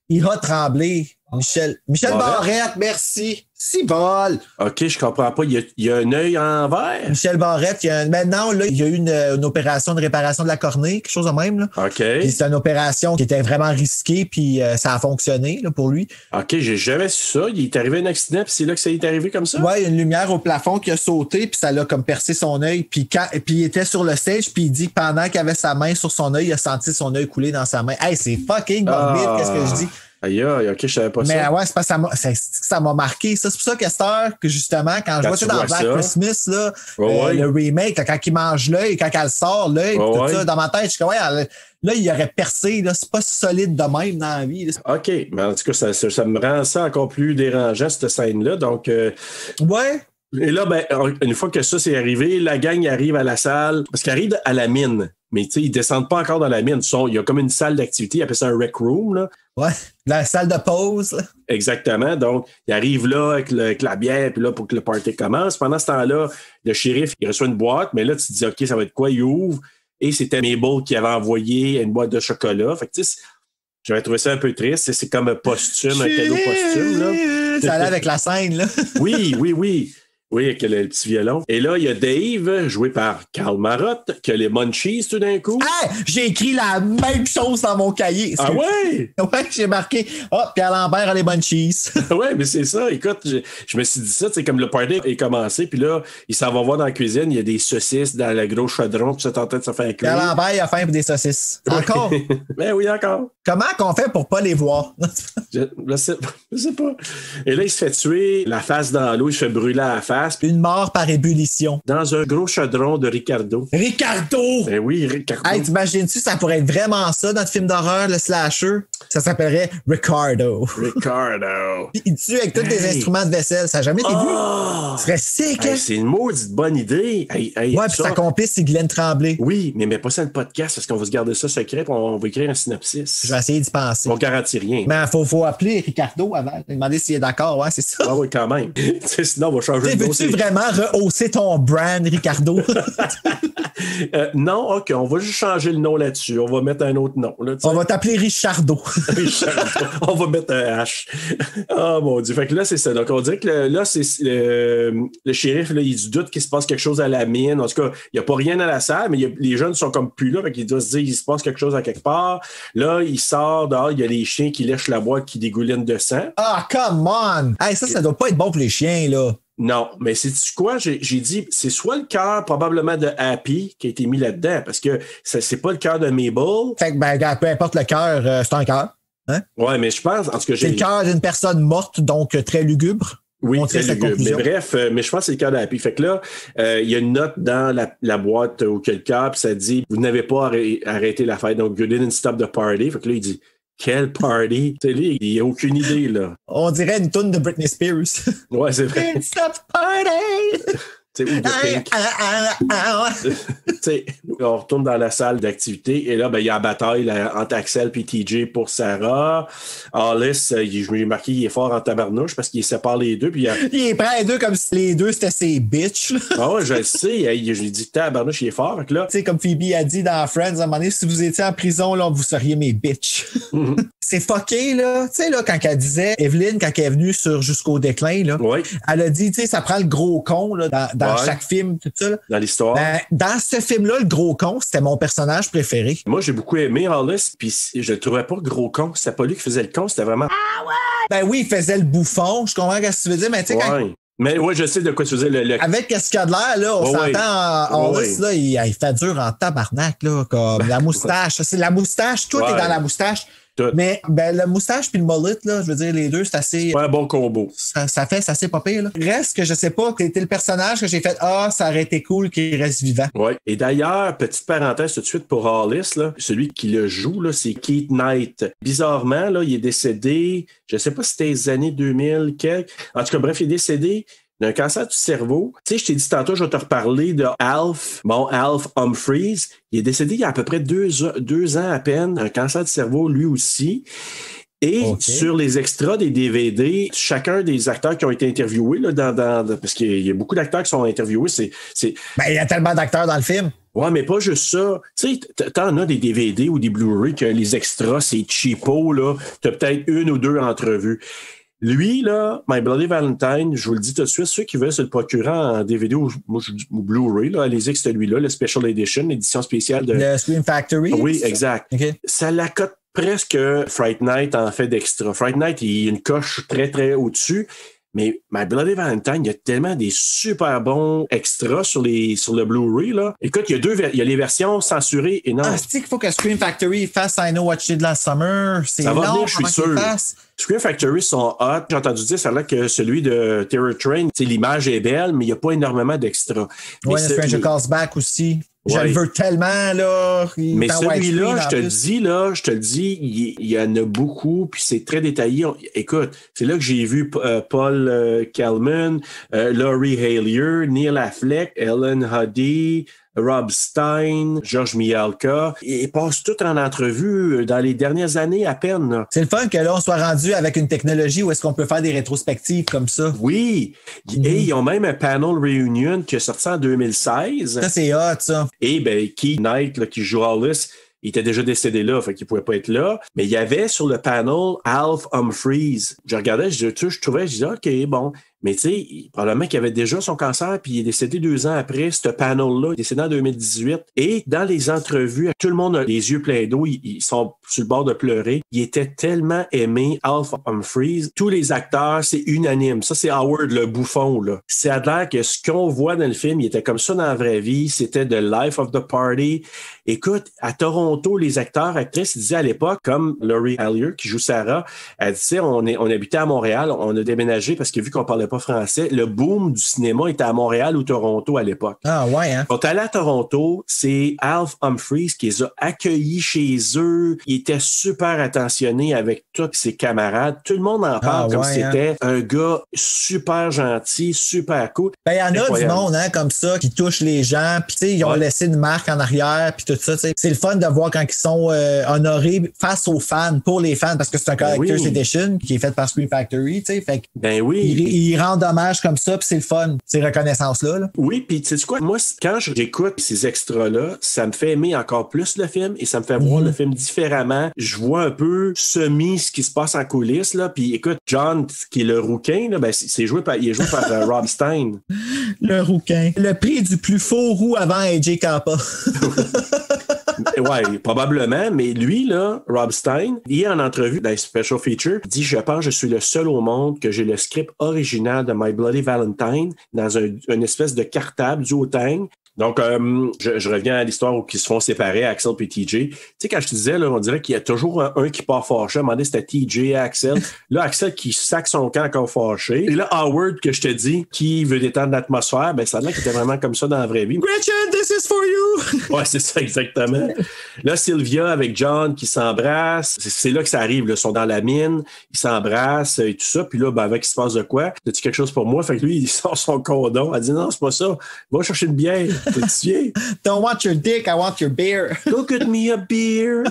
Speaker 5: Ira Tremblay. Michel Barrette, merci. Si bol.
Speaker 1: OK, je comprends pas. Il y a un œil en verre?
Speaker 5: Michel Barrette, maintenant, là, il y a eu une opération de réparation de la cornée, quelque chose de même. Là.
Speaker 1: OK.
Speaker 5: Puis c'est une opération qui était vraiment risquée, puis ça a fonctionné là, pour lui.
Speaker 1: OK, j'ai jamais su ça. Il est arrivé un accident, puis c'est là que ça est arrivé comme ça?
Speaker 5: Ouais, il y a une lumière au plafond qui a sauté, puis ça l'a comme percé son œil. Puis il était sur le stage, puis il dit que pendant qu'il avait sa main sur son œil, il a senti son œil couler dans sa main. Hey, c'est fucking morbide, qu'est-ce que je dis?
Speaker 1: Aïe, OK, je savais pas ça.
Speaker 5: Mais ouais, c'est parce que ça m'a marqué. Ça, c'est pour ça que cette heure, que justement, quand je vois ça dans Black Christmas, là, le remake, là, quand il mange l'œil, quand elle sort l'œil, tout ça, dans ma tête, je suis comme, là, il aurait percé, là, c'est pas solide de même dans la vie. Là.
Speaker 1: OK, mais en tout cas, ça me rend ça encore plus dérangeant, cette scène-là. Donc,
Speaker 5: ouais.
Speaker 1: Et là, ben, une fois que ça c'est arrivé, la gang arrive à la salle, parce qu'ils arrivent à la mine. Mais tu sais, ils descendent pas encore dans la mine. Il y a comme une salle d'activité, ils appellent ça un rec room. Là.
Speaker 5: Ouais, la salle de pause. Là.
Speaker 1: Exactement. Donc, ils arrivent là avec la bière, puis là, pour que le party commence. Pendant ce temps-là, le shérif, il reçoit une boîte, mais là, tu te dis, OK, ça va être quoi? Il ouvre. Et c'était Mabel qui avait envoyé une boîte de chocolat. Fait que, tu sais, j'avais trouvé ça un peu triste. C'est comme un costume, un cadeau posthume. Là.
Speaker 5: Ça allait avec la scène, là.
Speaker 1: Oui. Oui, avec le petit violon. Et là, il y a Dave, joué par Karl Marotte, qui a les munchies tout d'un coup.
Speaker 5: Hey, j'ai écrit la même chose dans mon cahier.
Speaker 1: Ah ouais?
Speaker 5: Ouais, j'ai marqué « Oh, Pierre Lambert a les munchies. »
Speaker 1: Ouais, mais c'est ça. Écoute, je me suis dit ça, c'est comme le party est commencé, puis là, il s'en va voir dans la cuisine, il y a des saucisses dans le gros chaudron, puis ça tentait de se faire cuire.
Speaker 5: Pierre Lambert, il a faim pour des saucisses. Encore?
Speaker 1: Ben oui, encore.
Speaker 5: Comment qu'on fait pour pas les voir?
Speaker 1: Je sais pas. Et là, il se fait tuer, la face dans l'eau, il se fait brûler à la face.
Speaker 5: Une mort par ébullition.
Speaker 1: Dans un gros chaudron de Ricardo.
Speaker 5: Ricardo!
Speaker 1: Ben oui, Ricardo.
Speaker 5: Hey, t'imagines-tu, ça pourrait être vraiment ça, notre film d'horreur, le slasher? Ça s'appellerait Ricardo.
Speaker 1: Ricardo.
Speaker 5: Il tue avec tous les instruments de vaisselle. Ça n'a jamais été vu. Ce serait sick, hein?
Speaker 1: C'est une maudite bonne idée.
Speaker 5: Ouais, puis sa complice, c'est Glenn Tremblay.
Speaker 1: Oui, mais pas ça le podcast, parce qu'on va se garder ça secret, puis on va écrire un synopsis.
Speaker 5: Je vais essayer d'y penser.
Speaker 1: On garantit rien.
Speaker 5: Mais faut appeler Ricardo avant. Demander s'il est d'accord. Ouais, c'est ça.
Speaker 1: Ah oui, quand même. Sinon, on va changer de dossier.
Speaker 5: Veux-tu vraiment rehausser ton brand, Ricardo?
Speaker 1: Non, OK, on va juste changer le nom là-dessus. On va mettre un autre nom. Là,
Speaker 5: on va t'appeler Richardo.
Speaker 1: On va mettre un H. Oh mon Dieu. Fait que là, c'est ça. Donc, on dirait que là, c'est le shérif, là, il se doute qu'il se passe quelque chose à la mine. En tout cas, il n'y a pas rien à la salle, mais les jeunes sont comme plus là. Fait qu'il doit se dire, il se passe quelque chose à quelque part. Là, il sort dehors, il y a les chiens qui lèchent la boîte, qui dégoulinent de sang.
Speaker 5: Ah, come on! Hey, ça doit pas être bon pour les chiens, là.
Speaker 1: Non, mais sais-tu quoi? J'ai dit, c'est soit le cœur probablement de Happy qui a été mis là-dedans, parce que c'est pas le cœur de Mabel.
Speaker 5: Fait que, peu importe le cœur, c'est un cœur. Hein?
Speaker 1: Ouais, mais je pense, en tout cas,
Speaker 5: c'est le cœur d'une personne morte, donc très lugubre.
Speaker 1: Oui, très lugubre. Mais bref, mais je pense que c'est le cœur de Happy. Fait que là, il y a une note dans la boîte où il y a le cœur, puis ça dit, vous n'avez pas arrêté la fête, donc you didn't stop the party. Fait que là, il dit, quel party? Tu sais, lui, il n'a aucune idée, là.
Speaker 5: On dirait une toune de Britney Spears.
Speaker 1: Ouais, c'est vrai.
Speaker 5: Didn't stop the party!
Speaker 1: Ou de Pink. On retourne dans la salle d'activité et là, ben, il y a la bataille entre Axel et TJ pour Sarah. Hollis, je me marqué, il est fort en tabarnouche parce qu'il sépare les deux. Puis
Speaker 5: il est prêt les deux comme si les deux c'était ses bitches.
Speaker 1: Ah ouais, je le sais. Je lui dis tabarnouche, il est fort. Tu
Speaker 5: sais, comme Phoebe a dit dans Friends, à un moment donné, si vous étiez en prison, là, vous seriez mes bitches. Mm-hmm. C'est fucké, là. Tu sais, là, quand elle disait, Evelyne, quand elle est venue sur Jusqu'au déclin, là,
Speaker 1: oui.
Speaker 5: Elle a dit, tu sais, ça prend le gros con, là, dans chaque film, tout ça. Là.
Speaker 1: Dans l'histoire.
Speaker 5: Ben, dans ce film-là, le gros con, c'était mon personnage préféré.
Speaker 1: Moi, j'ai beaucoup aimé Hollis, puis je le trouvais pas gros con. C'était pas lui qui faisait le con, c'était vraiment...
Speaker 6: Ah ouais!
Speaker 5: Ben oui, il faisait le bouffon. Je comprends ce que tu veux dire, mais tu sais, quand...
Speaker 1: Mais oui, je sais de quoi tu veux dire.
Speaker 5: Avec ce qu'il y a de l'air, là, on s'entend en Hollis, là, il fait dur en tabarnak, là, comme la moustache. C'est la moustache, tout est dans la moustache. Tout. Mais ben, le moustache puis le mullet, là, je veux dire, les deux, c'est assez...
Speaker 1: C'est un bon combo.
Speaker 5: Ça fait, c'est assez pas pire, là. Reste que je sais pas, c'était le personnage que j'ai fait, ça aurait été cool qu'il reste vivant.
Speaker 1: Oui. Et d'ailleurs, petite parenthèse tout de suite pour Hollis, là, celui qui le joue, là, c'est Keith Knight. Bizarrement, là, il est décédé, je sais pas si c'était les années 2000, quelques. En tout cas, bref, il est décédé d'un cancer du cerveau. Tu sais, je t'ai dit tantôt, je vais te reparler de Alf Humphreys. Il est décédé il y a à peu près 2 ans à peine, un cancer du cerveau lui aussi. Et sur les extras des DVD, chacun des acteurs qui ont été interviewés, là, parce qu'il y a beaucoup d'acteurs qui sont interviewés,
Speaker 5: Ben, il y a tellement d'acteurs dans le film.
Speaker 1: Ouais, mais pas juste ça. Tu sais, t'en as des DVD ou des Blu-ray que les extras, c'est cheapo, là. T'as peut-être 1 ou 2 entrevues. Lui, là, My Bloody Valentine, je vous le dis tout de suite, ceux qui veulent se le procurer en DVD ou Blu-ray, là, allez-y que c'est celui-là, le Special Edition, l'édition spéciale de...
Speaker 5: Le Scream Factory?
Speaker 1: Oui, exact.
Speaker 5: Okay.
Speaker 1: Ça la cote presque Fright Night en fait d'extra. Fright Night, il y a une coche très, très au-dessus. Mais My Bloody Valentine, il y a tellement des super bons extras sur le Blu-ray, là. Écoute, il y a les versions censurées et non.
Speaker 5: Ah, c'est qu'il faut que Scream Factory fasse I Know What You Did Last Summer. C'est
Speaker 1: ça va
Speaker 5: long,
Speaker 1: venir, je suis sûr. Scream Factory sont hot. J'ai entendu dire, ça a l'air que celui de Terror Train, l'image est belle, mais il n'y a pas énormément d'extras.
Speaker 5: Ouais, le Stranger Calls Back aussi. Je le veux tellement, là.
Speaker 1: Mais celui-là, je te le dis, il y en a beaucoup, puis c'est très détaillé. Écoute, c'est là que j'ai vu Paul Kalman, Laurie Hallier, Neil Affleck, Ellen Huddy, Rob Stein, George Mihalka. Ils passent tout en entrevue dans les dernières années à peine. Là.
Speaker 5: C'est le fun que là, on soit rendu avec une technologie où est-ce qu'on peut faire des rétrospectives comme ça.
Speaker 1: Oui. Et ils ont même un panel reunion qui est sorti en 2016.
Speaker 5: Ça, c'est hot, ça.
Speaker 1: Et Keith Knight, là, qui joue Hollis, il était déjà décédé là, fait qu'il pouvait pas être là. Mais il y avait sur le panel Alf Humphreys. Je regardais, je disais, OK, bon. Mais tu sais, probablement qu'il avait déjà son cancer, puis il est décédé 2 ans après, ce panel-là, il est décédé en 2018. Et dans les entrevues, tout le monde a les yeux pleins d'eau, ils sont sur le bord de pleurer. Il était tellement aimé, Alf Humphreys. Tous les acteurs, c'est unanime. Ça, c'est Howard, le bouffon, là. C'est à dire que ce qu'on voit dans le film, il était comme ça dans la vraie vie. C'était the life of the party. Écoute, à Toronto, les acteurs, actrices, ils disaient à l'époque, comme Laurie Hallier, qui joue Sarah, elle disait, on habitait à Montréal, on a déménagé parce que vu qu'on parlait pas français, le boom du cinéma était à Montréal ou Toronto à l'époque.
Speaker 5: Ah ouais, hein?
Speaker 1: Quand on est allé à Toronto, c'est Alf Humphreys qui les a accueillis chez eux. Il était super attentionné avec tous ses camarades. Tout le monde en parle comme c'était un gars super gentil, super cool.
Speaker 5: Ben, il y en a du monde, hein, comme ça, qui touche les gens, puis tu sais, ils ont laissé une marque en arrière, puis tout ça, tu sais. C'est le fun de voir quand ils sont honorés face aux fans, pour les fans, parce que c'est un Collector's Edition qui est fait par Scream Factory, tu sais. Fait que ils rendent hommage comme ça, puis c'est le fun, ces reconnaissances-là. Là.
Speaker 1: Oui, puis tu sais quoi, moi, quand j'écoute ces extras-là, ça me fait aimer encore plus le film et ça me fait voir le film différemment. Je vois un peu ce qui se passe en coulisses, là. Puis écoute, John, qui est le rouquin, là, ben, il est joué par Rob Stein.
Speaker 5: Le rouquin. Le prix du plus faux roux avant AJ Kappa.
Speaker 1: Oui, probablement, mais lui, là, Rob Stein, il est en entrevue dans les Special Feature, il dit, je pense que je suis le seul au monde que j'ai le script original de My Bloody Valentine dans une espèce de cartable du Wu-Tang. Donc, je reviens à l'histoire où ils se font séparer, Axel et TJ. Tu sais, quand je te disais, là, on dirait qu'il y a toujours un qui part fâché. À un moment donné, c'était TJ et Axel. Là, Axel qui sac son camp encore fâché. Et là, Howard, que je te dis, qui veut détendre l'atmosphère, ben, ça a l'air qu'il était vraiment comme ça dans la vraie vie.
Speaker 5: Gretchen, this is for you!
Speaker 1: Ouais, c'est ça, exactement. Là, Sylvia avec John qui s'embrassent. C'est là que ça arrive. Là. Ils sont dans la mine, ils s'embrassent et tout ça. Puis là, ben, avec, il se passe de quoi? As-tu quelque chose pour moi? Fait que lui, il sort son condom. Elle dit, non, c'est pas ça. Va chercher une bière.
Speaker 5: Don't want your dick, I want your beer.
Speaker 1: Go get me a beer.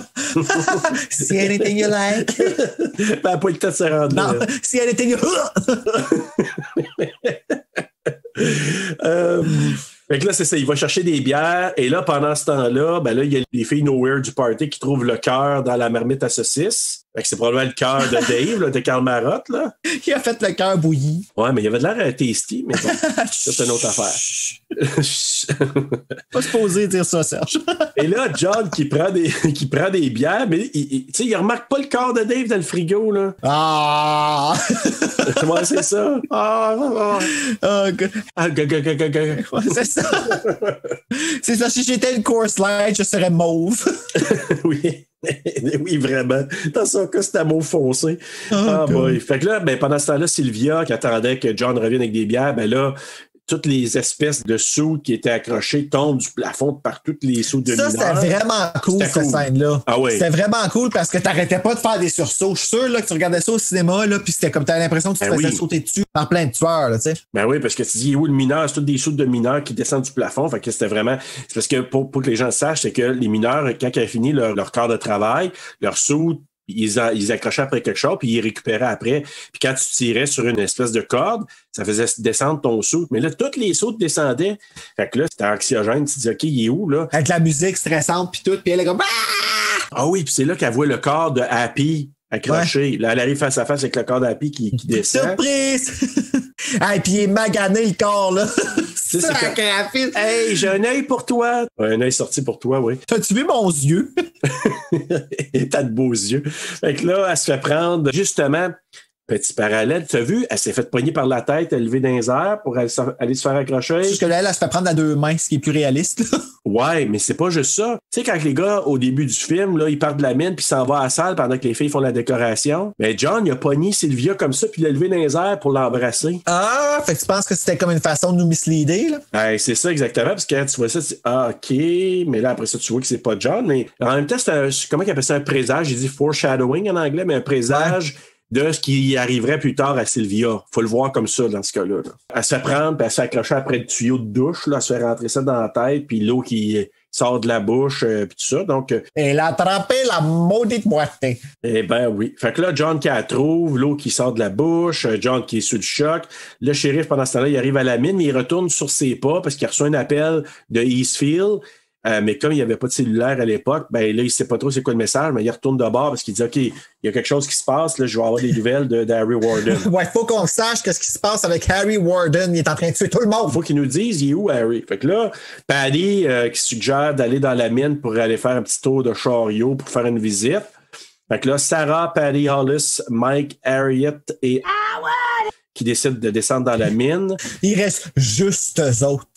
Speaker 5: See anything you like?
Speaker 1: Ben, pas le temps de se rendre.
Speaker 5: Non, see anything you...
Speaker 1: Fait que là, c'est ça, il va chercher des bières, et là, pendant ce temps-là, ben là, il y a les filles nowhere du party qui trouvent le cœur dans la marmite à saucisse. Fait que c'est probablement le cœur de Dave, là, de Karl Marotte, là.
Speaker 5: Il a fait le cœur bouilli.
Speaker 1: Ouais, mais il avait de l'air tasty, mais bon, c'est une autre affaire.
Speaker 5: Pas supposé dire ça, Serge.
Speaker 1: Et là, John qui prend des bières, mais il remarque pas le corps de Dave dans le frigo, là.
Speaker 5: Ah!
Speaker 1: Comment c'est ça?
Speaker 5: C'est ça. C'est ça. Si j'étais une Coors Light, je serais mauve.
Speaker 1: Oui. Oui, vraiment. Dans son cas, c'était un mot foncé. Boy. Fait que là, ben, pendant ce temps-là, Sylvia, qui attendait que John revienne avec des bières, ben là, toutes les espèces de sous qui étaient accrochés tombent du plafond par toutes les sous de mineurs.
Speaker 5: Ça, c'était vraiment cool, cette scène-là.
Speaker 1: Ah oui.
Speaker 5: C'était vraiment cool parce que t'arrêtais pas de faire des sursauts. Je suis sûr là, que tu regardais ça au cinéma, là, puis c'était comme t'avais l'impression que tu te faisais sauter dessus par plein de tueurs, tu sais.
Speaker 1: Ben oui, parce que tu dis, où le mineur, c'est tous des sous de mineurs qui descendent du plafond. Fait que c'était vraiment. C'est parce que pour que les gens sachent, c'est que les mineurs, quand ils avaient fini leur quart de travail, leur sous, ils accrochaient après quelque chose, puis ils récupéraient après. Puis quand tu tirais sur une espèce de corde, ça faisait descendre ton saut. Mais là, toutes les sauts descendaient. Fait que là, c'était anxiogène. Tu te dis, OK, il est où, là?
Speaker 5: Avec la musique stressante, puis tout, puis elle est comme...
Speaker 1: Ah oui, puis c'est là qu'elle voit le corps de Happy accroché. Ouais. Là, elle arrive face à face avec le corps d'Happy qui descend.
Speaker 5: Surprise! Et puis il est magané, le corps, là.
Speaker 1: C'est ça. Hey, j'ai un œil pour toi. Un œil sorti pour toi, oui.
Speaker 5: T'as-tu vu mon yeux?
Speaker 1: T'as de beaux yeux. Fait que là, elle se fait prendre, justement, petit parallèle. Tu as vu, elle s'est fait pogner par la tête, elle levée dans les airs pour aller se faire accrocher.
Speaker 5: Juste que là, elle se fait prendre à 2 mains, ce qui est plus réaliste.
Speaker 1: Ouais, mais c'est pas juste ça. Tu sais, quand les gars, au début du film, là, ils partent de la mine puis s'en vont à la salle pendant que les filles font la décoration. Mais John, il a pogné Sylvia comme ça puis il l'a levé dans les airs pour l'embrasser.
Speaker 5: Ah, fait que tu penses que c'était comme une façon de nous misleader, là?
Speaker 1: Ouais, c'est ça, exactement. Parce que quand tu vois ça, tu dis, ah, OK. Mais là, après ça, tu vois que c'est pas John. Mais en même temps, comment il appelle ça un présage? Il dit foreshadowing en anglais, mais un présage. Ouais. De ce qui arriverait plus tard à Sylvia. Faut le voir comme ça dans ce cas-là. Là. Elle se fait prendre, puis elle se fait accrocher après le tuyau de douche. Là, elle se fait rentrer ça dans la tête, puis l'eau qui sort de la bouche, puis tout ça. Donc,
Speaker 5: elle a attrapé la maudite moitié.
Speaker 1: Eh ben oui. Fait que là, John qui la trouve, l'eau qui sort de la bouche, John qui est sous le choc. Le shérif, pendant ce temps-là, il arrive à la mine, mais il retourne sur ses pas parce qu'il reçoit un appel de Eastfield. Mais comme il n'y avait pas de cellulaire à l'époque, ben là, il ne sait pas trop c'est quoi le message, mais il retourne de bord parce qu'il dit, OK, il y a quelque chose qui se passe, là, je vais avoir des nouvelles d'Harry Warden.
Speaker 5: Ouais, il faut qu'on sache qu'est-ce qui se passe avec Harry Warden. Il est en train de tuer tout le monde.
Speaker 1: Il faut qu'il nous dise, il est où, Harry? Fait que là, Paddy qui suggère d'aller dans la mine pour aller faire un petit tour de chariot pour faire une visite. Fait que là, Sarah, Paddy Hollis, Mike, Harriet et qui décident de descendre dans la mine.
Speaker 5: Il reste juste eux autres.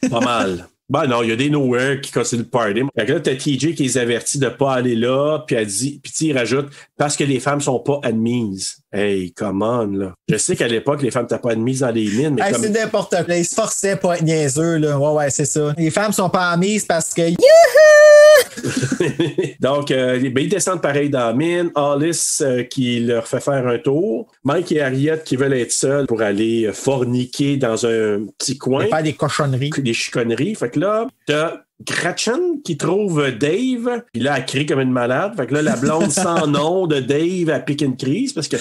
Speaker 1: Pas mal. Ben non, il y a des nowhere qui continuent le party. Fait que là, t'as TJ qui les avertit de pas aller là, puis elle dit, puis il rajoute, parce que les femmes sont pas admises. Hey, come on, là. Je sais qu'à l'époque, les femmes n'étaient pas admises dans les mines, mais
Speaker 5: hey,
Speaker 1: comme...
Speaker 5: c'est n'importe quoi. Ils se forçaient pour être niaiseux, là. Ouais, c'est ça. Les femmes sont pas admises parce que...
Speaker 1: Donc, ils descendent pareil dans la mine. Hollis qui leur fait faire un tour. Mike et Harriet qui veulent être seuls pour aller forniquer dans un petit coin.
Speaker 5: Et faire des cochonneries.
Speaker 1: Des chiconneries. Fait que là, t'as Gretchen qui trouve Dave. Puis là, elle crie comme une malade. Fait que là, la blonde sans nom de Dave, elle pique une crise parce que...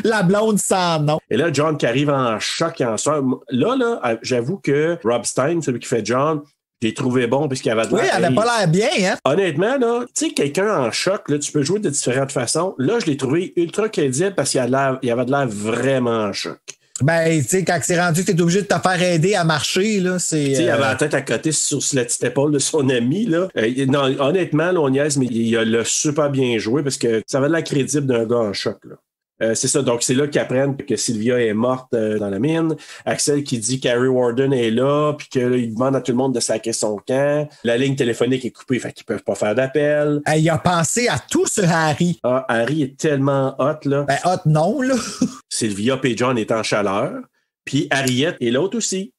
Speaker 5: La blonde sans nom.
Speaker 1: Et là, John qui arrive en choc et en soeur. Là, j'avoue que Rob Stein, celui qui fait John... J'ai trouvé bon puisqu'il avait de l'air.
Speaker 5: Oui, elle n'avait pas l'air bien, hein?
Speaker 1: Honnêtement, là, tu sais, quelqu'un en choc, là, tu peux jouer de différentes façons. Là, je l'ai trouvé ultra crédible parce qu'il avait de l'air vraiment en choc.
Speaker 5: Ben, tu sais, quand c'est rendu que t'es obligé de te faire aider à marcher, là, c'est...
Speaker 1: Tu sais, il avait la tête à côté sur la petite épaule de son ami, là. Non, honnêtement, là, on niaise, mais il a super bien joué parce que ça avait de l'air crédible d'un gars en choc, là. C'est ça, donc c'est là qu'ils apprennent que Sylvia est morte dans la mine. Axel qui dit qu'Harry Warden est là, puis qu'il demande à tout le monde de sacrer son camp. La ligne téléphonique est coupée, fait qu'ils peuvent pas faire d'appel.
Speaker 5: Il a pensé à tout ce Harry.
Speaker 1: Ah, Harry est tellement hot, là.
Speaker 5: Ben, hot non, là.
Speaker 1: Sylvia et John est en chaleur, puis Harriet est l'autre aussi.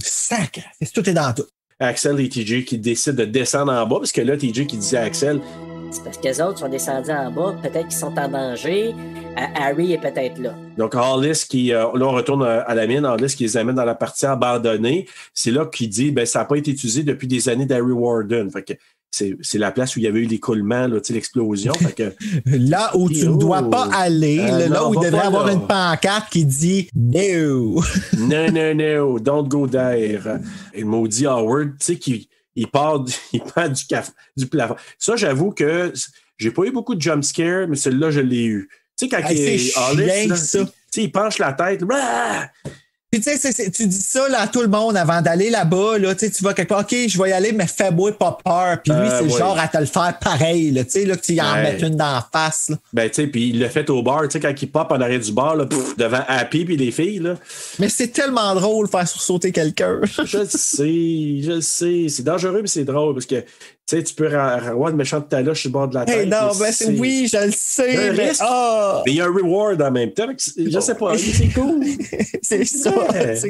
Speaker 5: Sacre, tout est dans tout.
Speaker 1: Axel et TJ qui décident de descendre en bas, parce que là, TJ qui disait à Axel...
Speaker 7: C'est parce que les autres sont descendus en bas, peut-être qu'ils sont en danger. Harry est peut-être là.
Speaker 1: Donc, Hollis qui... là, on retourne à la mine. Hollis qui les amène dans la partie abandonnée. C'est là qu'il dit, ben ça n'a pas été utilisé depuis des années d'Harry Warden. Fait que c'est la place où il y avait eu l'écoulement, là, l'explosion. Fait que...
Speaker 5: là où tu ne dois pas aller, là où il devrait avoir une pancarte qui dit « No! »
Speaker 1: No, don't go there. Et le maudit Howard, tu sais, il part du plafond. Ça, j'avoue que j'ai pas eu beaucoup de jump scare, mais celui-là, je l'ai eu. Tu sais, quand il penche la tête,
Speaker 5: puis tu sais, tu dis ça là, à tout le monde avant d'aller là-bas, là, tu vas quelque part, OK, je vais y aller, mais fais-moi pas peur. Puis lui, c'est le genre à te le faire pareil, là, tu sais, là, que tu y en mettes une dans la face. Là.
Speaker 1: Ben, tu sais, puis il l'a fait au bar, tu sais, quand il pop en arrière du bar, là, devant Happy puis les filles, là.
Speaker 5: Mais c'est tellement drôle de faire sursauter quelqu'un.
Speaker 1: Je le sais. C'est dangereux, mais c'est drôle parce que, tu sais, tu peux avoir une méchante taloche sur le bord de la tête.
Speaker 5: Non, oui, je le sais, mais
Speaker 1: il y a un reward en même temps. Je sais pas, c'est cool.
Speaker 5: C'est ça.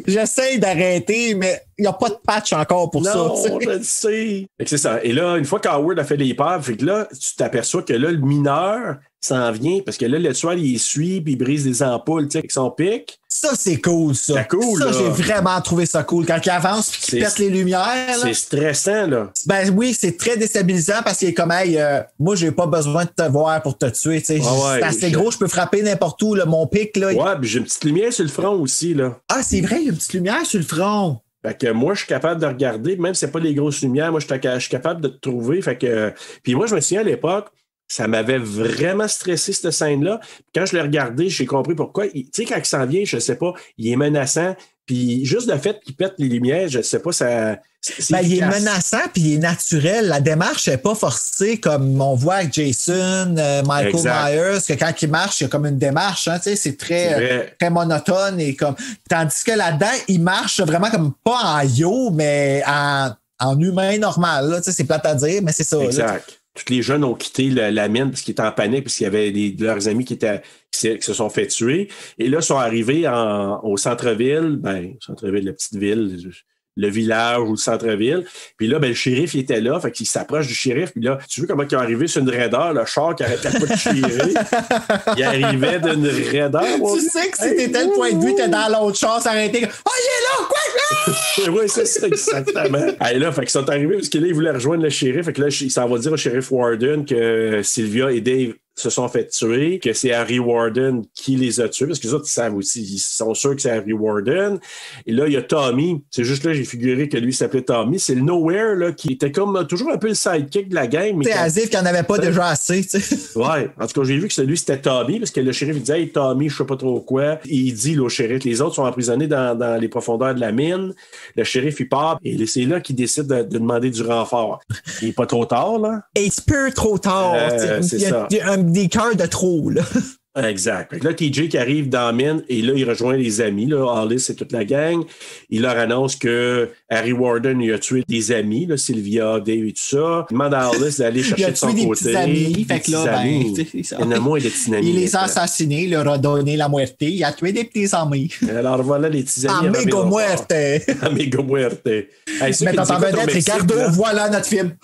Speaker 5: J'essaie d'arrêter, mais il n'y a pas de patch encore pour ça.
Speaker 1: Non, je le sais. C'est ça. Et là, une fois qu'Howard a fait l'épave, fait que là, tu t'aperçois que là, le mineur s'en vient, parce que là, le tueur, il suit, puis il brise des ampoules, tu sais, avec son pic.
Speaker 5: Ça, c'est cool, ça.
Speaker 1: C'est cool,
Speaker 5: ça,
Speaker 1: là.
Speaker 5: j'ai vraiment trouvé ça cool. Quand il avance puis qu'il pète les lumières, là.
Speaker 1: C'est stressant, là.
Speaker 5: Ben oui, c'est très déstabilisant parce qu'il est comme, hey, moi, j'ai pas besoin de te voir pour te tuer, tu sais. C'est assez gros, je peux frapper n'importe où, là. Mon pic, là.
Speaker 1: Ouais, puis j'ai une petite lumière sur le front aussi, là.
Speaker 5: Ah, c'est vrai, il y a une petite lumière sur le front.
Speaker 1: Fait que moi, je suis capable de regarder, même si c'est pas les grosses lumières, moi, je suis capable de te trouver. Fait que. Puis moi, je me souviens à l'époque, ça m'avait vraiment stressé, cette scène-là. Puis quand je l'ai regardé, j'ai compris pourquoi. Tu sais, quand il s'en vient, je sais pas, il est menaçant. Puis juste le fait qu'il pète les lumières, je sais pas, ça...
Speaker 5: il est menaçant, puis il est naturel. La démarche n'est pas forcée comme on voit avec Jason, Michael Myers, que quand il marche, il y a comme une démarche. Hein, c'est très monotone. Et comme... Tandis que là-dedans, il marche vraiment comme pas en yo, mais en humain normal. Là, c'est plate à dire, mais c'est ça.
Speaker 1: Exact.
Speaker 5: Là.
Speaker 1: Tous les jeunes ont quitté la mine parce qu'ils étaient en panique, parce qu'il y avait de leurs amis qui se sont fait tuer. Et là, ils sont arrivés au centre-ville, la petite ville, le village ou le centre-ville. Puis là, le shérif, il était là. Fait qu'il s'approche du shérif. Puis là, tu vois comment il est arrivé sur une raideur, le char qui arrêtait pas de chirer. Il arrivait d'une raideur.
Speaker 5: Tu sais que si t'étais le point de vue, t'es dans l'autre char, ça aurait été... Oh, il est là! Quoi?
Speaker 1: Oui, c'est ça, exactement. Et là, fait qu'ils sont arrivés parce que là, ils voulaient rejoindre le shérif. Fait que là, il s'en va dire au shérif Warden que Sylvia et Dave se sont fait tuer, que c'est Harry Warden qui les a tués, parce que les autres, ils savent aussi, ils sont sûrs que c'est Harry Warden. Et là, il y a Tommy, c'est juste là, j'ai figuré que lui s'appelait Tommy, c'est le Nowhere, là, qui était comme toujours un peu le sidekick de la gang.
Speaker 5: C'est as if qu'il n'y en avait pas déjà assez, tu sais.
Speaker 1: Ouais, en tout cas, j'ai vu que celui, c'était Tommy, parce que le shérif, il disait, hey, Tommy, je sais pas trop quoi. Il dit, là, au shérif, les autres sont emprisonnés dans les profondeurs de la mine. Le shérif, il part, et c'est là qu'il décide de demander du renfort. Il est pas trop tard, là.
Speaker 5: It's peu trop tard.
Speaker 1: C'est ça.
Speaker 5: Des cœurs de trop, là.
Speaker 1: Exact. Fait que là, TJ qui arrive dans la mine et là, il rejoint les amis, là, Alice et toute la gang. Il leur annonce que Harry Warden il a tué des amis, là, Sylvia, Dave et tout ça. Il demande à Alice d'aller chercher de son côté.
Speaker 5: Il a tué des petits amis. Fait que là,
Speaker 1: il y en a moins des petits amis.
Speaker 5: Il les a assassinés, il leur a donné la muerte. Il a tué des petits amis.
Speaker 1: Alors voilà les petits amis.
Speaker 5: Amigo muerte.
Speaker 1: Amigo muerte. Hey,
Speaker 5: mais dans ta vedette, Ricardo, voilà notre film.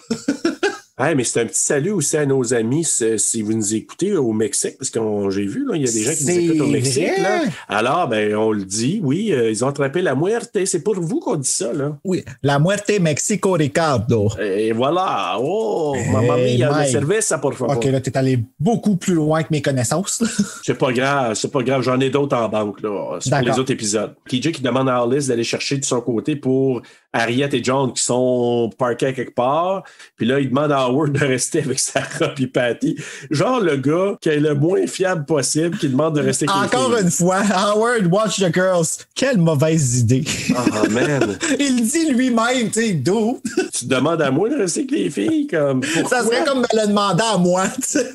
Speaker 1: Hey, mais c'est un petit salut aussi à nos amis si vous nous écoutez au Mexique, parce que j'ai vu, là, il y a des gens qui nous écoutent au Mexique. Là. Alors, on le dit, oui, ils ont attrapé la muerte. C'est pour vous qu'on dit ça, là.
Speaker 5: Oui, la muerte Mexico, Ricardo.
Speaker 1: Et voilà. Oh, mamma mia, le service, ça, pour favor.
Speaker 5: OK, là, t'es allé beaucoup plus loin que mes connaissances.
Speaker 1: C'est pas grave. J'en ai d'autres en banque, là. C'est pour les autres épisodes. TJ qui demande à Alice d'aller chercher de son côté pour Harriet et John qui sont parqués à quelque part. Puis là, il demande à Howard de rester avec Sarah et Patty. Genre le gars qui est le moins fiable possible, qui demande de rester avec
Speaker 5: Encore une fois, Howard, watch the girls. Quelle mauvaise idée.
Speaker 1: Oh, man.
Speaker 5: Il dit lui-même, tu sais, d'où?
Speaker 1: Tu te demandes à moi de rester avec les filles? Comme,
Speaker 5: ça serait comme me le demander à moi, tu sais.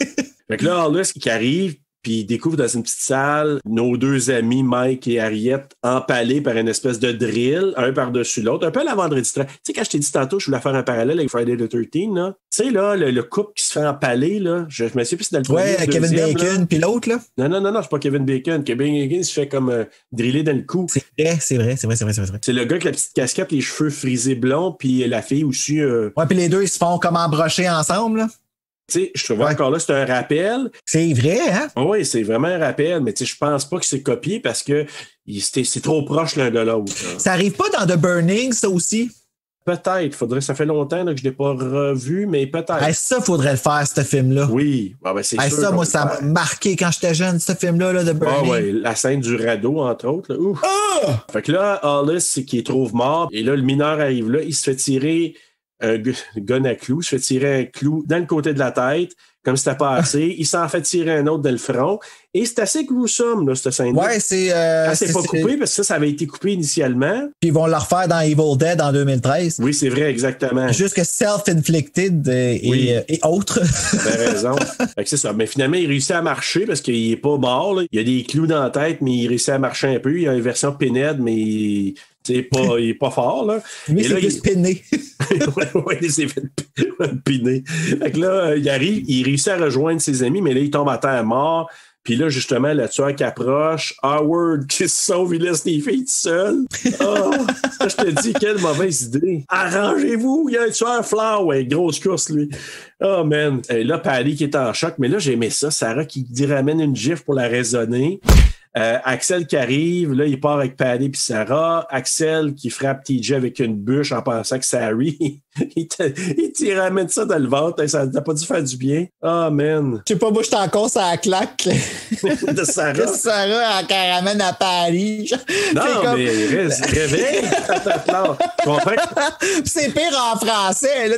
Speaker 1: Fait que là, Alice qui arrive, puis il découvre dans une petite salle nos deux amis, Mike et Harriet, empalés par une espèce de drill, un par-dessus l'autre, un peu à la Vendredi 13. Tu sais, quand je t'ai dit tantôt, je voulais faire un parallèle avec Friday the 13, là. Tu sais, là, le couple qui se fait empaler, là, je me souviens plus si c'est dans le premier.
Speaker 5: Ouais, Kevin Bacon, puis l'autre, là.
Speaker 1: Non, c'est pas Kevin Bacon. Kevin Bacon se fait comme driller dans le cou.
Speaker 5: C'est vrai.
Speaker 1: C'est le gars avec la petite casquette, les cheveux frisés blonds, puis la fille aussi.
Speaker 5: Ouais, puis les deux, ils se font comme embrocher ensemble, là.
Speaker 1: Tu sais, je trouve encore là, c'est un rappel.
Speaker 5: C'est vrai, hein?
Speaker 1: Oui, c'est vraiment un rappel, mais tu sais, je pense pas que c'est copié parce que c'est trop proche l'un de l'autre.
Speaker 5: Ça arrive pas dans The Burning, ça aussi?
Speaker 1: Peut-être. Ça fait longtemps là, que je l'ai pas revu, mais peut-être.
Speaker 5: Ça, faudrait le faire, ce film-là.
Speaker 1: Oui. C'est sûr.
Speaker 5: Ça, moi, ça m'a marqué quand j'étais jeune, ce film-là, The Burning.
Speaker 1: Ah ouais, la scène du radeau, entre autres. Là. Ouf. Ah! Fait que là, Alice, qui trouve mort, et là, le mineur arrive là, il se fait tirer un gun à clou, se fait tirer un clou dans le côté de la tête, comme si c'était pas assez. Il s'en fait tirer un autre dans le front. Et c'est assez gruesome, là, cette scène-là.
Speaker 5: Ouais, c'est
Speaker 1: pas coupé, parce que ça avait été coupé initialement.
Speaker 5: Puis ils vont le refaire dans Evil Dead en 2013.
Speaker 1: Oui, c'est vrai, exactement.
Speaker 5: Juste que self-inflicted et autres.
Speaker 1: T'as raison. Fait que c'est ça. Mais finalement, il réussit à marcher parce qu'il est pas mort, là. Il a des clous dans la tête, mais il réussit à marcher un peu. Il y a une version pinhead, mais il est pas fort, là.
Speaker 5: Lui, c'est plus piné.
Speaker 1: Oui, il s'est fait piner. Fait que là, il arrive, il réussit à rejoindre ses amis, mais là, il tombe à terre mort. Puis là, justement, le tueur qui approche, Howard qui se sauve, il laisse les filles tout seul. Oh, ça, je te dis, quelle mauvaise idée. Arrangez-vous, il y a un tueur Flower, ouais, grosse course, lui. Oh, man. Et là, Paddy qui est en choc, mais là, j'aimais ça. Sarah qui ramène une gifle pour la raisonner. Axel qui arrive, là, il part avec Paddy puis Sarah. Axel qui frappe TJ avec une bûche en pensant que c'est Harry. il ramène ça dans le ventre. Ça n'a pas dû faire du bien. Oh, man.
Speaker 5: Je sais pas, moi, je t'en cause à la claque.
Speaker 1: De Sarah.
Speaker 5: Sarah, elle ramène à Paris.
Speaker 1: Non, mais réveille.
Speaker 5: C'est pire en français. Là.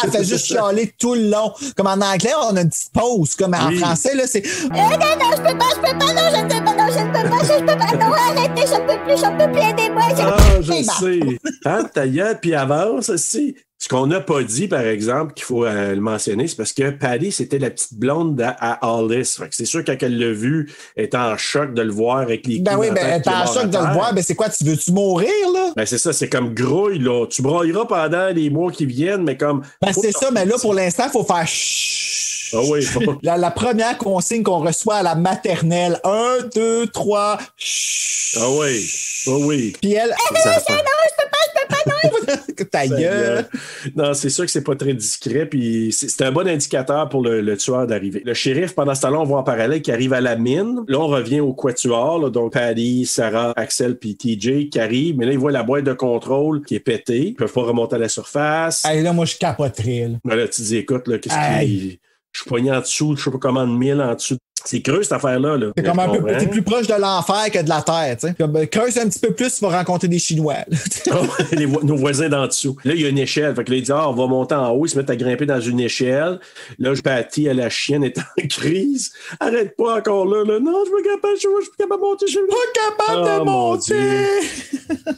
Speaker 5: Elle fait juste chialer tout le long. Comme en anglais, on a une petite pause. Comme en français, là, c'est...
Speaker 6: non, je peux pas, non, je peux pas, non, arrêtez, je peux plus, aidez-moi.
Speaker 1: Je sais. Ta gueule, puis avance aussi. Ce qu'on n'a pas dit, par exemple, qu'il faut le mentionner, c'est parce que Paddy, c'était la petite blonde à Hollis. Fait que c'est sûr, quand elle l'a vu, elle était en choc de le voir avec les
Speaker 5: Ben oui, elle était en choc de le voir. Ben c'est quoi, tu veux-tu mourir, là?
Speaker 1: Ben c'est ça, c'est comme grouille, là. Tu brailleras pendant les mois qui viennent, mais comme...
Speaker 5: Ben c'est ça, mais là, pour l'instant, il faut faire chut.
Speaker 1: Ah oui.
Speaker 5: La première consigne qu'on reçoit à la maternelle. 1, 2, 3, chut.
Speaker 1: Ah oui. Ah oui.
Speaker 5: Puis elle...
Speaker 6: non, je peux pas, non.
Speaker 5: Ta gueule.
Speaker 1: Non, c'est sûr que c'est pas très discret, puis c'est un bon indicateur pour le tueur d'arriver. Le shérif, pendant ce temps-là, on voit en parallèle qui arrive à la mine. Là, on revient au quatuor, là, donc Paddy, Sarah, Axel puis TJ qui arrivent, mais là, ils voient la boîte de contrôle qui est pétée. Ils peuvent pas remonter à la surface.
Speaker 5: Hey, là, moi, je capoterais.
Speaker 1: Là, tu dis, écoute, là, qu'est-ce qui... Je suis pogné en dessous, je sais pas comment de 1000 en dessous. C'est creux, cette affaire-là. Là.
Speaker 5: C'est comme un peu, t'es plus proche de l'enfer que de la terre, tu sais. Comme, creuse un petit peu plus, tu vas rencontrer des Chinois.
Speaker 1: Nos voisins d'en dessous. Là, il y a une échelle. Fait que là, il dit, on va monter en haut, ils se mettent à grimper dans une échelle. Là, Patty, la chienne, est en crise. Arrête pas encore là. Non, je suis pas capable, je suis pas capable de monter. Je suis
Speaker 5: pas capable de monter.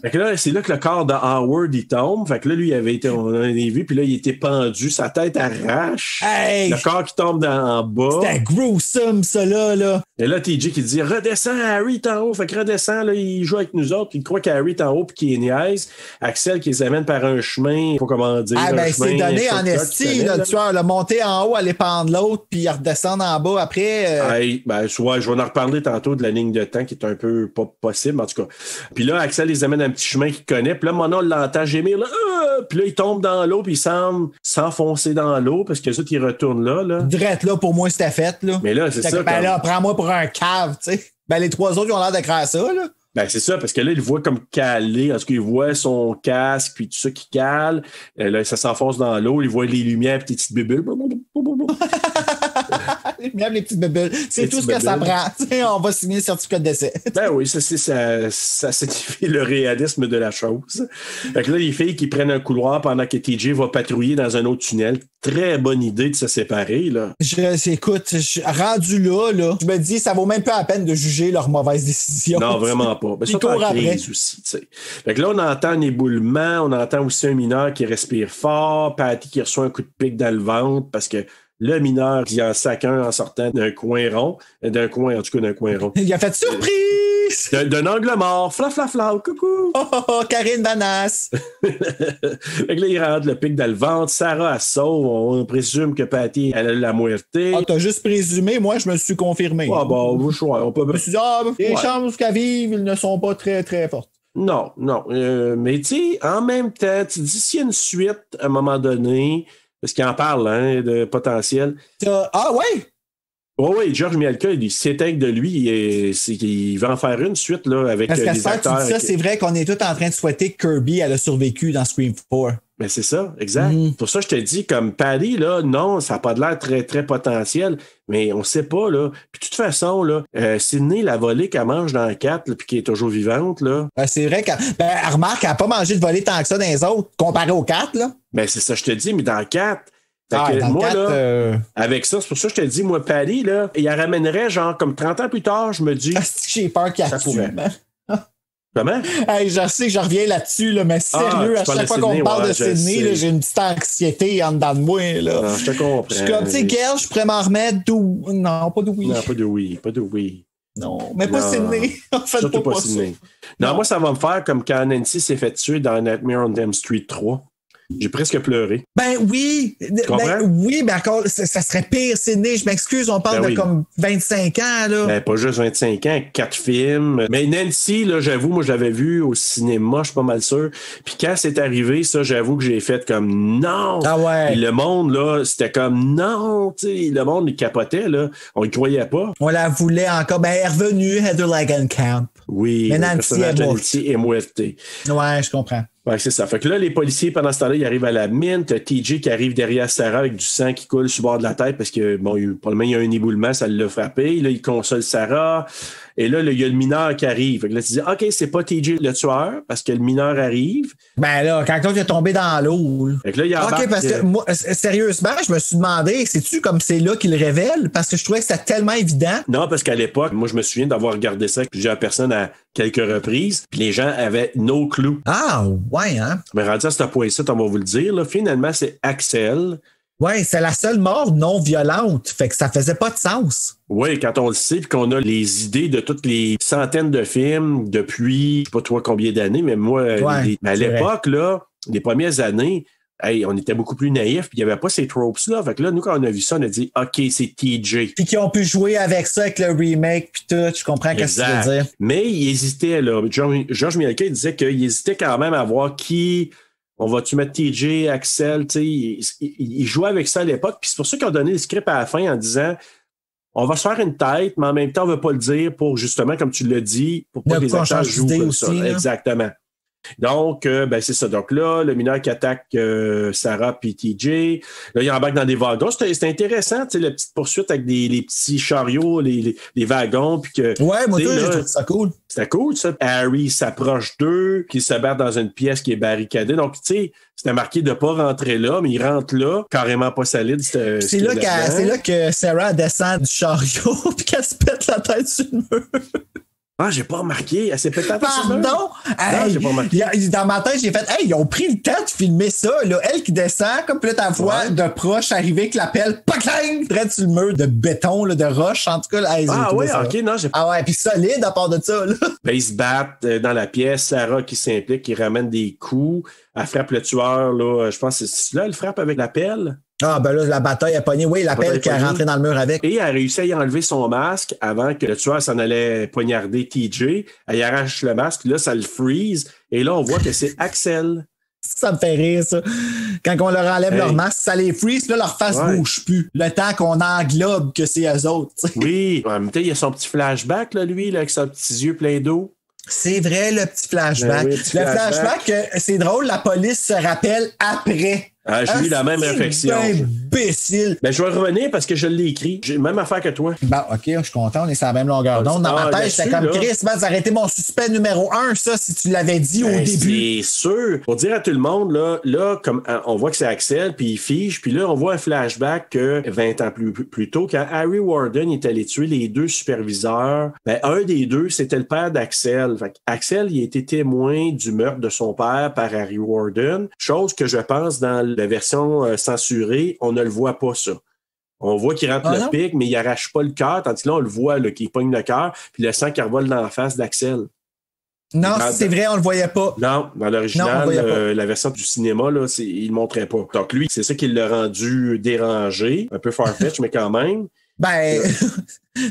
Speaker 1: Fait que là, c'est là que le corps de Howard, il tombe. Fait que là, lui, il avait été, on avait vu, puis là, il était pendu, sa tête arrache.
Speaker 5: Hey,
Speaker 1: le corps qui tombe en bas.
Speaker 5: C'était gruesome, ça, là.
Speaker 1: Et là, TJ qui dit, redescends, Harry est en haut. Fait que redescends, là, il joue avec nous autres. Il croit qu'Harry est en haut puis qu'il est niaise. Axel qui les amène par un chemin, faut comment dire.
Speaker 5: Ah, ben, c'est donné en esti, le tueur, le monter en haut, aller pendre l'autre, puis redescendre en bas après.
Speaker 1: Hey, ben, ouais, je vais en reparler tantôt de la ligne de temps qui est un peu pas possible, en tout cas. Puis là, Axel les amène à un petit chemin qu'il connaît. Puis là, Mona l'entend gémir, là. Puis là, il tombe dans l'eau, puis il semble s'enfoncer dans l'eau, parce que ça, il retourne là.
Speaker 5: Drette là, pour moi, c'était fait, là.
Speaker 1: Mais là, c'est ça.
Speaker 5: Ben là, prends-moi pour un cave, tu sais. Ben, les trois autres, ils ont l'air de craindre ça, là.
Speaker 1: Ben, c'est ça, parce que là, il voit comme caler. En tout cas, il voit son casque, puis tout ça qui cale. Là, ça s'enfonce dans l'eau. Il voit les lumières, puis les petites bulles.
Speaker 5: Les petites bulles. C'est tout ce que ça prend. T'sais, on va signer le certificat de décès.
Speaker 1: Ben oui, ça signifie le réalisme de la chose. Fait que là, les filles qui prennent un couloir pendant que TJ va patrouiller dans un autre tunnel. Très bonne idée de se séparer, là.
Speaker 5: Écoute, rendu là, je me dis, ça vaut même pas la peine de juger leur mauvaise décision.
Speaker 1: Non, vraiment pas. Ben,
Speaker 5: ils courent après.
Speaker 1: Aussi, t'sais. Fait que là, on entend un éboulement, on entend aussi un mineur qui respire fort, Patty qui reçoit un coup de pic dans le ventre parce que le mineur qui en sac un en sortant d'un coin rond. D'un coin rond.
Speaker 5: Il a fait surprise!
Speaker 1: D'un angle mort. Fla, coucou!
Speaker 5: Oh, Karine Vanasse!
Speaker 1: Fait que là, il rentre le pic dans le ventre. Sarah, elle sauve. On présume que Patty, elle a la moitié.
Speaker 5: Ah, t'as juste présumé. Moi, je me suis confirmé.
Speaker 1: Ah, bon, on peut...
Speaker 5: Je me suis dit, les chances qu'elle vive, ils ne sont pas très, très fortes.
Speaker 1: Non. Mais tu sais, en même temps, tu dis, s'il y a une suite, à un moment donné... Parce qu'il en parle, hein, de potentiel.
Speaker 5: Ah ouais?
Speaker 1: Oui, George Mielka, il s'éteint de lui. Il va en faire une suite là, avec
Speaker 5: les
Speaker 1: acteurs.
Speaker 5: Tu dis ça, c'est vrai qu'on est tous en train de souhaiter que Kirby elle a survécu dans Scream 4.
Speaker 1: Ben c'est ça, exact. Pour ça, je te dis, comme Paddy, là, non, ça n'a pas de l'air très, très potentiel, mais on ne sait pas, là. Puis de toute façon, là, Sydney, la volée qu'elle mange dans le 4, puis qui est toujours vivante, là.
Speaker 5: C'est vrai qu'elle remarque qu'elle n'a pas mangé de volée tant que ça dans les autres, comparé au 4, là.
Speaker 1: Ben c'est ça, je te dis, mais dans le 4... moi, 4, là, avec ça, c'est pour ça que je te dis, moi, Paddy, là, il la ramènerait, genre, comme 30 ans plus tard, je me dis...
Speaker 5: j'ai peur qu'il y a
Speaker 1: pourrait. Comment?
Speaker 5: Hey, je sais que je reviens là-dessus, là, mais sérieux, à chaque fois qu'on me parle de Sydney, là, j'ai une petite anxiété en dedans de moi. Là.
Speaker 1: Non, je te comprends.
Speaker 5: Je suis comme, tu sais, Girl, je pourrais m'en remettre d'où. Non, pas d'où oui.
Speaker 1: Non, pas de oui.
Speaker 5: Non, mais pas Sydney. En fait,
Speaker 1: surtout pas
Speaker 5: ça.
Speaker 1: Sydney. Non, moi, ça va me faire comme quand Nancy s'est fait tuer dans Nightmare on Elm Street 3. J'ai presque pleuré.
Speaker 5: Ben oui. Oui, mais encore, ça serait pire, Sydney. Je m'excuse, on parle de comme 25 ans, là.
Speaker 1: Ben, pas juste 25 ans, 4 films. Mais Nancy, là, j'avoue, moi, je l'avais vu au cinéma, je suis pas mal sûr. Puis quand c'est arrivé, ça, j'avoue que j'ai fait comme non.
Speaker 5: Ah ouais.
Speaker 1: Puis le monde, là, c'était comme non. Tu sais, le monde, il capotait, là. On y croyait pas.
Speaker 5: On la voulait encore. Ben, elle est revenue, Heather Langenkamp.
Speaker 1: Oui.
Speaker 5: Mais Nancy
Speaker 1: est morte.
Speaker 5: Ouais, je comprends.
Speaker 1: Ouais, c'est ça. Fait que là, les policiers, pendant ce temps-là, ils arrivent à la mine. T'as TJ qui arrive derrière Sarah avec du sang qui coule sur le bord de la tête parce que, bon, probablement, il y a un éboulement, ça l'a frappé. Là, il console Sarah. Et là, il y a le mineur qui arrive. Fait que là, tu dis, OK, c'est pas TJ le tueur parce que le mineur arrive.
Speaker 5: Ben là, quand l'autre est tombé dans l'eau.
Speaker 1: Fait que là, il embarque.
Speaker 5: OK, parce que moi, sérieusement, je me suis demandé, sais-tu comme c'est là qu'il révèle? Parce que je trouvais que c'était tellement évident.
Speaker 1: Non, parce qu'à l'époque, moi, je me souviens d'avoir regardé ça avec plusieurs personnes à quelques reprises. Puis les gens avaient no clue.
Speaker 5: Ah, ouais, hein?
Speaker 1: Mais rendu à ce point-ci, on va vous le dire. Là, finalement, c'est Axel.
Speaker 5: Oui, c'est la seule mort non violente. Fait que ça faisait pas de sens.
Speaker 1: Oui, quand on le sait, puis qu'on a les idées de toutes les centaines de films depuis, je sais pas toi combien d'années, mais moi, à l'époque, là, les premières années, on était beaucoup plus naïfs, puis il n'y avait pas ces tropes-là. Fait que là, nous, quand on a vu ça, on a dit, OK, c'est TJ.
Speaker 5: Puis qu'ils ont pu jouer avec ça, avec le remake, puis tout, je comprends ce que tu veux dire.
Speaker 1: Mais il hésitait, là. George Mielke disait qu'il hésitait quand même à voir qui... On va-tu mettre TJ, Axel, tu sais, il jouait avec ça à l'époque, puis c'est pour ça qu'ils ont donné le script à la fin en disant on va se faire une tête, mais en même temps, on ne veut pas le dire pour justement, comme tu l'as dit, pour pas que les acteurs jouent comme
Speaker 5: aussi,
Speaker 1: ça.
Speaker 5: Là.
Speaker 1: Exactement. Donc, c'est ça. Donc là, le mineur qui attaque Sarah puis TJ. Là, il embarque dans des wagons. C'était intéressant, tu sais, la petite poursuite avec les petits chariots, les wagons. Puis que,
Speaker 5: ouais, moi, j'ai trouvé ça cool.
Speaker 1: C'était cool, ça. Harry s'approche d'eux, qui se battent dans une pièce qui est barricadée. Donc, tu sais, c'était marqué de ne pas rentrer là, mais il rentre là, carrément pas solide.
Speaker 5: C'est là que Sarah descend du chariot puis qu'elle se pète la tête sur le mur.
Speaker 1: Ah, j'ai pas remarqué. Elle s'est peut-être
Speaker 5: Pardon?
Speaker 1: Non, j'ai pas remarqué.
Speaker 5: Dans ma tête, j'ai fait, ils ont pris le temps de filmer ça. Là. Elle qui descend, comme là, ta voix de proche arriver avec l'appel, pacling, direct sur le mur de béton, là, de roche, en tout cas.
Speaker 1: OK, non, j'ai pas.
Speaker 5: Ah ouais, puis solide à part de ça, là.
Speaker 1: Ben, ils se battent dans la pièce. Sarah qui s'implique, qui ramène des coups. Elle frappe le tueur, là. Je pense que c'est là, elle frappe avec la pelle.
Speaker 5: Ah, ben là, la bataille a pogné. Oui, la pelle qui a rentré dans le mur avec.
Speaker 1: Et elle a réussi à y enlever son masque avant que le tueur s'en allait poignarder TJ. Elle y arrache le masque, là, ça le freeze. Et là, on voit que c'est Axel.
Speaker 5: Ça me fait rire, ça. Quand on leur enlève leur masque, ça les freeze, là, leur face bouge plus. Le temps qu'on englobe que c'est eux autres. T'sais.
Speaker 1: Oui. En même temps, il y a son petit flashback, là, lui, là, avec ses petits yeux pleins d'eau.
Speaker 5: C'est vrai, le petit flashback.
Speaker 1: Oui,
Speaker 5: flashback, c'est drôle, la police se rappelle après.
Speaker 1: Ah, j'ai eu la même réflexion.
Speaker 5: Imbécile.
Speaker 1: Ben, je vais revenir parce que je l'ai écrit. J'ai même affaire que toi.
Speaker 5: Bon, OK, je suis content. On est sur la même longueur d'onde. Dans ma tête, c'était comme Chris, ça aurait été mon suspect numéro 1, ça, si tu l'avais dit au début.
Speaker 1: C'est sûr. Pour dire à tout le monde, là, comme on voit que c'est Axel, puis il fiche, puis là, on voit un flashback que 20 ans plus tôt, quand Harry Warden est allé tuer les deux superviseurs, ben, un des deux, c'était le père d'Axel. Fait Axel, il a été témoin du meurtre de son père par Harry Warden, chose que je pense dans la version censurée, on ne le voit pas, ça. On voit qu'il rentre le pic, mais il arrache pas le cœur, tandis que là, on le voit, là, qu'il pogne le cœur, puis le sang qui revole dans la face d'Axel.
Speaker 5: Non, c'est vrai, on le voyait pas.
Speaker 1: Non, dans l'original, la version du cinéma, là, il le montrait pas. Donc lui, c'est ça qui l'a rendu dérangé, un peu farfetch, mais quand même.
Speaker 5: Ben,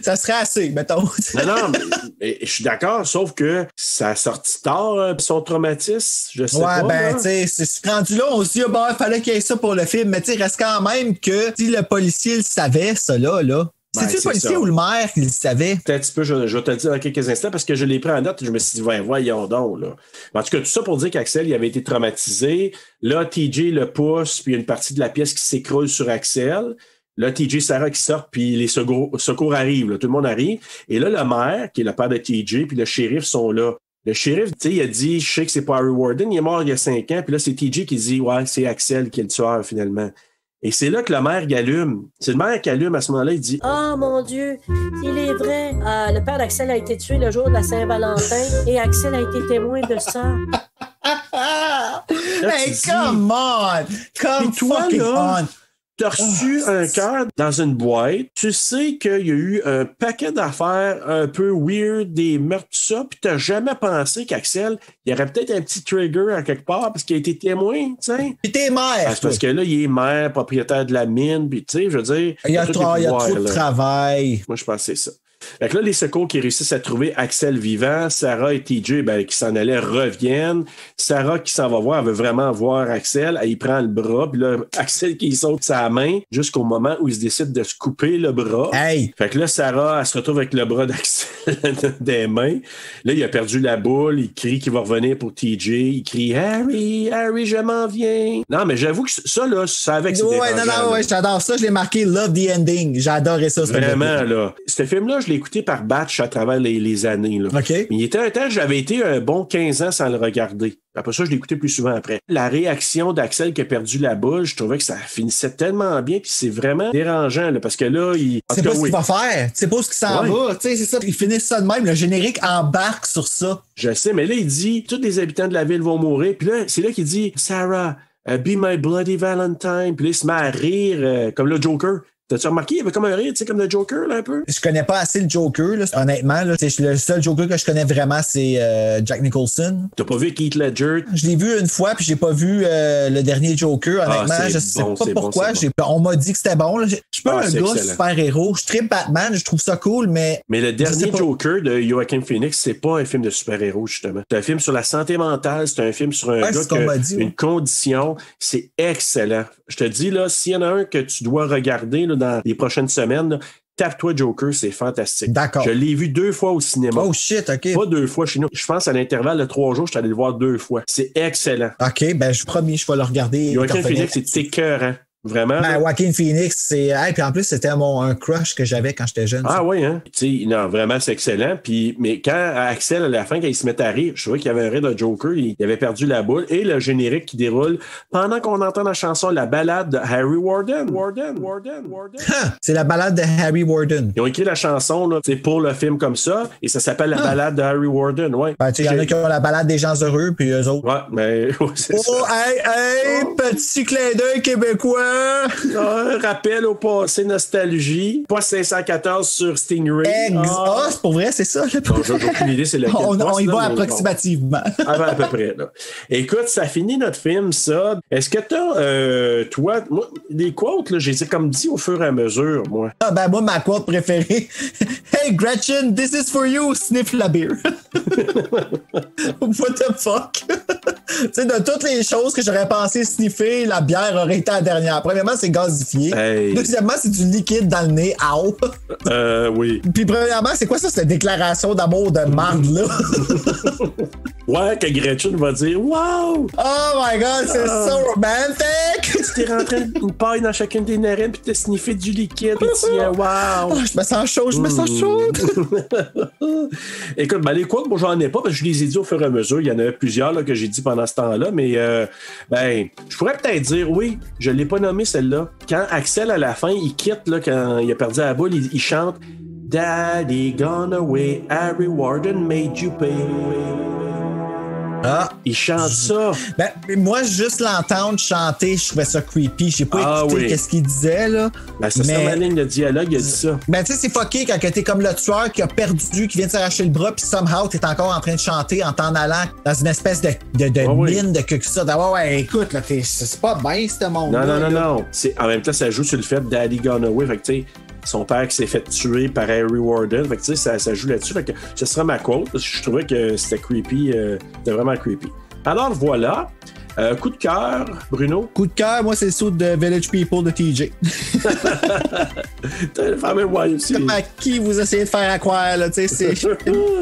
Speaker 5: ça serait assez, mettons.
Speaker 1: Non, mais je suis d'accord, sauf que ça a sorti tard, son traumatisme, je sais pas.
Speaker 5: Ouais, ben, tu sais, c'est rendu là, on se dit, il fallait qu'il y ait ça pour le film, mais tu sais, reste quand même que si le policier le savait, ça là. C'est-tu le policier ou le maire qui le savait?
Speaker 1: Peut-être un petit peu, je vais te le dire dans quelques instants, parce que je l'ai pris en note et je me suis dit, voyons donc, là. En tout cas, tout ça pour dire qu'Axel, il avait été traumatisé. Là, TJ le pousse, puis il y a une partie de la pièce qui s'écroule sur Axel. Là, TJ et Sarah qui sortent, puis les secours arrivent. Là, tout le monde arrive. Et là, le maire, qui est le père de TJ, puis le shérif sont là. Le shérif, tu sais, il a dit, je sais que c'est pas Harry Warden, il est mort il y a 5 ans. Puis là, c'est TJ qui dit, ouais, c'est Axel qui est le tueur, finalement. Et c'est là que le maire allume. C'est le maire qui allume à ce moment-là. Il dit,
Speaker 9: oh mon Dieu, il est vrai. Le père d'Axel a été tué le jour de la Saint-Valentin et Axel a été témoin de ça.
Speaker 5: Hey, come on! Come fucking on!
Speaker 1: T'as reçu un cœur dans une boîte. Tu sais qu'il y a eu un paquet d'affaires un peu weird, des meurtres, tout ça, puis t'as jamais pensé qu'Axel, il y aurait peut-être un petit trigger à quelque part parce qu'il a été témoin, tu sais.
Speaker 5: Puis t'es maire.
Speaker 1: Parce que là, il est maire, propriétaire de la mine, puis tu sais, je veux dire...
Speaker 5: Il y a trop de travail.
Speaker 1: Moi, je pense que c'est ça. Fait que là, les secours qui réussissent à trouver Axel vivant, Sarah et TJ, qui s'en allaient, reviennent. Sarah qui s'en va voir, elle veut vraiment voir Axel. Elle y prend le bras, puis là, Axel qui saute sa main jusqu'au moment où il se décide de se couper le bras.
Speaker 5: Hey!
Speaker 1: Fait que là, Sarah, elle se retrouve avec le bras d'Axel des mains. Là, il a perdu la boule. Il crie qu'il va revenir pour TJ. Il crie « Harry, je m'en viens! » Non, mais j'avoue que ça, là, je savais que c'était dérangeant.
Speaker 5: Ouais, j'adore ça. Je l'ai marqué « Love the Ending ». J'adorais ça.
Speaker 1: Vraiment, là. Ce film-là, je l'ai écouté par batch à travers les années. Là.
Speaker 5: Okay.
Speaker 1: Mais il était un temps, j'avais été un bon 15 ans sans le regarder. Après ça, je l'ai écouté plus souvent après. La réaction d'Axel qui a perdu la boule, je trouvais que ça finissait tellement bien, puis c'est vraiment dérangeant, là, parce que là, il...
Speaker 5: C'est pas ce qu'il va faire, tu sais pas où il s'en va, tu sais, c'est ça. Ils finissent ça de même, le générique embarque sur ça.
Speaker 1: Je sais, mais là, il dit, tous les habitants de la ville vont mourir, puis là, c'est là qu'il dit, Sarah, be my bloody Valentine, puis là, il se met à rire, comme le Joker. T'as-tu remarqué? Il y avait comme un rire, tu sais, comme le Joker, là, un peu?
Speaker 5: Je connais pas assez le Joker, là, honnêtement. Là. Le seul Joker que je connais vraiment, c'est Jack Nicholson.
Speaker 1: T'as pas vu Heath Ledger?
Speaker 5: Je l'ai vu une fois, puis j'ai pas vu le dernier Joker, honnêtement. Je sais pas pourquoi. On m'a dit que c'était bon. Là. Je suis pas un gars super-héros. Je tripe Batman, je trouve ça cool, mais...
Speaker 1: Mais le dernier Joker de Joaquin Phoenix, c'est pas un film de super-héros, justement. C'est un film sur la santé mentale, c'est un film sur un gars qui a une condition. C'est excellent. Je te dis, là, s'il y en a un que tu dois regarder, là, dans les prochaines semaines, là, tape-toi Joker, c'est fantastique.
Speaker 5: D'accord.
Speaker 1: Je l'ai vu 2 fois au cinéma.
Speaker 5: Oh shit, OK.
Speaker 1: Pas 2 fois chez nous. Je pense à l'intervalle de 3 jours, je suis allé le voir 2 fois. C'est excellent.
Speaker 5: OK, ben je promis, je vais le regarder.
Speaker 1: Joaquin Phoenix, c'est écœurant. Vraiment?
Speaker 5: Ben, Joaquin Phoenix, c'est. Hey, puis en plus, c'était un crush que j'avais quand j'étais jeune.
Speaker 1: Ah oui, hein? Tu sais, non, vraiment, c'est excellent. Puis, mais quand Axel, à la fin, quand il se met à rire, je trouvais qu'il y avait un rire de Joker, il avait perdu la boule. Et le générique qui déroule pendant qu'on entend la chanson, la balade de Harry Warden.
Speaker 5: C'est la balade de Harry Warden.
Speaker 1: Ils ont écrit la chanson, là, c'est pour le film comme ça, et ça s'appelle la balade de Harry Warden, ouais.
Speaker 5: Ben, tu sais, il y en a qui ont la balade des gens heureux, puis eux autres.
Speaker 1: Ouais, mais, c'est ça.
Speaker 5: Hey, petit clin d'œil québécois!
Speaker 1: Rappel au passé, nostalgie. Pas 514 sur Stingray.
Speaker 5: C'est pour vrai, c'est ça.
Speaker 1: J'ai aucune idée, c'est lequel.
Speaker 5: On y va approximativement.
Speaker 1: À peu près. Là. Écoute, ça finit notre film, ça. Est-ce que t'as, toi, moi, des quotes, là, j'ai comme dit au fur et à mesure, moi.
Speaker 5: Ah, ben, moi, ma quote préférée. Hey, Gretchen, this is for you, sniff la beer. What the fuck? Tu sais, de toutes les choses que j'aurais pensé sniffer, la bière aurait été la dernière. Premièrement, c'est gazifié.
Speaker 1: Hey.
Speaker 5: Deuxièmement, c'est du liquide dans le nez. Ow!
Speaker 1: Oui.
Speaker 5: Puis premièrement, c'est quoi ça, cette déclaration d'amour de marde, là?
Speaker 1: Ouais, que Gretchen va dire « Wow!
Speaker 5: Oh my God, c'est so romantic! »
Speaker 1: Tu t'es rentré une paille dans chacune des narines puis t'as sniffé du liquide et tu dis « Wow! »
Speaker 5: Je me sens chaud, je me sens chaude!
Speaker 1: Écoute, ben les quotes, moi j'en ai pas parce que je les ai dit au fur et à mesure. Il y en avait plusieurs là, que j'ai dit pendant ce temps-là, mais ben, je pourrais peut-être dire, oui, je l'ai pas nommé celle-là. Quand Axel, à la fin, il quitte, là, quand il a perdu la boule, il chante « Daddy gone away, Harry Warden made you pay. »
Speaker 5: Ah,
Speaker 1: il chante ça.
Speaker 5: Ben, moi, juste l'entendre chanter, je trouvais ça creepy. J'ai pas écouté qu'est-ce qu'il disait, là.
Speaker 1: Ben, c'est sur ma ligne de dialogue, il a dit ça.
Speaker 5: Ben, tu sais, c'est fucké quand t'es comme le tueur qui a perdu, qui vient de s'arracher le bras, puis somehow, t'es encore en train de chanter en t'en allant dans une espèce de mine de quelque ça. Ouais, écoute, là, c'est pas bien, ce monde-là.
Speaker 1: Non. En même temps, ça joue sur le fait Daddy Gone Away. Fait que, tu sais, son père qui s'est fait tuer par Harry Warden. Fait que, tu sais, ça joue là-dessus. Fait que ce sera ma quote, parce que je trouvais que c'était creepy. C'était vraiment creepy. Alors, voilà. Coup de cœur, Bruno?
Speaker 5: Coup de cœur, moi, c'est le saut de Village People de TJ.
Speaker 1: T'as le fameux ouais aussi.
Speaker 5: Comme à qui vous essayez de faire croire, là, tu sais, c'est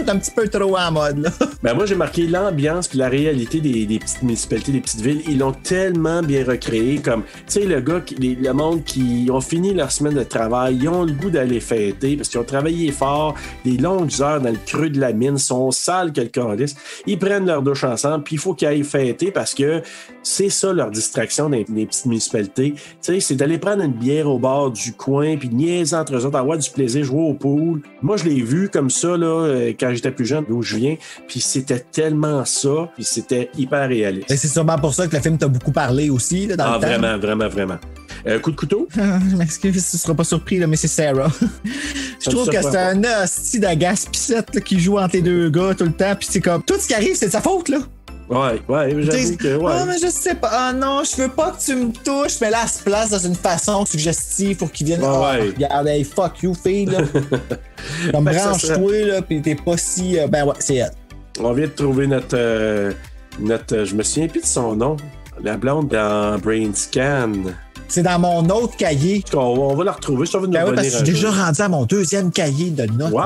Speaker 5: un petit peu trop en mode, là.
Speaker 1: Ben moi, j'ai marqué l'ambiance puis la réalité des petites municipalités, des petites villes. Ils l'ont tellement bien recréé, comme, tu sais, le monde qui ont fini leur semaine de travail, ils ont le goût d'aller fêter parce qu'ils ont travaillé fort, des longues heures dans le creux de la mine, sont sales que le calice. Ils prennent leur douche ensemble, puis il faut qu'ils aillent fêter parce que c'est ça leur distraction des petites municipalités. Tu sais, c'est d'aller prendre une bière au bord du coin puis niaiser entre eux autres, avoir du plaisir, jouer au pool. Moi, je l'ai vu comme ça là quand j'étais plus jeune, d'où je viens, puis c'était tellement ça, puis c'était hyper réaliste.
Speaker 5: Et c'est sûrement pour ça que le film t'a beaucoup parlé aussi là, dans le temps.
Speaker 1: Vraiment. Coup de couteau?
Speaker 5: Je m'excuse, tu ne seras pas surpris, là, mais c'est Sarah. Je trouve que c'est un hostie d'agace pissette qui joue entre les deux gars tout le temps, puis c'est comme, tout ce qui arrive, c'est de sa faute, là.
Speaker 1: Ouais, j'avoue que, ouais.
Speaker 5: Ah, mais je sais pas. Ah non, je veux pas que tu me touches, mais là, elle se place dans une façon suggestive pour qu'il vienne.
Speaker 1: Ouais.
Speaker 5: Regarde, hey, fuck you, fille, là. Comme branche-toi, là, pis t'es pas si. Ben ouais, c'est elle.
Speaker 1: On vient de trouver notre. Je me souviens plus de son nom. La blonde dans Brain Scan.
Speaker 5: C'est dans mon autre cahier.
Speaker 1: On va la retrouver. Ça va nous
Speaker 5: parce que je suis déjà rendu à mon deuxième cahier de notes.
Speaker 1: Wow.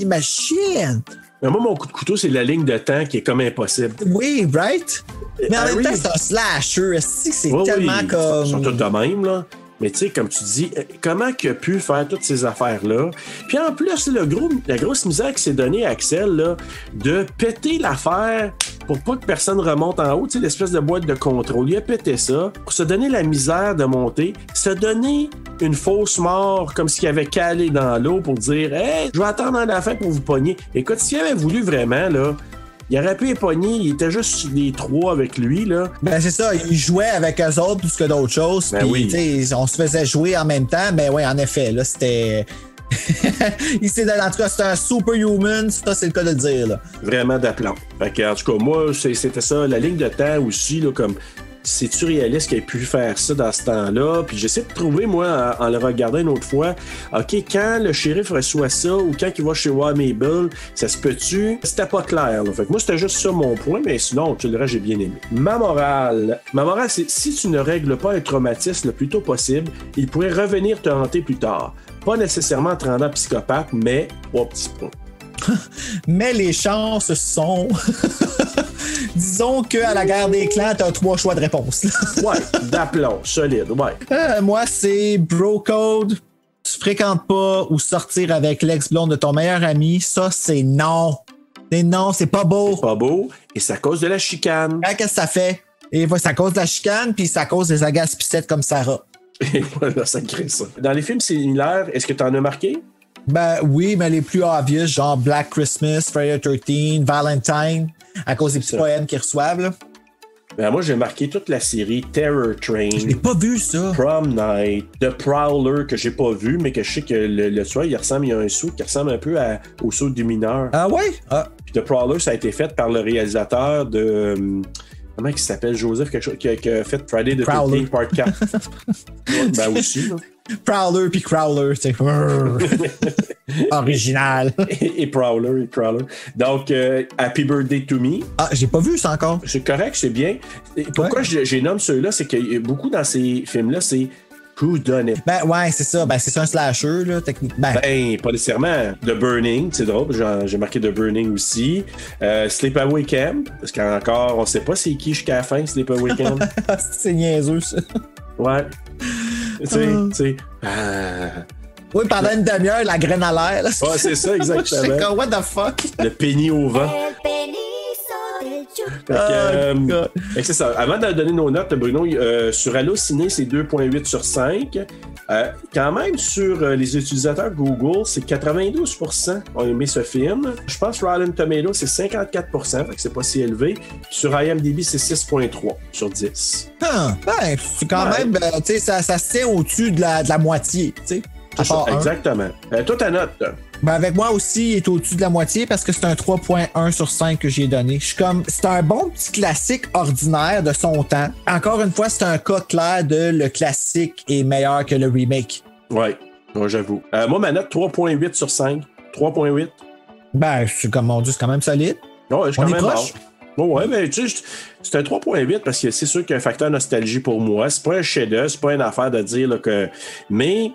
Speaker 5: Imagine!
Speaker 1: Mais moi, mon coup de couteau, c'est la ligne de temps qui est comme impossible.
Speaker 5: Oui, right? Mais en même temps, c'est un slasher. C'est tellement comme.
Speaker 1: Ils sont tous de même, là. Mais tu sais, comme tu dis, comment qu'il a pu faire toutes ces affaires-là? Puis en plus, la grosse misère qui s'est donnée à Axel, là, de péter l'affaire pour pas que personne remonte en haut, tu sais, l'espèce de boîte de contrôle. Il a pété ça pour se donner la misère de monter, se donner une fausse mort comme s'il avait calé dans l'eau pour dire « Hey, je vais attendre à la fin pour vous pogner. » Écoute, s'il avait voulu vraiment, là, il aurait pu les pogner, il était juste les trois avec lui, là.
Speaker 5: Ben, c'est ça, il jouait avec eux autres plus que d'autres choses.
Speaker 1: Ben
Speaker 5: puis,
Speaker 1: oui.
Speaker 5: Tu sais, on se faisait jouer en même temps. Ben, oui, en effet, là, c'était. En tout cas, c'était un superhuman, ça, c'est le cas de le dire, là.
Speaker 1: Vraiment d'aplomb. Fait que, en tout cas, moi, c'était ça, la ligne de temps aussi, là, comme. C'est-tu réaliste qu'il ait pu faire ça dans ce temps-là? Puis j'essaie de trouver, moi, en le regardant une autre fois, OK, quand le shérif reçoit ça ou quand il va chez Wild Mabel, ça se peut-tu? C'était pas clair, là. Fait que moi, c'était juste ça mon point, mais sinon, tout le reste, j'ai bien aimé. Ma morale, c'est si tu ne règles pas un traumatisme le plus tôt possible, il pourrait revenir te hanter plus tard. Pas nécessairement en te rendant psychopathe, mais au petit point.
Speaker 5: Mais les chances sont... Disons qu'à la guerre des clans, t'as 3 choix de réponse.
Speaker 1: Ouais, d'aplomb, solide, ouais.
Speaker 5: Moi, c'est bro code, tu fréquentes pas ou sortir avec l'ex-blonde de ton meilleur ami, ça, c'est non. C'est non, c'est pas beau.
Speaker 1: C'est pas beau, et c'est à cause de la chicane.
Speaker 5: Qu'est-ce que ça fait? Et c'est à cause de la chicane, puis c'est à cause des agaces pissettes comme Sarah.
Speaker 1: Et voilà, ça crée ça. Dans les films similaires, est-ce que t'en as marqué?
Speaker 5: Ben oui, mais les plus obvious, genre Black Christmas, Friday the 13th, Valentine, à cause des petits poèmes qu'ils reçoivent, là.
Speaker 1: Ben moi, j'ai marqué toute la série Terror Train.
Speaker 5: Je l'ai pas vu, ça.
Speaker 1: Prom Night, The Prowler, que j'ai pas vu, mais que je sais que le soir, il y a un saut qui ressemble un peu au saut du mineur.
Speaker 5: Ah ouais? Ah.
Speaker 1: Puis The Prowler, ça a été fait par le réalisateur de... Comment il s'appelle? Joseph, quelque chose, qui a fait Friday the 13th Part 4. Ben aussi, là.
Speaker 5: Prowler puis Crowler, tu sais. Original.
Speaker 1: et Prowler. Donc, Happy Birthday to Me.
Speaker 5: Ah, j'ai pas vu ça encore.
Speaker 1: C'est correct, c'est bien. Et pourquoi j'ai nommé ceux-là, c'est que beaucoup dans ces films-là, c'est Who Done It.
Speaker 5: Ben ouais, c'est ça. Ben c'est un slasher, là, techniquement.
Speaker 1: Ben, pas nécessairement. The Burning, c'est drôle. J'ai marqué The Burning aussi. Sleepaway Camp, parce qu'encore, on sait pas c'est qui jusqu'à la fin, Sleepaway Camp.
Speaker 5: C'est niaiseux, ça.
Speaker 1: Ouais. Tu sais.
Speaker 5: Oui, pendant une demi-heure, la graine à l'air. Là.
Speaker 1: Ouais, c'est ça, exactement.
Speaker 5: Je sais comme, what the fuck?
Speaker 1: Le penny au vent. C'est ça. Avant de donner nos notes, Bruno, sur Allociné, c'est 2.8 sur 5. Quand même, sur les utilisateurs Google, c'est 92% ont aimé ce film. Je pense que Rotten Tomatoes, c'est 54%, fait que c'est pas si élevé. Sur IMDb, c'est 6.3 sur 10.
Speaker 5: Ben, c'est quand même, tu sais, ça se tient au-dessus de la moitié, tu sais.
Speaker 1: Exactement. Toi, ta note?
Speaker 5: Ben avec moi aussi, il est au-dessus de la moitié parce que c'est un 3.1 sur 5 que j'ai donné. Je suis comme, c'est un bon petit classique ordinaire de son temps. Encore une fois, c'est un cas clair de le classique est meilleur que le remake.
Speaker 1: Ouais, j'avoue. Moi, ma note, 3.8 sur 5. 3.8.
Speaker 5: Ben, c'est comme, mon Dieu, c'est quand même solide.
Speaker 1: Ouais, je suis quand même
Speaker 5: proche.
Speaker 1: Bon, ouais, mais tu sais, c'est un 3.8 parce que c'est sûr qu'il y a un facteur nostalgie pour moi. C'est pas un chef-d'œuvre, c'est pas une affaire de dire là, que. Mais.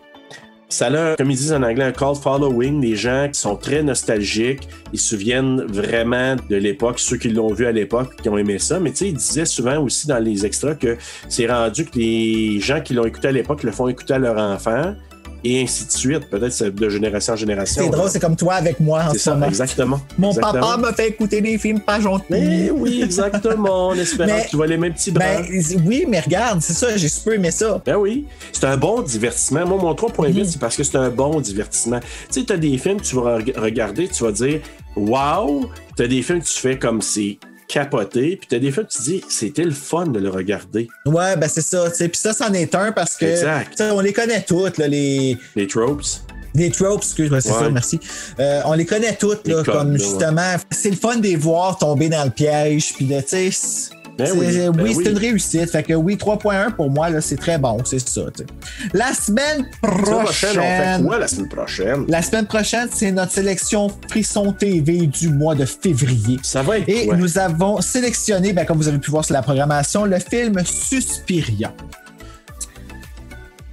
Speaker 1: Ça a, comme ils disent en anglais, un cult following, des gens qui sont très nostalgiques, ils se souviennent vraiment de l'époque, ceux qui l'ont vu à l'époque, qui ont aimé ça, mais tu sais, ils disaient souvent aussi dans les extras que c'est rendu que les gens qui l'ont écouté à l'époque le font écouter à leur enfant, et ainsi de suite, peut-être c'est de génération en génération.
Speaker 5: C'est drôle, c'est comme toi avec moi en ce moment.
Speaker 1: Exactement.
Speaker 5: Mon papa m'a fait écouter des films pas gentils.
Speaker 1: Mais oui, exactement, en espérant que tu vois les mêmes petits bras.
Speaker 5: Oui, mais regarde, c'est ça, j'ai super aimé ça.
Speaker 1: Ben oui, c'est un bon divertissement. Moi, mon 3.8, c'est parce que c'est un bon divertissement. Tu sais, t'as des films que tu vas regarder, tu vas dire « Wow », t'as des films que tu fais comme c'est capoté. Puis t'as des fois, tu te dis, c'était le fun de le regarder.
Speaker 5: Ouais, ben c'est ça. Puis ça, c'en est un parce que on les connaît toutes, là, les
Speaker 1: tropes.
Speaker 5: Les tropes, excuse-moi, c'est ça, merci. On les connaît toutes, là, comme justement, c'est le fun de les voir tomber dans le piège, puis de, tu sais, c'est une réussite. Fait que oui, 3.1 pour moi, là, c'est très bon, c'est ça. T'sais. La semaine prochaine.
Speaker 1: On fait quoi la semaine prochaine?
Speaker 5: La semaine prochaine, c'est notre sélection Frisson TV du mois de février.
Speaker 1: Ça va être
Speaker 5: Et nous avons sélectionné, comme vous avez pu voir sur la programmation, le film Suspiria,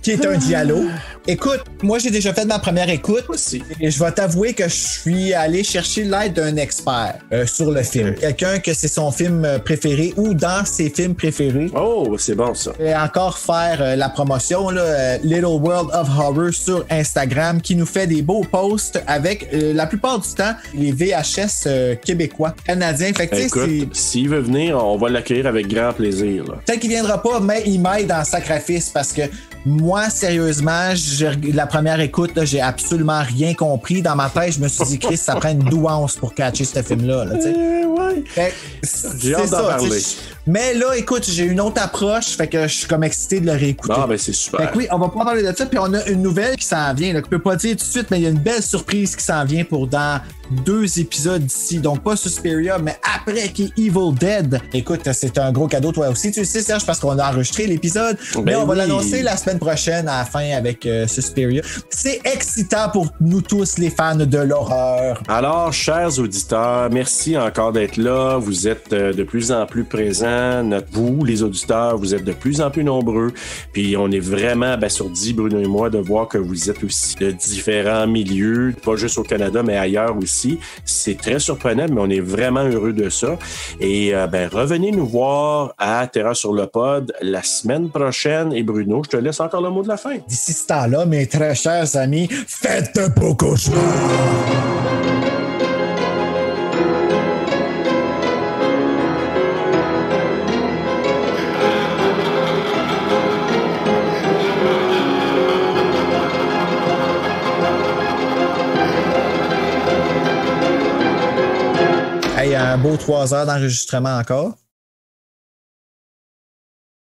Speaker 5: qui est un dialogue. Écoute, moi, j'ai déjà fait ma première écoute.
Speaker 1: Aussi.
Speaker 5: Et je vais t'avouer que je suis allé chercher l'aide d'un expert sur le film. Quelqu'un que c'est son film préféré ou dans ses films préférés.
Speaker 1: Oh, c'est bon, ça.
Speaker 5: Et encore faire la promotion, là, Little World of Horror sur Instagram, qui nous fait des beaux posts avec, la plupart du temps, les VHS québécois, canadiens. Fait que,
Speaker 1: écoute, s'il veut venir, on va l'accueillir avec grand plaisir.
Speaker 5: Peut-être qu'il viendra pas, mais il m'aide en sacrifice parce que moi, sérieusement, la première écoute, là, j'ai absolument rien compris. Dans ma tête, je me suis dit, Chris, ça prend une douance pour catcher ce film-là. Là,
Speaker 1: ouais. J'ai hâte d'en parler.
Speaker 5: Mais là, écoute, j'ai une autre approche, fait que je suis comme excité de le réécouter.
Speaker 1: Ah, ben c'est super.
Speaker 5: Fait que oui, on va pas parler de ça, puis on a une nouvelle qui s'en vient. Là, que je peux pas dire tout de suite, mais il y a une belle surprise qui s'en vient pour dans 2 épisodes d'ici. Donc, pas Suspiria, mais après qui est Evil Dead. Écoute, c'est un gros cadeau, toi aussi. Tu le sais, Serge, parce qu'on a enregistré l'épisode. Mais on va l'annoncer la semaine prochaine à la fin avec Suspiria. C'est excitant pour nous tous, les fans de l'horreur.
Speaker 1: Alors, chers auditeurs, merci encore d'être là. Vous êtes de plus en plus présents. Vous, les auditeurs, vous êtes de plus en plus nombreux. Puis, on est vraiment abasourdis, Bruno et moi, de voir que vous êtes aussi de différents milieux, pas juste au Canada, mais ailleurs aussi. C'est très surprenant, mais on est vraiment heureux de ça. Et revenez nous voir à Terreur sur le Pod la semaine prochaine. Et Bruno, je te laisse encore le mot de la fin.
Speaker 5: D'ici ce temps-là, mes très chers amis, faites de beaux cauchemars! Un beau 3 heures d'enregistrement encore.